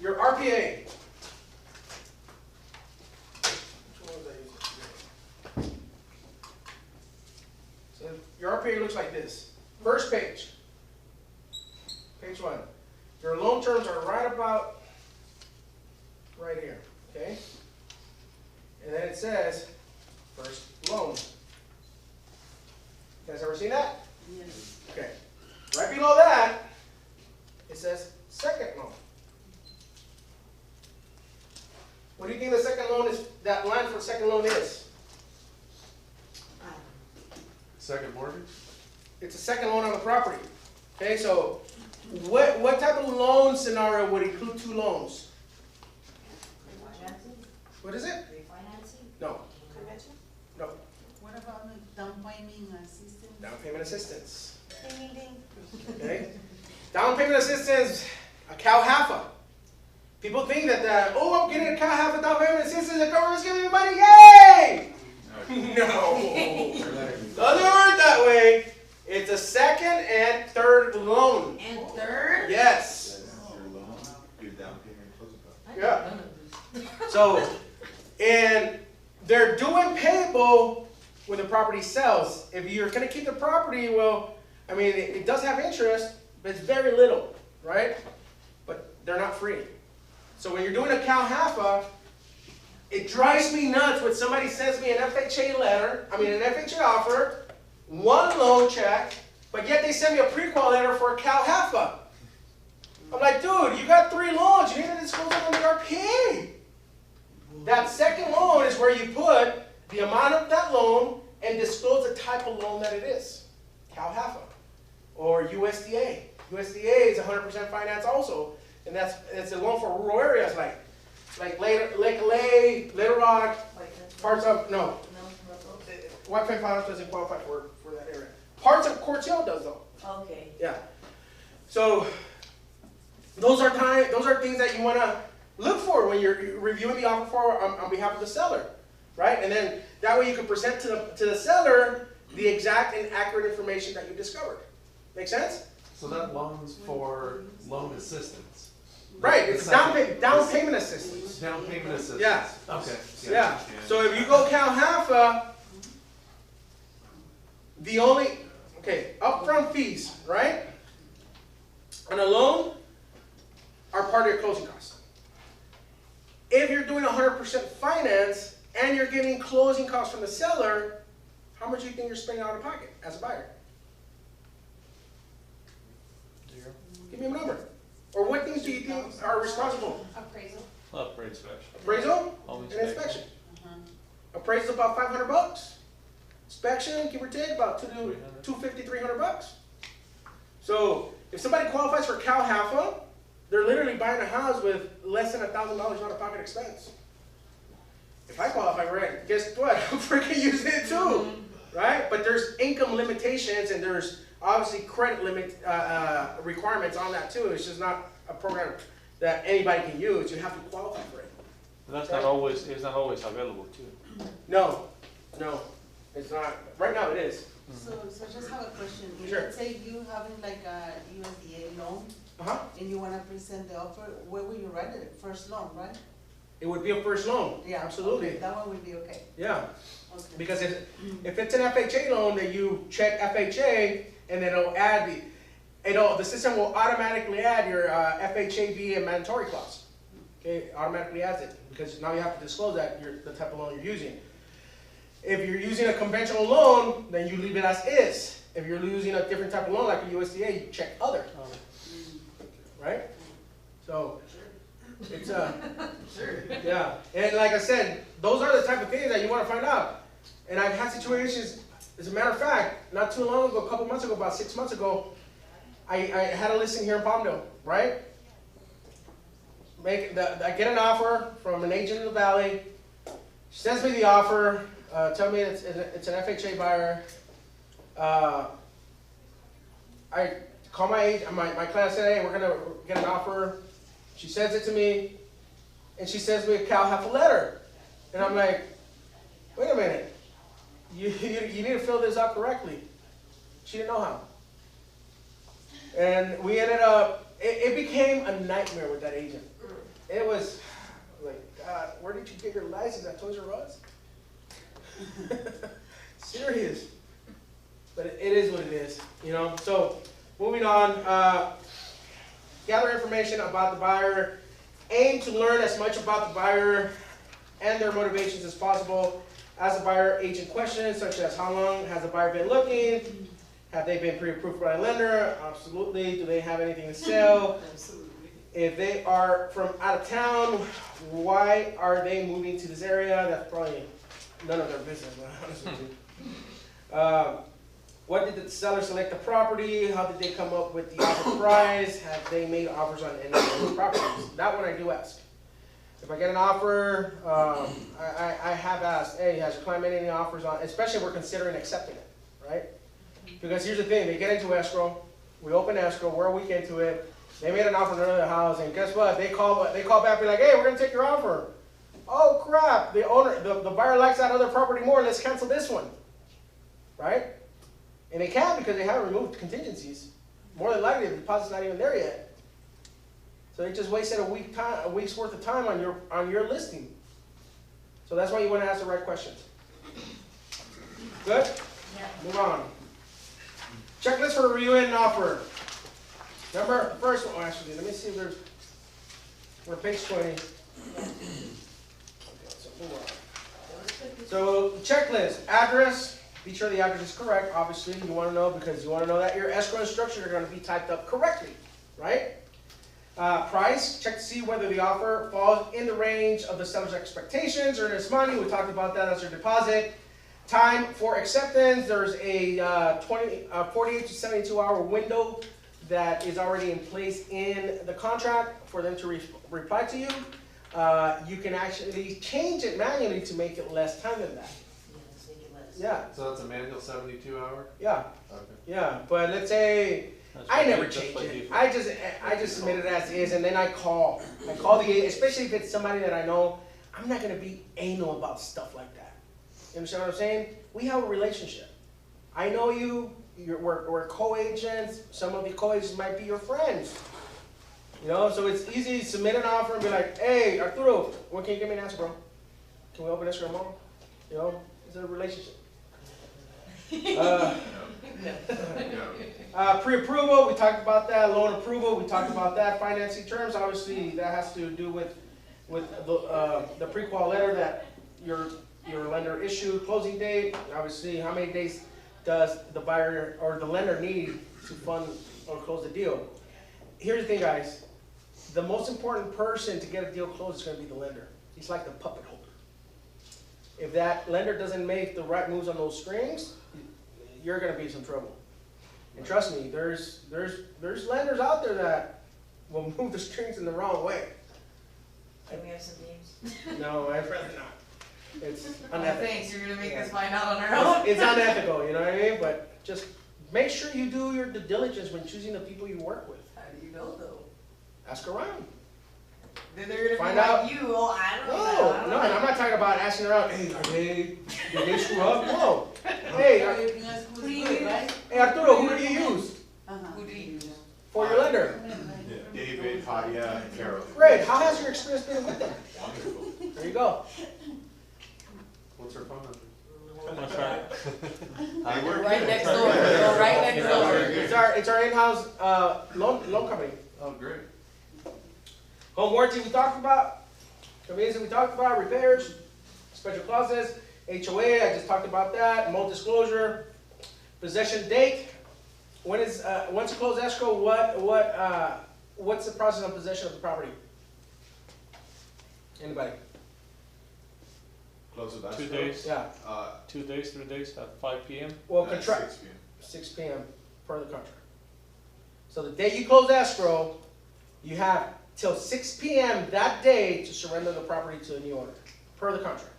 your RPA. So your RPA looks like this. First page, page 1. Your loan terms are right about right here, okay? And then it says first loan. You guys ever seen that? Yes. Okay. Right below that, it says second loan. What do you think the second loan is, that line for second loan is? Second mortgage? It's a second loan on the property. Okay, so what type of loan scenario would include 2 loans? Refinancing? What is it? Refinancing? No. Convention? No. What about the down payment assistance? Down payment assistance. Ding, ding, ding. Okay? Down payment assistance, a CalHFA. People think that, oh, I'm getting a CalHFA down payment assistance, the government's giving me money, yay! No. Doesn't work that way. It's a second and third loan. And third? Yes. Your down payment closing cost. Yeah. So, and they're doing payable when the property sells. If you're going to keep the property, well, I mean, it does have interest, but it's very little, right? But they're not free. So when you're doing a CalHFA, it drives me nuts when somebody sends me an FHA letter, an FHA offer, 1 loan check, but yet they send me a pre-qual letter for a CalHFA. I'm like, dude, you got 3 loans. You need to disclose them on the RPA. That second loan is where you put the amount of that loan and disclose the type of loan that it is. CalHFA or USDA. USDA is 100% finance also, and it's a loan for rural areas like Lake Lay, Little Rock, parts of, no. White Finance doesn't qualify for that area. Parts of Cortez does though. Okay. Yeah. So those are things that you wanna look for when you're reviewing the offer for, on behalf of the seller, right? And then, that way you can present to the seller the exact and accurate information that you discovered. Make sense? So that loan's for loan assistance. Right, it's down payment assistance. Down payment assistance. Yeah. Okay. Yeah, so if you go Cal Halfa, the only, upfront fees, right? On a loan are part of your closing costs. If you're doing 100% finance and you're getting closing costs from the seller, how much do you think you're spending out of pocket as a buyer? 0. Give me a number. Or what things do you think are responsible? Appraisal. Appraisal. Appraisal Always and inspection. Uh-huh. Appraisal about $500. Inspection, give or take, about $300. $250, $300. So if somebody qualifies for Cal Halfa, they're literally buying a house with less than $1,000 out of pocket expense. If I qualify for it, guess what? I'm freaking using it too, right? But there's income limitations and there's obviously credit limit requirements on that too. It's just not a program that anybody can use. You have to qualify for it. That's not always, it's not always available too. No, it's not. Right now it is. So just have a question. If Sure. let's say you having like a USDA loan Uh-huh. and you wanna present the offer, where will you write it? First loan, right? It would be a first loan. Yeah. Absolutely. Okay, that one would be okay. Yeah. Okay. Because if it's an FHA loan, then you check FHA and then it'll add the system will automatically add your FHA-B and mandatory clause. Okay, automatically adds it because now you have to disclose that you're the type of loan you're using. If you're using a conventional loan, then you leave it as is. If you're using a different type of loan like a USDA, you check other. Right? So it's yeah. And like I said, those are the type of things that you want to find out. And I've had situations, as a matter of fact, not too long ago, a couple months ago, about 6 months ago, I had a listing here in Palmdale, right? I get an offer from an agent in the valley. She sends me the offer, tell me it's an FHA buyer. I call my client, say, hey, we're gonna get an offer. She sends it to me, and she sends me a Cal Halfa letter. And I'm like, wait a minute, you need to fill this out correctly. She didn't know how. And we ended up, it became a nightmare with that agent. It was like, God, where did you get your license at Toys R Us? Serious. But it is what it is, you know? So, moving on, gather information about the buyer. Aim to learn as much about the buyer and their motivations as possible. Ask the buyer agent questions such as how long has the buyer been looking? Have they been pre-approved by a lender? Absolutely. Do they have anything to sell? Absolutely. If they are from out of town, why are they moving to this area? That's probably none of their business, honestly. What did the seller select the property? How did they come up with the offer price? Have they made offers on any of those properties? That one I do ask. If I get an offer, I have asked, hey, has your client made any offers on, especially if we're considering accepting it, right? Because here's the thing, they get into escrow, we open escrow, we're a week into it, they made an offer on another house, and guess what? They call back and be like, hey, we're gonna take your offer. Oh crap, the buyer likes that other property more, let's cancel this one, right? And they can't because they haven't removed contingencies. More than likely, the deposit's not even there yet. So they just wasted a week's worth of time on your listing. So that's why you want to ask the right questions. Good? Yeah. Move on. Checklist for reviewing an offer. First one, actually, let me see if we're page 20. Okay, so move on. So checklist, address. Be sure the address is correct. Obviously, you want to know because you want to know that your escrow instructions are going to be typed up correctly, right? Price, check to see whether the offer falls in the range of the seller's expectations. Earnest money, we talked about that as your deposit. Time for acceptance, there's a 48 to 72 hour window that is already in place in the contract for them to reply to you. You can actually change it manually to make it less time than that. Let's make it less. Yeah. So that's a manual 72 hour? Yeah. Okay. Yeah, but let's say That's I what never they- that's change what it. they- I just submit it as is, and then I call the, especially if it's somebody that I know. I'm not gonna be anal about stuff like that. You understand what I'm saying? We have a relationship. I know you. We're co-agents. Some of the co-agents might be your friends. You know, so it's easy to submit an offer and be like, hey, Arturo, when can you give me an answer, bro? Can we open escrow tomorrow? You know, it's a relationship. Pre-approval, we talked about that. Loan approval, we talked about that. Financing terms, obviously, that has to do with the pre-qual letter that your lender issued. Closing date, obviously, how many days does the buyer or the lender need to fund or close the deal? Here's the thing, guys. The most important person to get a deal closed is going to be the lender. He's like the puppet holder. If that lender doesn't make the right moves on those strings, you're going to be in some trouble. And trust me, there's lenders out there that will move the strings in the wrong way. Can we have some names? No, I'd rather not. It's Oh, unethical. thanks, you're gonna make us find out on our own. It's unethical, you know what I mean? But just make sure you do your due diligence when choosing the people you work with. How do you know though? Ask around. Then they're gonna Find be out. like you, oh, I don't know. No, and I'm not talking about asking around, hey, did they screw up? No. Hey, Who do you use? Right? hey Arturo, who do you use Who do you use? for your lender? David, Hadia, and Carol. Great, how has your experience been with them? Wonderful. There you go. What's her phone number? That's right. I work Right here. next door, go right next door. It's our in-house loan company. Oh, great. Home warranty we talked about, convenience we talked about, repairs, special clauses, HOA, I just talked about that, mold disclosure, possession date. When is, once you close escrow, what's the process of possession of the property? Anybody? Close of 2 escrow. days, Yeah, 2 days, 3 days, at 5 PM. well, At contract, 6 p.m. 6 p.m. per the contract. So the day you close escrow, you have till 6 p.m. that day to surrender the property to the new owner, per the contract.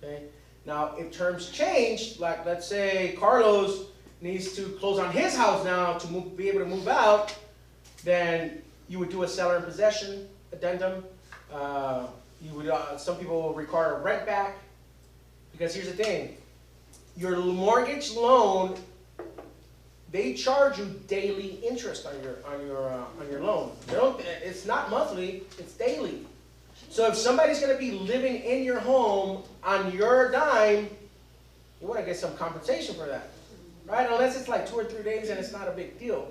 Okay? Now, if terms change, like let's say Carlos needs to close on his house now to be able to move out, then you would do a seller in possession addendum. You would, some people will require a rent back, because here's the thing, your mortgage loan, they charge you daily interest on your loan. They don't, it's not monthly, it's daily. So if somebody's going to be living in your home on your dime, you want to get some compensation for that, right? Unless it's like 2 or 3 days and it's not a big deal,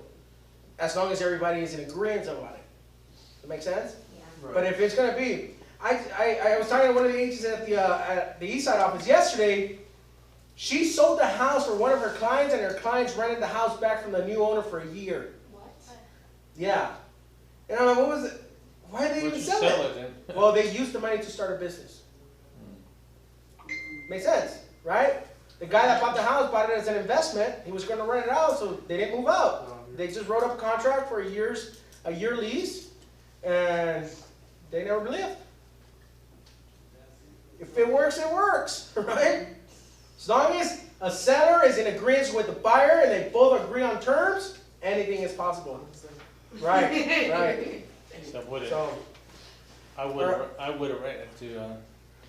as long as everybody is in agreement about it. That make sense? Yeah. But if it's going to be, I was talking to one of the agents at the Eastside office yesterday. She sold the house for one of her clients, and her clients rented the house back from the new owner for a year. What? Yeah. And I'm like, what was it? Why did they Would even you sell sell it? it then? Well, they used the money to start a business. Makes sense, right? The guy that bought the house bought it as an investment. He was going to rent it out, so they didn't move out. They just wrote up a contract for a year lease, and they never lived. If it works, right? As long as a seller is in agreement with the buyer and they both agree on terms, anything is possible. Right, right. So would So, I wouldn't rent it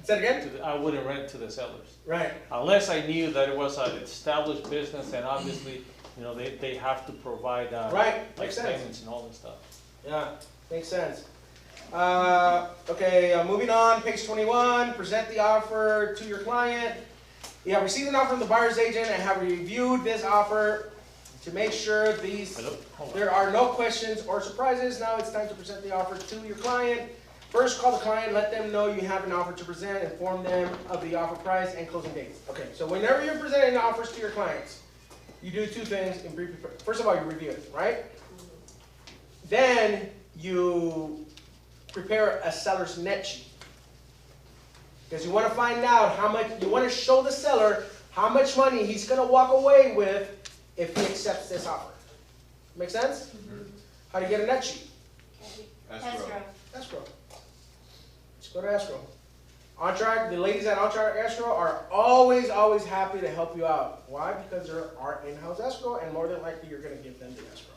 say it again? I wouldn't rent to the sellers. Right. Unless I knew that it was an established business, and obviously, you know, they have to provide, Right, like makes sense. statements and all that stuff. Yeah, makes sense. Okay, moving on, page 21, present the offer to your client. You have received an offer from the buyer's agent and have reviewed this offer to make sure Hello? Hold on. there are no questions or surprises. Now it's time to present the offer to your client. First, call the client, let them know you have an offer to present, inform them of the offer price and closing dates. Okay, so whenever you're presenting offers to your clients, you do 2 things in brief. First of all, you review it, right? Then you prepare a seller's net sheet. Because you want to find out how much, you want to show the seller how much money he's going to walk away with if he accepts this offer. Make sense? How do you get a net sheet? Escrow. Escrow. Just go to escrow. On-track, the ladies at on-track escrow are always happy to help you out. Why? Because they're our in-house escrow, and more than likely you're going to give them the escrow.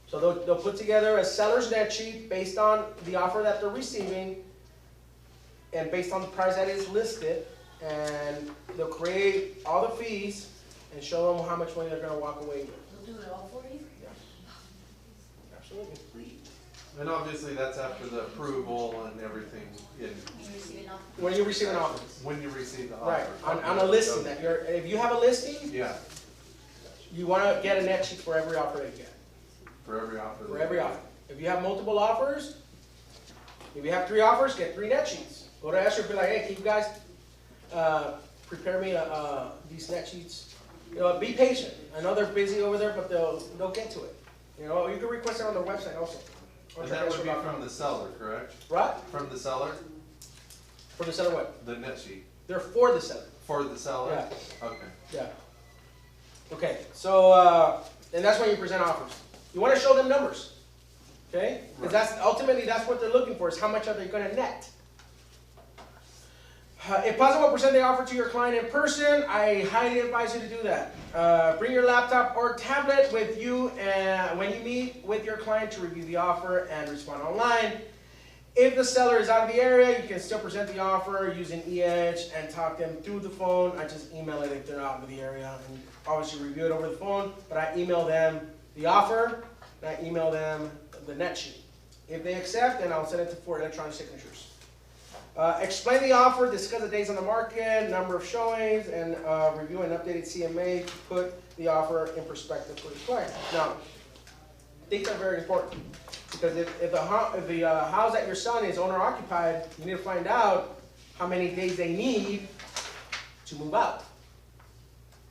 So they'll put together a seller's net sheet based on the offer that they're receiving and based on the price that is listed, and they'll create all the fees and show them how much money they're gonna walk away with. They'll do it all for you? Absolutely. And obviously, that's after the approval and everything in, You receive an offer. When you receive an offer. when you receive the Right, offer. on a listing that if you have a listing, Yeah, you wanna get a net sheet for every offer that you get. for every offer. For every offer. If you have multiple offers, if you have 3 offers, get 3 net sheets. Go to Esther and be like, hey, can you guys, prepare me, these net sheets? You know, be patient. I know they're busy over there, but they'll get to it. You know, you can request it on their website also. Or And check that would be Esther.com. from the seller, correct? Right? From the seller, For the seller what? the net sheet, They're for the seller. for the seller? Yeah. Okay. Yeah. Okay, so, and that's when you present offers. You wanna show them numbers, okay? Because ultimately, that's what they're looking for, is how much are they gonna net? If possible, present the offer to your client in person. I highly advise you to do that. Bring your laptop or tablet with you when you meet with your client to review the offer and respond online. If the seller is out of the area, you can still present the offer using eEdge and talk them through the phone. I just email it if they're out of the area, and obviously review it over the phone, but I email them the offer, and I email them the net sheet. If they accept, then I'll send it for electronic signatures. Explain the offer, discuss the days on the market, number of showings, and review an updated CMA to put the offer in perspective for the client. Now, things are very important, because if the house that you're selling is owner occupied, you need to find out how many days they need to move out.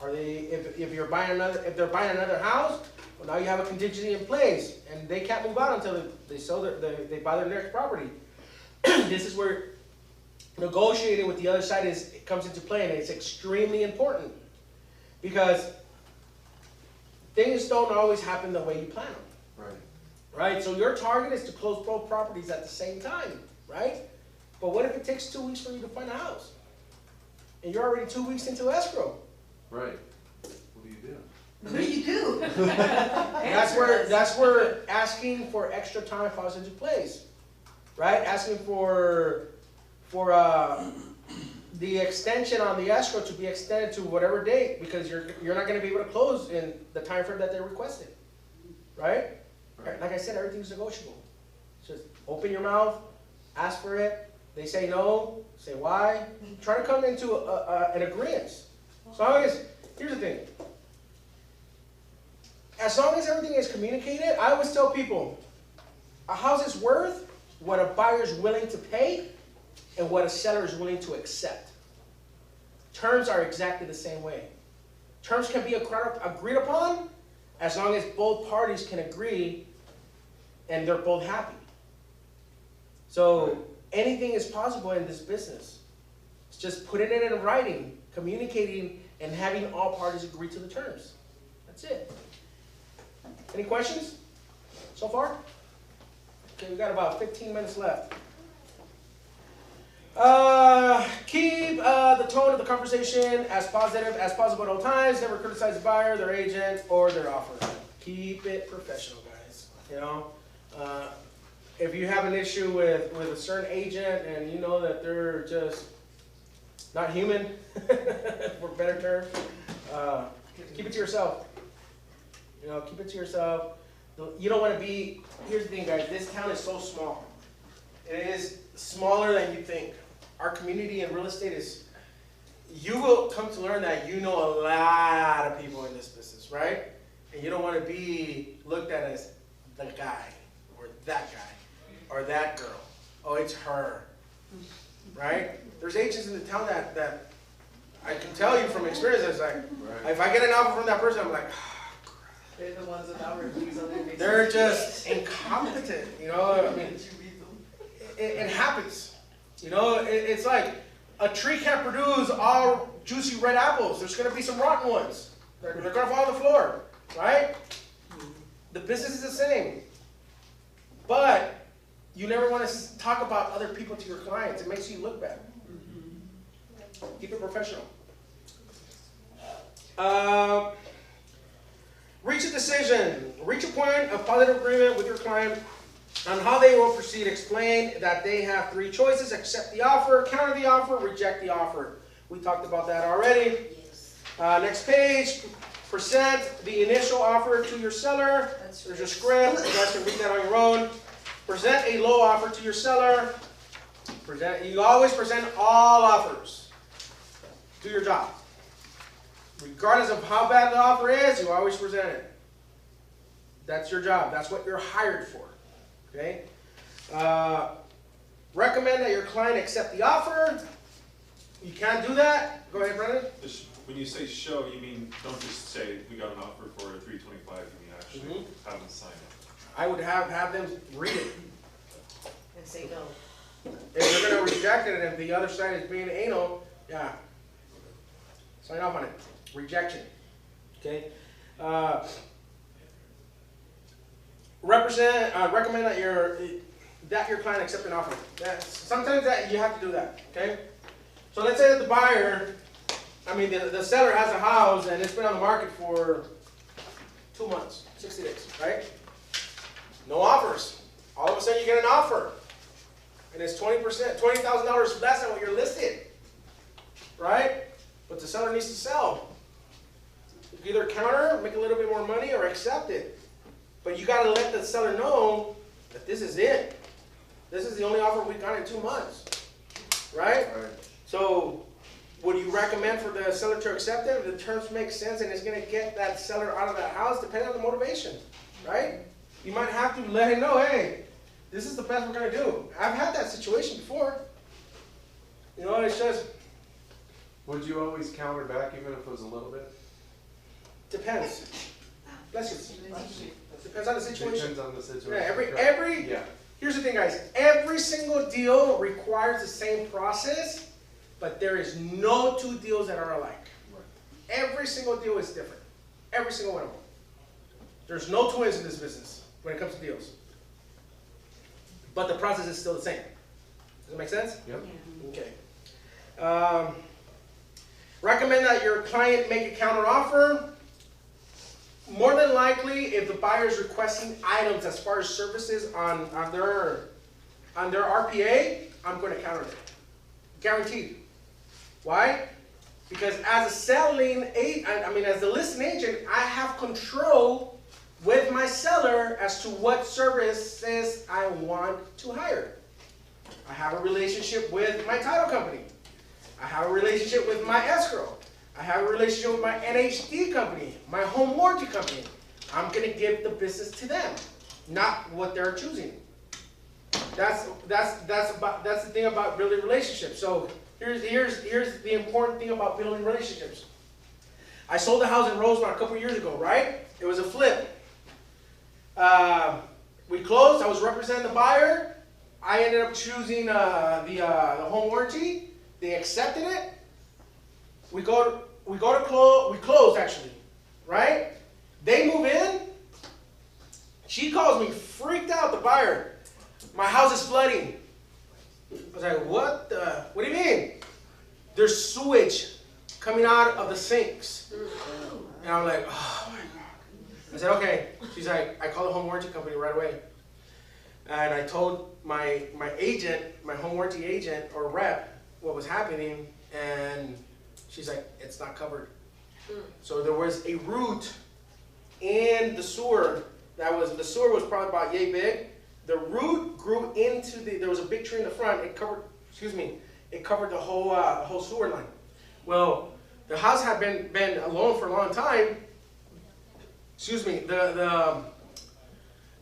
Are they, if they're buying another house, well, now you have a contingency in place, and they can't move out until they buy their next property. This is where negotiating with the other side comes into play, and it's extremely important, because things don't always happen the way you plan them. Right. Right? So your target is to close both properties at the same time, right? But what if it takes 2 weeks for you to find a house? And you're already 2 weeks into escrow. Right. What do you do? What do you do? That's where asking for extra time falls into place, right? Asking for the extension on the escrow to be extended to whatever date, because you're not going to be able to close in the time frame that they requested, right? Right. Like I said, everything's negotiable. Just open your mouth, ask for it. They say no, say why. Try to come into an agreement. So here's the thing. As long as everything is communicated, I always tell people, a house is worth what a buyer is willing to pay and what a seller is willing to accept. Terms are exactly the same way. Terms can be agreed upon as long as both parties can agree and they're both happy. So anything is possible in this business. It's just putting it in writing, communicating, and having all parties agree to the terms. That's it. Any questions so far? Okay, we got about 15 minutes left. Keep the tone of the conversation as positive as possible at all times. Never criticize the buyer, their agent, or their offer. Keep it professional, guys. You know, if you have an issue with a certain agent and you know that they're just not human, for better terms, keep it to yourself. You know, keep it to yourself. You don't want to be. Here's the thing, guys. This town is so small. It is smaller than you think. Our community in real estate is, you will come to learn that you know a lot of people in this business, right? And you don't want to be looked at as the guy, or that guy, or that girl. Oh, it's her, right? There's agents in the town that I can tell you from experience, it's like, if I get an offer from that person, I'm like, They're the ones that our reviews on their Facebook. they're just incompetent, you know? I mean, it happens. You know, it's like a tree can't produce all juicy red apples. There's going to be some rotten ones. They're going to fall on the floor, right? The business is the same. But you never want to talk about other people to your clients. It makes you look bad. Keep it professional. Reach a decision. Reach a point of positive agreement with your client on how they will proceed. Explain that they have 3 choices: accept the offer, counter the offer, reject the offer. We talked about that already. Next page. Present the initial offer to your seller. There's a script. You guys can read that on your own. Present a low offer to your seller. You always present all offers. Do your job. Regardless of how bad the offer is, you always present it. That's your job. That's what you're hired for. Okay? Recommend that your client accept the offer. You can't do that. Go ahead, Brendan. When you say show, you mean, don't just say, we got an offer for $325, you mean actually have them sign it. I would have them read it. And say no. If they're going to reject it and if the other side is being anal, yeah. Sign off on it. Rejection. Okay? Recommend that your client accept an offer. Sometimes that you have to do that. Okay? So let's say that the buyer, the seller has a house and it's been on the market for 2 months, 60 days, right? No offers. All of a sudden you get an offer. And it's 20%, $20,000 less than what you're listed. Right? But the seller needs to sell. You can either counter, make a little bit more money, or accept it. But you got to let the seller know that this is it. This is the only offer we've got in 2 months. Right? So, would you recommend for the seller to accept it if the terms make sense and it's going to get that seller out of that house, depending on the motivation? Right? You might have to let him know, hey, this is the best we're going to do. I've had that situation before. You know, it's just... Would you always counter back even if it was a little bit? Depends. Bless you. Depends on the situation. Depends on the situation. Yeah, here's the thing, guys. Every single deal requires the same process, but there is no 2 deals that are alike. Every single deal is different. Every single one of them. There's no twins in this business when it comes to deals. But the process is still the same. Does that make sense? Yep. Okay. Recommend that your client make a counter offer. More than likely, if the buyer is requesting items as far as services on their RPA, I'm going to counter it. Guaranteed. Why? Because as the listing agent, I have control with my seller as to what services I want to hire. I have a relationship with my title company. I have a relationship with my escrow. I have a relationship with my NHD company, my home warranty company. I'm going to give the business to them, not what they're choosing. That's the thing about building relationships. So here's the important thing about building relationships. I sold a house in Rosemont a couple years ago, right? It was a flip. We closed. I was representing the buyer. I ended up choosing the home warranty. They accepted it. We close actually, right? They move in. She calls me freaked out, the buyer. My house is flooding. I was like, what do you mean? There's sewage coming out of the sinks. And I'm like, oh my God. I said, okay. She's like, I called the home warranty company right away. And I told my agent, my home warranty agent or rep, what was happening, and she's like, it's not covered. So there was a root in the sewer. The sewer was probably about yay big. The root grew into there was a big tree in the front. It covered the whole sewer line. Well, the house had been alone for a long time.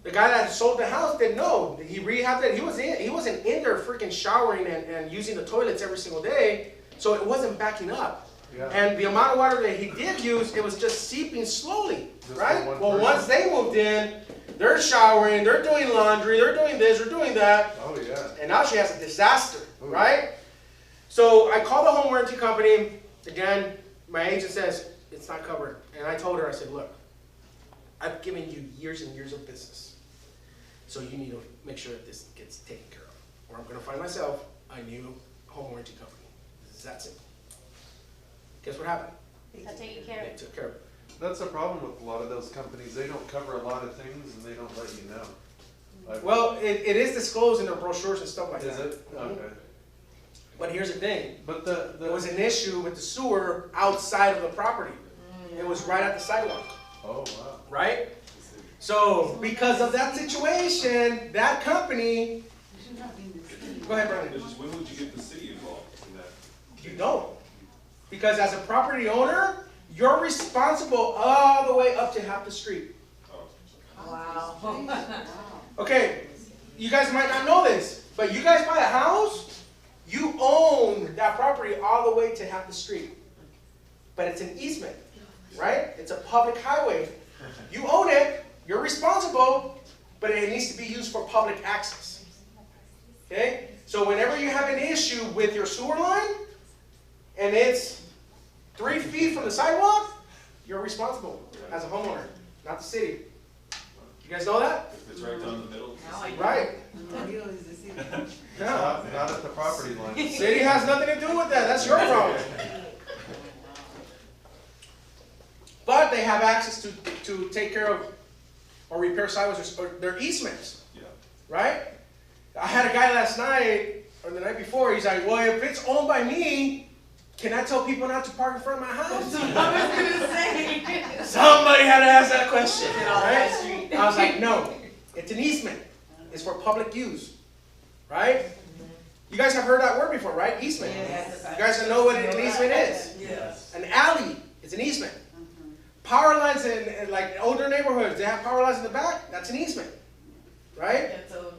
The guy that sold the house didn't know. He rehabbed it. He wasn't in there freaking showering and using the toilets every single day, so it wasn't backing up. Yeah. And the amount of water that he did use, it was just seeping slowly, right? Well, once they moved in, they're showering, they're doing laundry, they're doing this, they're doing that. Oh yeah. And now she has a disaster, Ooh. right? So I called the home warranty company. Again, my agent says it's not covered. And I told her, I said, look, I've given you years and years of business. So you need to make sure that this gets taken care of. Or I'm going to find myself a new home warranty company. It's that simple. Guess what happened? They got taken care They of. took care of it. That's the problem with a lot of those companies, they don't cover a lot of things and they don't let you know. Well, it is disclosed in their brochures and stuff like that. Is it? Okay. But here's the thing, But there was an issue with the sewer outside of the property. It was right at the sidewalk, oh, wow. right? So, because of that situation, that company, go ahead, Brandon. It's just, when would you get the city involved in that? You don't. Because as a property owner, you're responsible all the way up to half the street. Oh. Wow. Okay, you guys might not know this, but you guys buy a house, you own that property all the way to half the street. But it's an easement, right? It's a public highway. You own it, you're responsible, but it needs to be used for public access. Okay? So whenever you have an issue with your sewer line, and it's 3 feet from the sidewalk, you're responsible as a homeowner, not the city. You guys know that? If it's right down the middle. Right. Not at the property line. City has nothing to do with that. That's your problem. But they have access to take care of or repair sidewalks or their easements. Yeah. Right? I had a guy last night or the night before. He's like, "Well, if it's owned by me, can I tell people not to park in front of my house?" Somebody had to ask that question. Right? I was like, "No, it's an easement. It's for public use." Right? You guys have heard that word before, right? Easement. Yes. You guys know what an easement is. Yes. An alley is an easement. Power lines in like older neighborhoods, they have power lines in the back. That's an easement, right?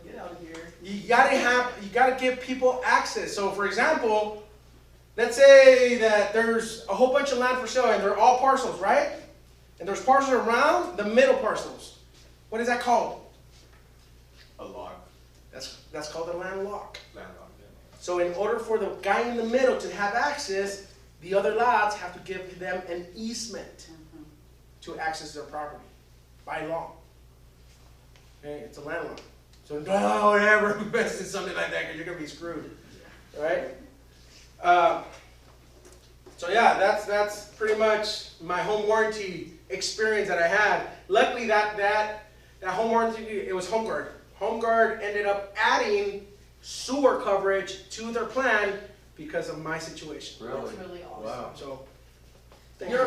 Get out of here. You gotta give people access. So, for example, let's say that there's a whole bunch of land for sale, and they're all parcels, right? And there's parcels around the middle parcels. What is that called? A lock. That's called a land lock. Landlocked, yeah. So, in order for the guy in the middle to have access, the other lots have to give them an easement to access their property by law. Okay, it's a landlock. So don't ever invest in something like that because you're gonna be screwed, right? So yeah, that's pretty much my home warranty experience that I had. Luckily, that home warranty, it was HomeGuard. HomeGuard ended up adding sewer coverage to their plan because of my situation. Really? That's really awesome. Wow. So. Thank you.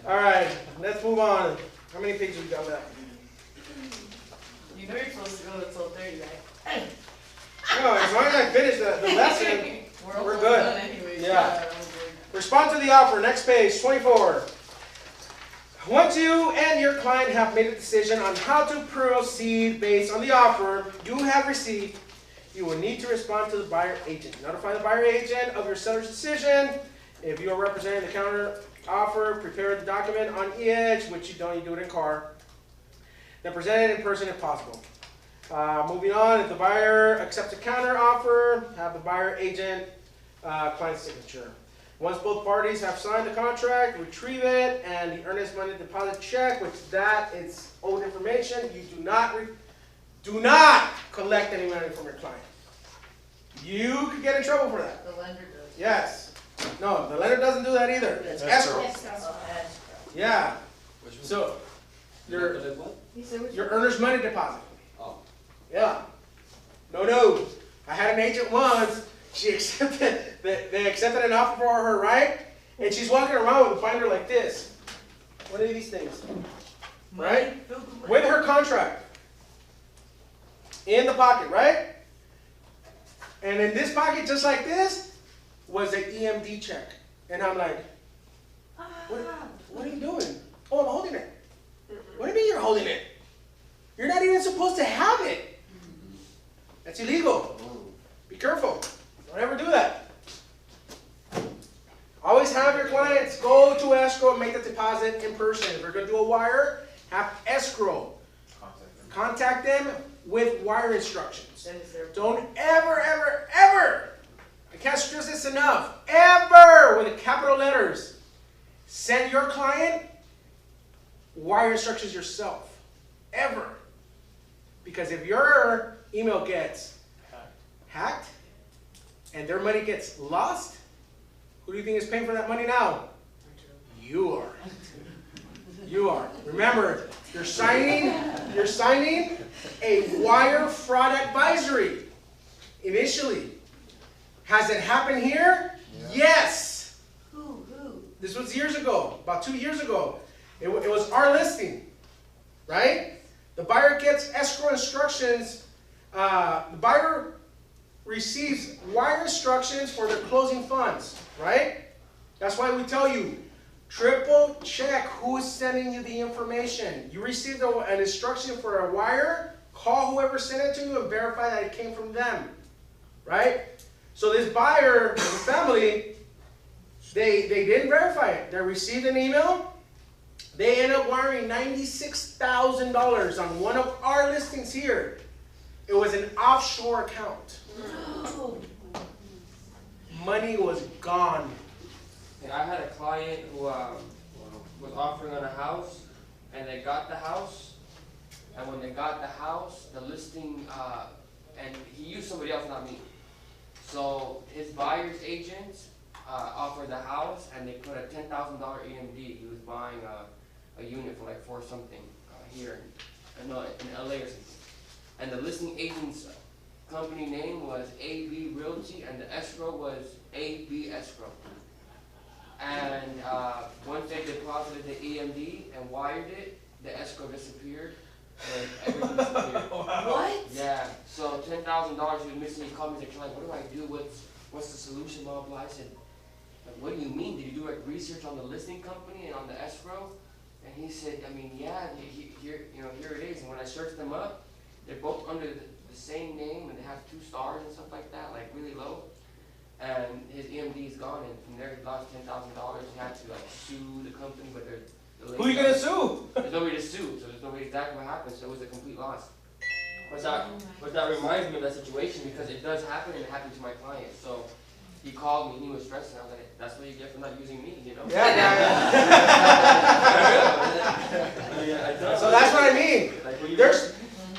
All right, let's move on. How many pages we got left? You know you're supposed to go until 30, right? No, as long as I finish the lesson, we're almost good. done anyways. Yeah. we're good. Respond to the offer. Next page, 24. Once you and your client have made a decision on how to proceed based on the offer you have received, you will need to respond to the buyer agent. Notify the buyer agent of your seller's decision. If you are representing the counter offer, prepare the document on e-edge, which you don't, you do it in car. Then present it in person if possible. Moving on, if the buyer accepts a counter offer, have the buyer agent client's signature. Once both parties have signed the contract, retrieve it, and the earnest money deposit check, which that is old information. You do not collect any money from your client. You could get in trouble for that. The lender does. Yes. No, the lender doesn't do that either. It's escrow. Yeah. Which one? So your What? earnest money deposit. Oh. Yeah. No. I had an agent once. She accepted, they accepted an offer for her, right? And she's walking around with a binder like this. What are these things? Right? With her contract. In the pocket, right? And in this pocket, just like this, was an EMD check. And I'm like, what are you doing? Oh, I'm holding it. What do you mean you're holding it? You're not even supposed to have it. That's illegal. Be careful. Don't ever do that. Always have your clients go to escrow and make the deposit in person. If you're going to do a wire, have escrow. Contact them with wire instructions. Don't ever, I can't stress this enough, ever, with the capital letters, send your client wire instructions yourself. Ever. Because if your email gets hacked, and their money gets lost, Who do you think is paying for that money now? You are. You are. Remember, you're signing a wire fraud advisory initially. Has it happened here? Yeah. Yes. Who? This was years ago, about 2 years ago. It was our listing, right? The buyer gets escrow instructions. The buyer receives wire instructions for their closing funds, right? That's why we tell you, triple check who is sending you the information. You received an instruction for a wire, call whoever sent it to you and verify that it came from them, right? So this buyer, the family, they didn't verify it. They received an email. They ended up wiring $96,000 on one of our listings here. It was an offshore account. No. Money was gone. And I had a client who was offering on a house, and they got the house, and when they got the house, the listing, and he used somebody else, not me. So his buyer's agent offered the house, and they put a $10,000 EMD. He was buying a unit for like $4 something here in LA or something. And the listing agent's company name was AB Realty, and the escrow was AB Escrow. And once they deposited the EMD and wired it, the escrow disappeared, and everything disappeared. What? Yeah, so $10,000 he was missing. He called me, they're like, what do I do? What's the solution, blah, blah. I said, what do you mean? Did you do like research on the listing company and on the escrow? And he said, I mean, yeah, here it is. And when I searched them up, they're both under the same name, and they have 2 stars and stuff like that, like really low. And his EMD is gone, and from there he lost $10,000. He had to like sue the company, but Who are you gonna sue? There's nobody to sue, so there's nobody exactly what happened. So it was a complete loss. But that reminds me of that situation, because it does happen, and it happened to my client. So he called me, he was stressed, and I was like, that's what you get for not using me, you know? Yeah. So that's what I mean.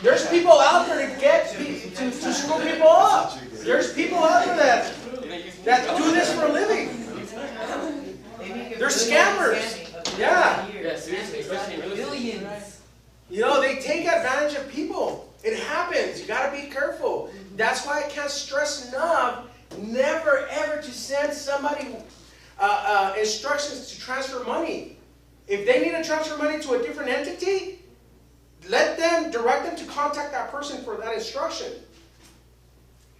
There's people out there to screw people up. There's people out there that do this for a living. They're scammers. Yeah. Yeah, seriously, especially in real estate. Billions. You know, they take advantage of people. It happens. You gotta be careful. That's why I can't stress enough, never ever to send somebody instructions to transfer money. If they need to transfer money to a different entity, direct them to contact that person for that instruction.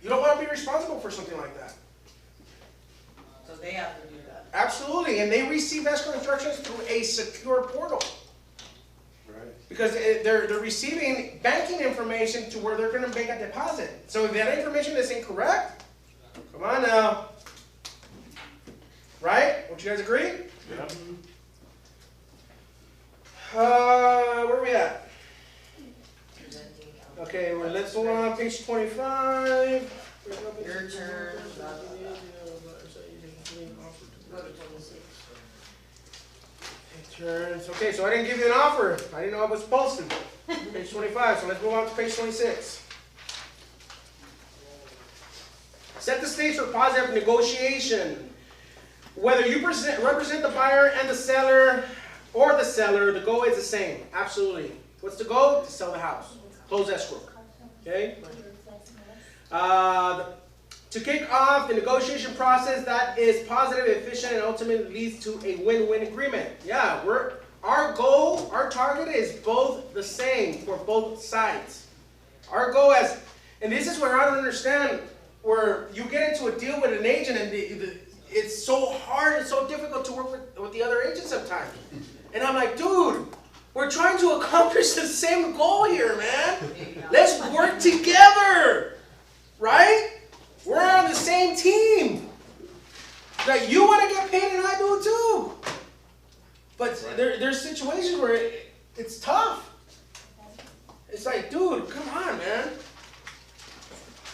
You don't want to be responsible for something like that. So they have to do that. Absolutely, and they receive escrow instructions through a secure portal. Right. Because they're receiving banking information to where they're going to make a deposit. So if that information is incorrect, come on now. Right? Don't you guys agree? Yeah. Where are we at? Okay, well, let's go on page 25. Your turn. Turns. Okay, so I didn't give you an offer. I didn't know I was supposed to. Page 25, so let's move on to page 26. Set the stage for positive negotiation. Whether you represent the buyer and the seller, or the seller, the goal is the same. Absolutely. What's the goal? To sell the house. Close escrow. Okay? To kick off the negotiation process that is positive, efficient, and ultimately leads to a win-win agreement. Yeah, our goal, our target is both the same for both sides. Our goal and this is where I don't understand, where you get into a deal with an agent and it's so hard and so difficult to work with the other agent sometimes. And I'm like, dude, we're trying to accomplish the same goal here, man. Let's work together, right? We're on the same team. Like, you want to get paid and I do too. But there's situations where it's tough. It's like, dude, come on, man.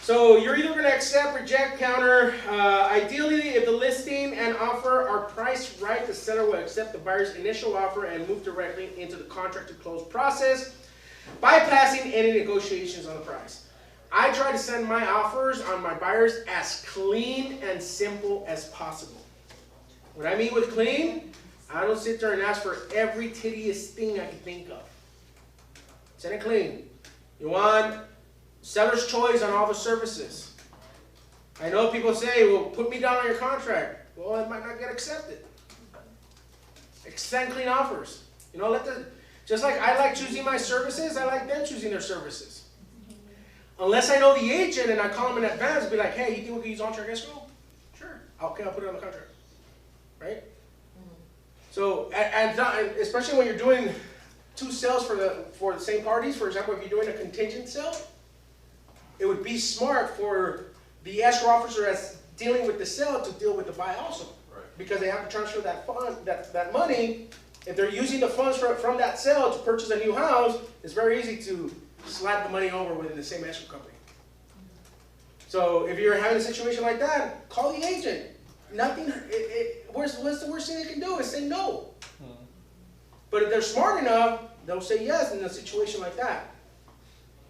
So you're either going to accept, reject, counter. Ideally, if the listing and offer are priced right, the seller will accept the buyer's initial offer and move directly into the contract to close process, bypassing any negotiations on the price. I try to send my offers on my buyers as clean and simple as possible. When I mean with clean, I don't sit there and ask for every tedious thing I can think of. Send it clean. You want seller's choice on all the services. I know people say, well, put me down on your contract. Well, it might not get accepted. Send clean offers. You know, just like I like choosing my services, I like them choosing their services. Unless I know the agent and I call them in advance and be like, hey, you think we can use on-track escrow? Sure. Okay, I'll put it on the contract. Right? So, and especially when you're doing two sales for the same parties, for example, if you're doing a contingent sale, it would be smart for the escrow officer that's dealing with the sale to deal with the buy also. Right. Because they have to transfer that fund, that money. If they're using the funds from that sale to purchase a new house, it's very easy to slap the money over within the same escrow company. So if you're having a situation like that, call the agent. Nothing, what's the worst thing they can do is say no. But if they're smart enough, they'll say yes in a situation like that.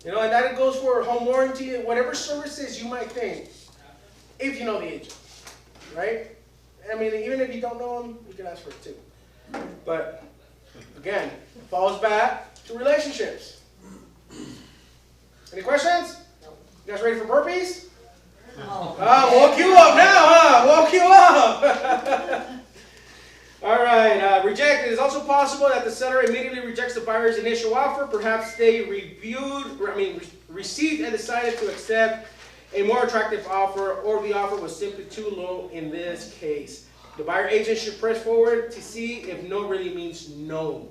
You know, and that goes for home warranty, whatever services you might think, if you know the agent, right? I mean, even if you don't know them, you can ask for it too. But again, it falls back to relationships. Any questions? You guys ready for burpees? No. Woke you up now, huh? Woke you up. All right. Reject. It is also possible that the seller immediately rejects the buyer's initial offer. Perhaps they received and decided to accept a more attractive offer, or the offer was simply too low in this case. The buyer agent should press forward to see if no really means no.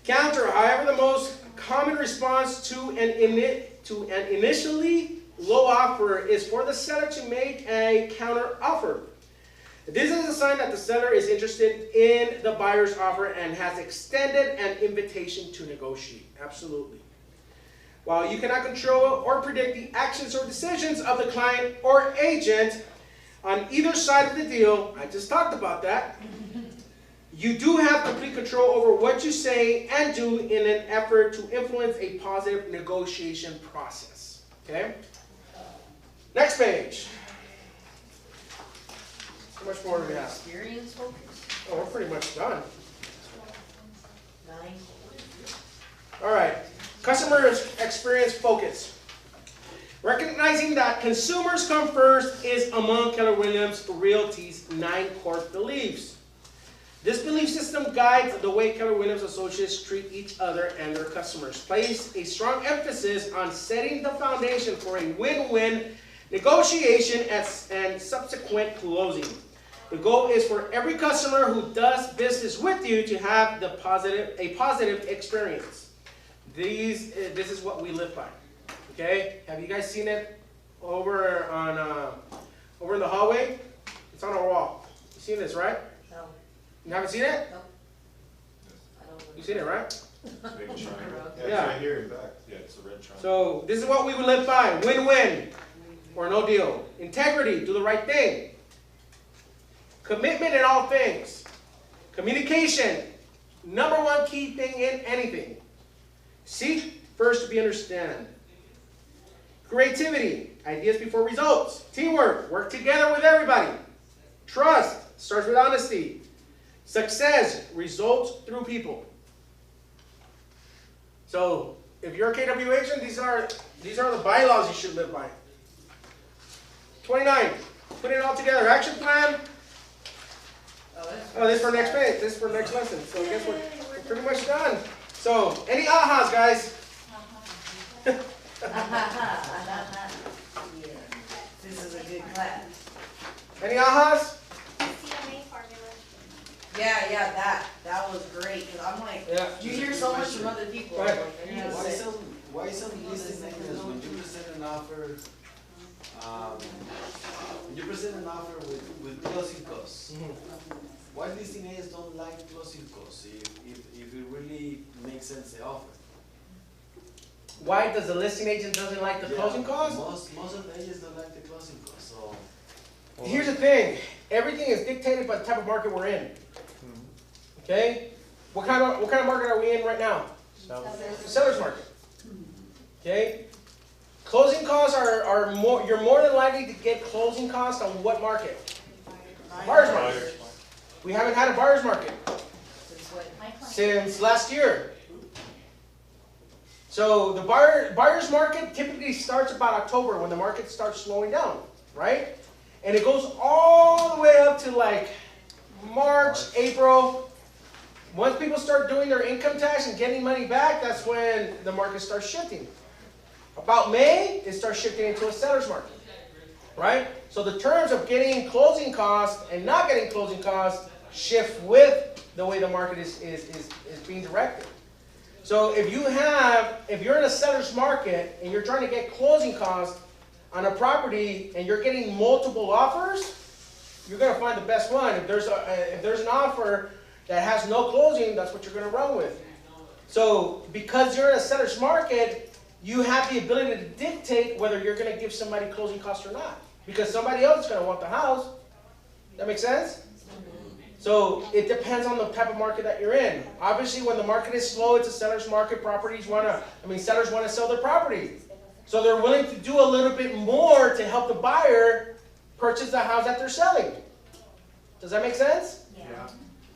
Counter. However, the most common response to an initially low offer is for the seller to make a counter offer. This is a sign that the seller is interested in the buyer's offer and has extended an invitation to negotiate. Absolutely. While you cannot control or predict the actions or decisions of the client or agent on either side of the deal, I just talked about that, you do have complete control over what you say and do in an effort to influence a positive negotiation process. Okay? Next page. How much more do we have? Experience focus. Oh, we're pretty much done. 9. All right. Customer experience focus. Recognizing that consumers come first is among Keller Williams Realty's 9 core beliefs. This belief system guides the way Keller Williams associates treat each other and their customers. Place a strong emphasis on setting the foundation for a win-win negotiation and subsequent closing. The goal is for every customer who does business with you to have a positive experience. This is what we live by. Okay? Have you guys seen it over in the hallway? It's on our wall. You seen this, right? No. You haven't seen it? No. I don't know. You seen it, right? It's a big triangle. Yeah, Yeah. it's right here in back. Yeah, it's a red triangle. So this is what we would live by. Win-win or no deal. Integrity, do the right thing. Commitment in all things. Communication, number one key thing in anything. Seek first to be understood. Creativity, ideas before results. Teamwork, work together with everybody. Trust, starts with honesty. Success, results through people. So, if you're a KW agent, these are the bylaws you should live by. 29, putting it all together. Action plan. Oh, this is for next page. This is for next lesson. So I guess we're pretty much done. So, any ahas, guys? This is a good class. Any ahas? CMA formula. Yeah, that was great, because I'm like, Yeah. you hear so much from other people. I'm Right. like, I need to Why say- some listing agents, when you present an offer, when you present an offer with closing costs, why listing agents don't like closing costs if it really makes sense to offer? Why does the listing agent doesn't like the closing costs? Most of the agents don't like the closing costs, so. Here's the thing. Everything is dictated by the type of market we're in. Okay? What kind of market are we in right now? Seller's market. Okay? Closing costs are more, you're more than likely to get closing costs on what market? Buyer's market. We haven't had a buyer's market Since what? My client. since last year. So the buyer's market typically starts about October when the market starts slowing down, right? And it goes all the way up to like March, April. Once people start doing their income tax and getting money back, that's when the market starts shifting. About May, it starts shifting into a seller's market, right? So the terms of getting closing costs and not getting closing costs shift with the way the market is being directed. So if you're in a seller's market and you're trying to get closing costs on a property and you're getting multiple offers, you're going to find the best one. If there's an offer that has no closing, that's what you're going to run with. So because you're in a seller's market, you have the ability to dictate whether you're going to give somebody closing costs or not. Because somebody else is going to want the house. That make sense? So it depends on the type of market that you're in. Obviously, when the market is slow, it's a seller's market. Sellers want to sell their property. So they're willing to do a little bit more to help the buyer purchase the house that they're selling. Does that make sense? Yeah.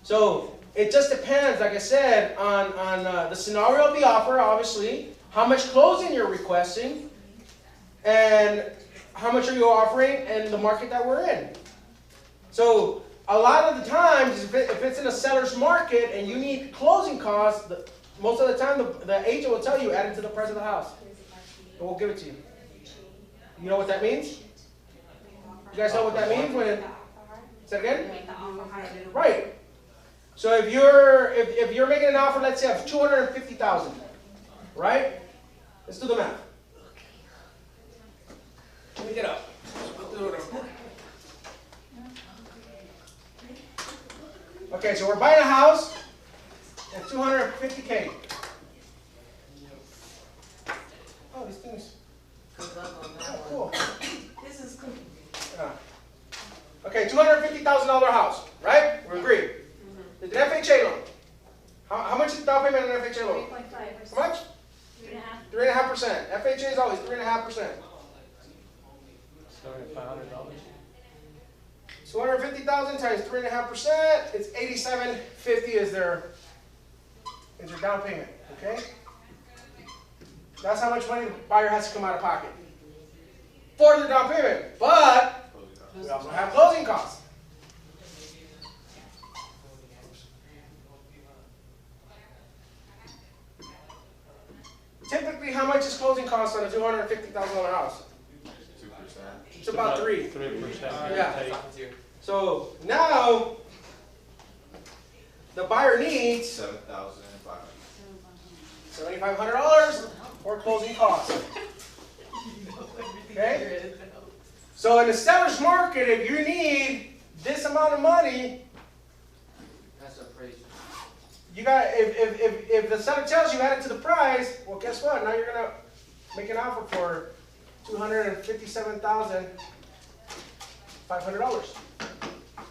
So it just depends, like I said, on the scenario of the offer, obviously, how much closing you're requesting, and how much are you offering, and the market that we're in. So a lot of the times, if it's in a seller's market and you need closing costs, most of the time the agent will tell you, add it to the price of the house. And we'll give it to you. You know what that means? You guys know what that means when? Say it again? Right. So if you're making an offer, let's say of $250,000, right? Let's do the math. Let me get up. Okay, so we're buying a house at $250K. Oh, these things. Good luck on that Oh, one. cool. This is cool. Okay, $250,000 house, right? We agree. The FHA loan. How much is the down payment on an FHA loan? 3.5%. How much? 3.5%. 3.5%. FHA is always 3.5%. $7,500. 250,000 times 3.5%. It's $87.50 is their down payment. Okay. That's how much money the buyer has to come out of pocket for the down payment. But we also have closing costs. Typically, how much is closing costs on a $250,000 house? 2%. It's about 3%. 3%. Yeah. So now the buyer needs $7,500 for closing costs. Okay? So in the seller's market, if you need this amount of money, That's appraisal. you got if the seller tells you add it to the price, well, guess what? Now you're gonna make an offer for $257,500.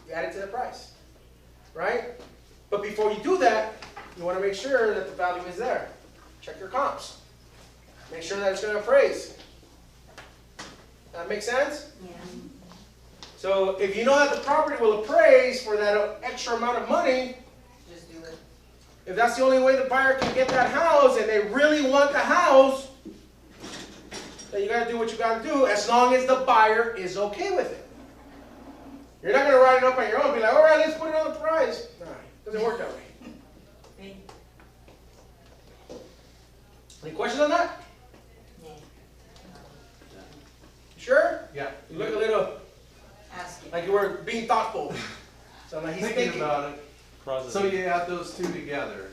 You add it to the price, right? But before you do that, you want to make sure that the value is there. Check your comps. Make sure that it's going to appraise. That make sense? Yeah. So if you know that the property will appraise for that extra amount of money, Just do it. if that's the only way the buyer can get that house and they really want the house, then you got to do what you got to do as long as the buyer is okay with it. You're not going to write it up on your own and be like, all right, let's put it on the price. No, it doesn't work that way. Any questions on that? Yeah. You sure? Yeah. You look a little Ask it. like you were being thoughtful. So now he's thinking. about it. Process. So you add those two together.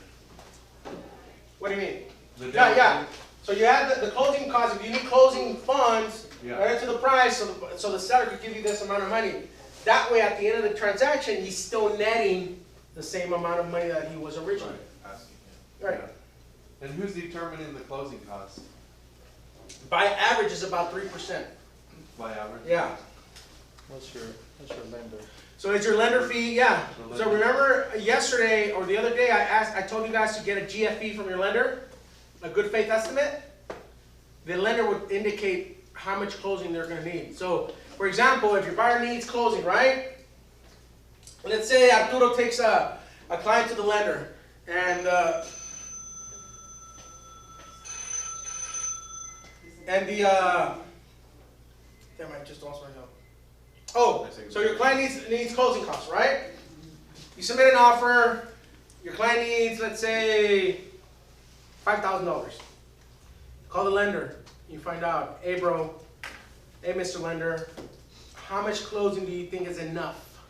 What do you mean? The Yeah, down yeah. payment- So you add the closing costs. If you need closing funds, Yeah. right into the price, so the seller could give you this amount of money. That way, at the end of the transaction, he's still netting the same amount of money that he was originally. Right. And who's determining the closing costs By average, is about 3%. by average? Yeah. What's your lender? So it's your lender fee, yeah. The So lender. remember yesterday or the other day, I told you guys to get a GFE from your lender, a good faith estimate. The lender would indicate how much closing they're going to need. So, for example, if your buyer needs closing, right? let's say Arturo takes a client to the lender, and the damn, I just lost my note. Oh, so your client needs closing costs, right? You submit an offer. Your client needs, let's say, $5,000. Call the lender. You find out, hey bro, hey Mr. Lender, how much closing do you think is enough?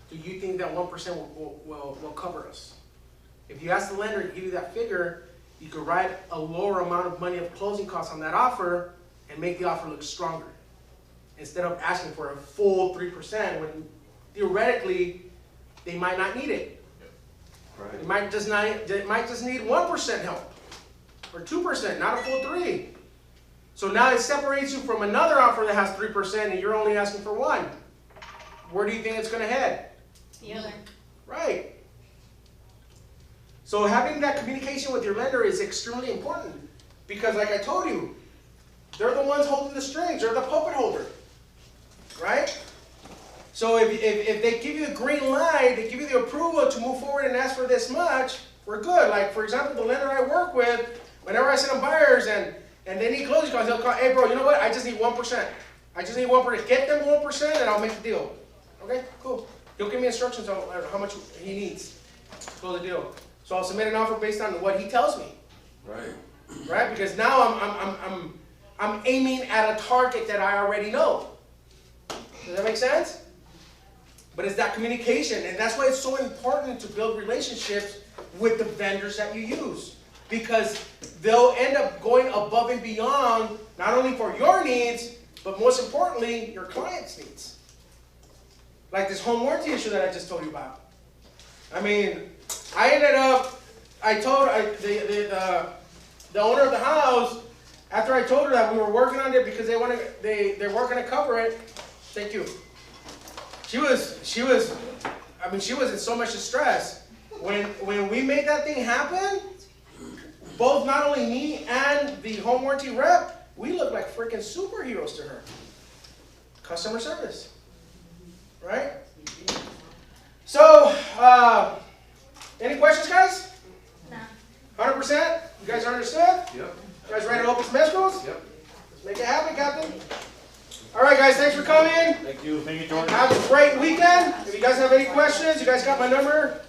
Do you think that 1% will cover us? If you ask the lender to give you that figure, you could write a lower amount of money of closing costs on that offer and make the offer look stronger. Instead of asking for a full 3% when theoretically they might not need it. Right. They might just need 1% help or 2%, not a full 3%. So now it separates you from another offer that has 3% and you're only asking for 1%. Where do you think it's going to head? The other. Right. So having that communication with your lender is extremely important because, like I told you, they're the ones holding the strings. They're the puppet holder, right? So if they give you a green light, they give you the approval to move forward and ask for this much, we're good. Like, for example, the lender I work with, whenever I send them buyers and they need closing costs, they'll call, hey bro, you know what? I just need 1%. I just need 1%. Get them 1% and I'll make the deal. Okay, cool. He'll give me instructions on how much he needs to close the deal. So I'll submit an offer based on what he tells me. Right. Right? Because now I'm aiming at a target that I already know. Does that make sense? But it's that communication, and that's why it's so important to build relationships with the vendors that you use. Because they'll end up going above and beyond, not only for your needs, but most importantly, your client's needs. Like this home warranty issue that I just told you about. I mean, I told the owner of the house, after I told her that we were working on it because they weren't going to cover it. Thank you. She was in so much distress. When we made that thing happen, both not only me and the home warranty rep, we looked like freaking superheroes to her. Customer service. Right? So, any questions, guys? No. 100%? You guys understood? Yep. You guys ready to open some escrows? Yep. Let's make it happen, Captain. All right, guys, thanks for coming. Thank you. Thank you, Jordan. Have a great weekend. If you guys have any questions, you guys got my number,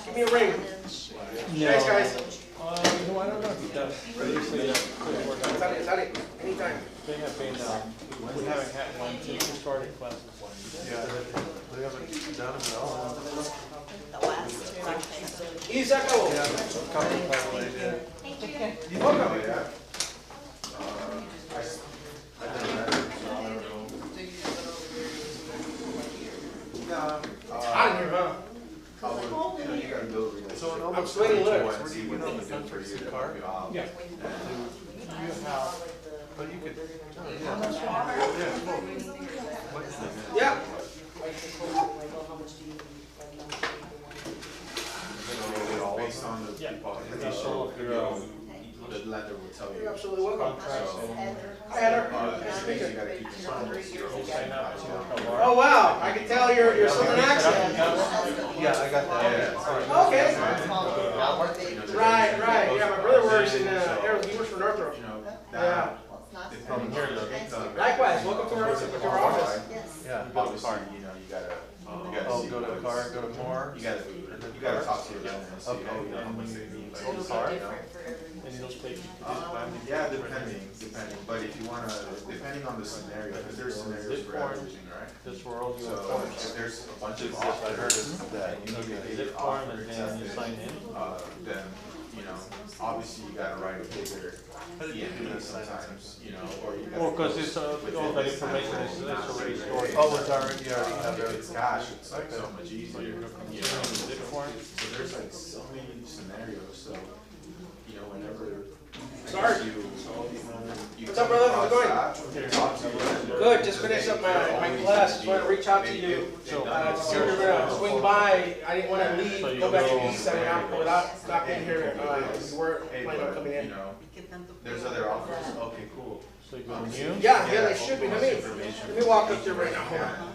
give me a ring. Thanks, guys. No, I don't know if he does. Previously, couldn't work out. Sale. Anytime. They have been, we haven't had one since we started classes. Yeah, they haven't done it at all. The last two, I think. Y se acabó. Yeah, coming by the way, yeah. Thank you. You're welcome. I did that, so I don't know. It's hot in here, huh? You gotta build relationships. So in all I'm those sweating situations, lips. where do you get on the gun for your car? Yeah. You have, but you could, yeah. What is it? Yeah. Based on the Yeah. issue, the lender will tell you. You're absolutely welcome. Contracts So, and. Hi, Heather. things you gotta keep in mind. Sign up to Oh, wow. I can tell your southern accent. Yeah, I got that. Yeah. Okay. Right. Right. Yeah, my brother works in Arizona. He works for Northrop. You know, Yeah. that, From here, look. Likewise, welcome to our office. Yeah. obviously, you know, you gotta Oh, see go to what's- car, go to more. You gotta talk to your lender and see, Okay. oh, you know, how much they need. Go like, to car. you know. And those places. Yeah, depending, but if you wanna, depending on the scenario, because there's scenarios for everything, right? This world, you So have if there's a bunch of I heard offers is that and you need to a get zip your form offer and then you accepted, sign in. then, you know, obviously you gotta write a bigger How did you do EMD that sign sometimes, you know, or you gotta. Well, cause go it's, within all that this information time is frame, not already very stored. big. Oh, it's already, you already have If it. it's cash, it's like Okay. so much easier, So you're you doing know. the zip form? So there's like so many scenarios, so, you know, whenever. Sorry. What's up, brother? How's it going? Good, just finished up my class, just wanted to reach out to you, to see if you're gonna swing by. I didn't wanna leave, go back to the east side without stopping here, you were Hey, planning on but, coming you in. know, there's other offers, okay, cool. So you go new? Yeah, they should be, let me walk up there right now, hold on.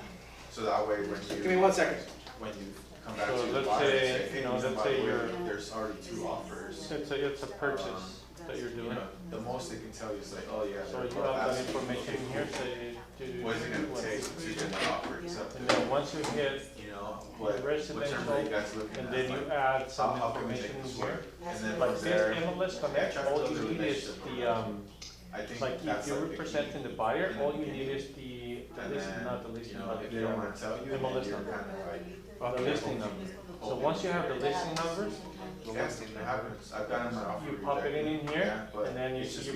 So that way when you. Give me 1 second. when you come back So to the let's buyer, say, say, hey, you know, by let's the say way, you're, there's already two offers. it's a purchase that you're You doing. know, the most they can tell you is like, oh yeah, So they're you both have that asking. information in here, say, What is it gonna take to get an offer accepted? and then once you hit You know, what, residential, whichever you guys looking at. and then you like, add some how can we information make in this here. work? And then Like from this there, MLS Connect, try to all build you a need is relationship the, I think like if that's you're like the key. representing the buyer, all you And need is the And listing, then, not the you listing, know, but if they don't wanna tell you, then MLS you're number. kinda like. The listing number. So once you have the listing numbers, Yes, it happens, I've gotten my offer you pop it rejected. in here, Yeah, but and then you it's just you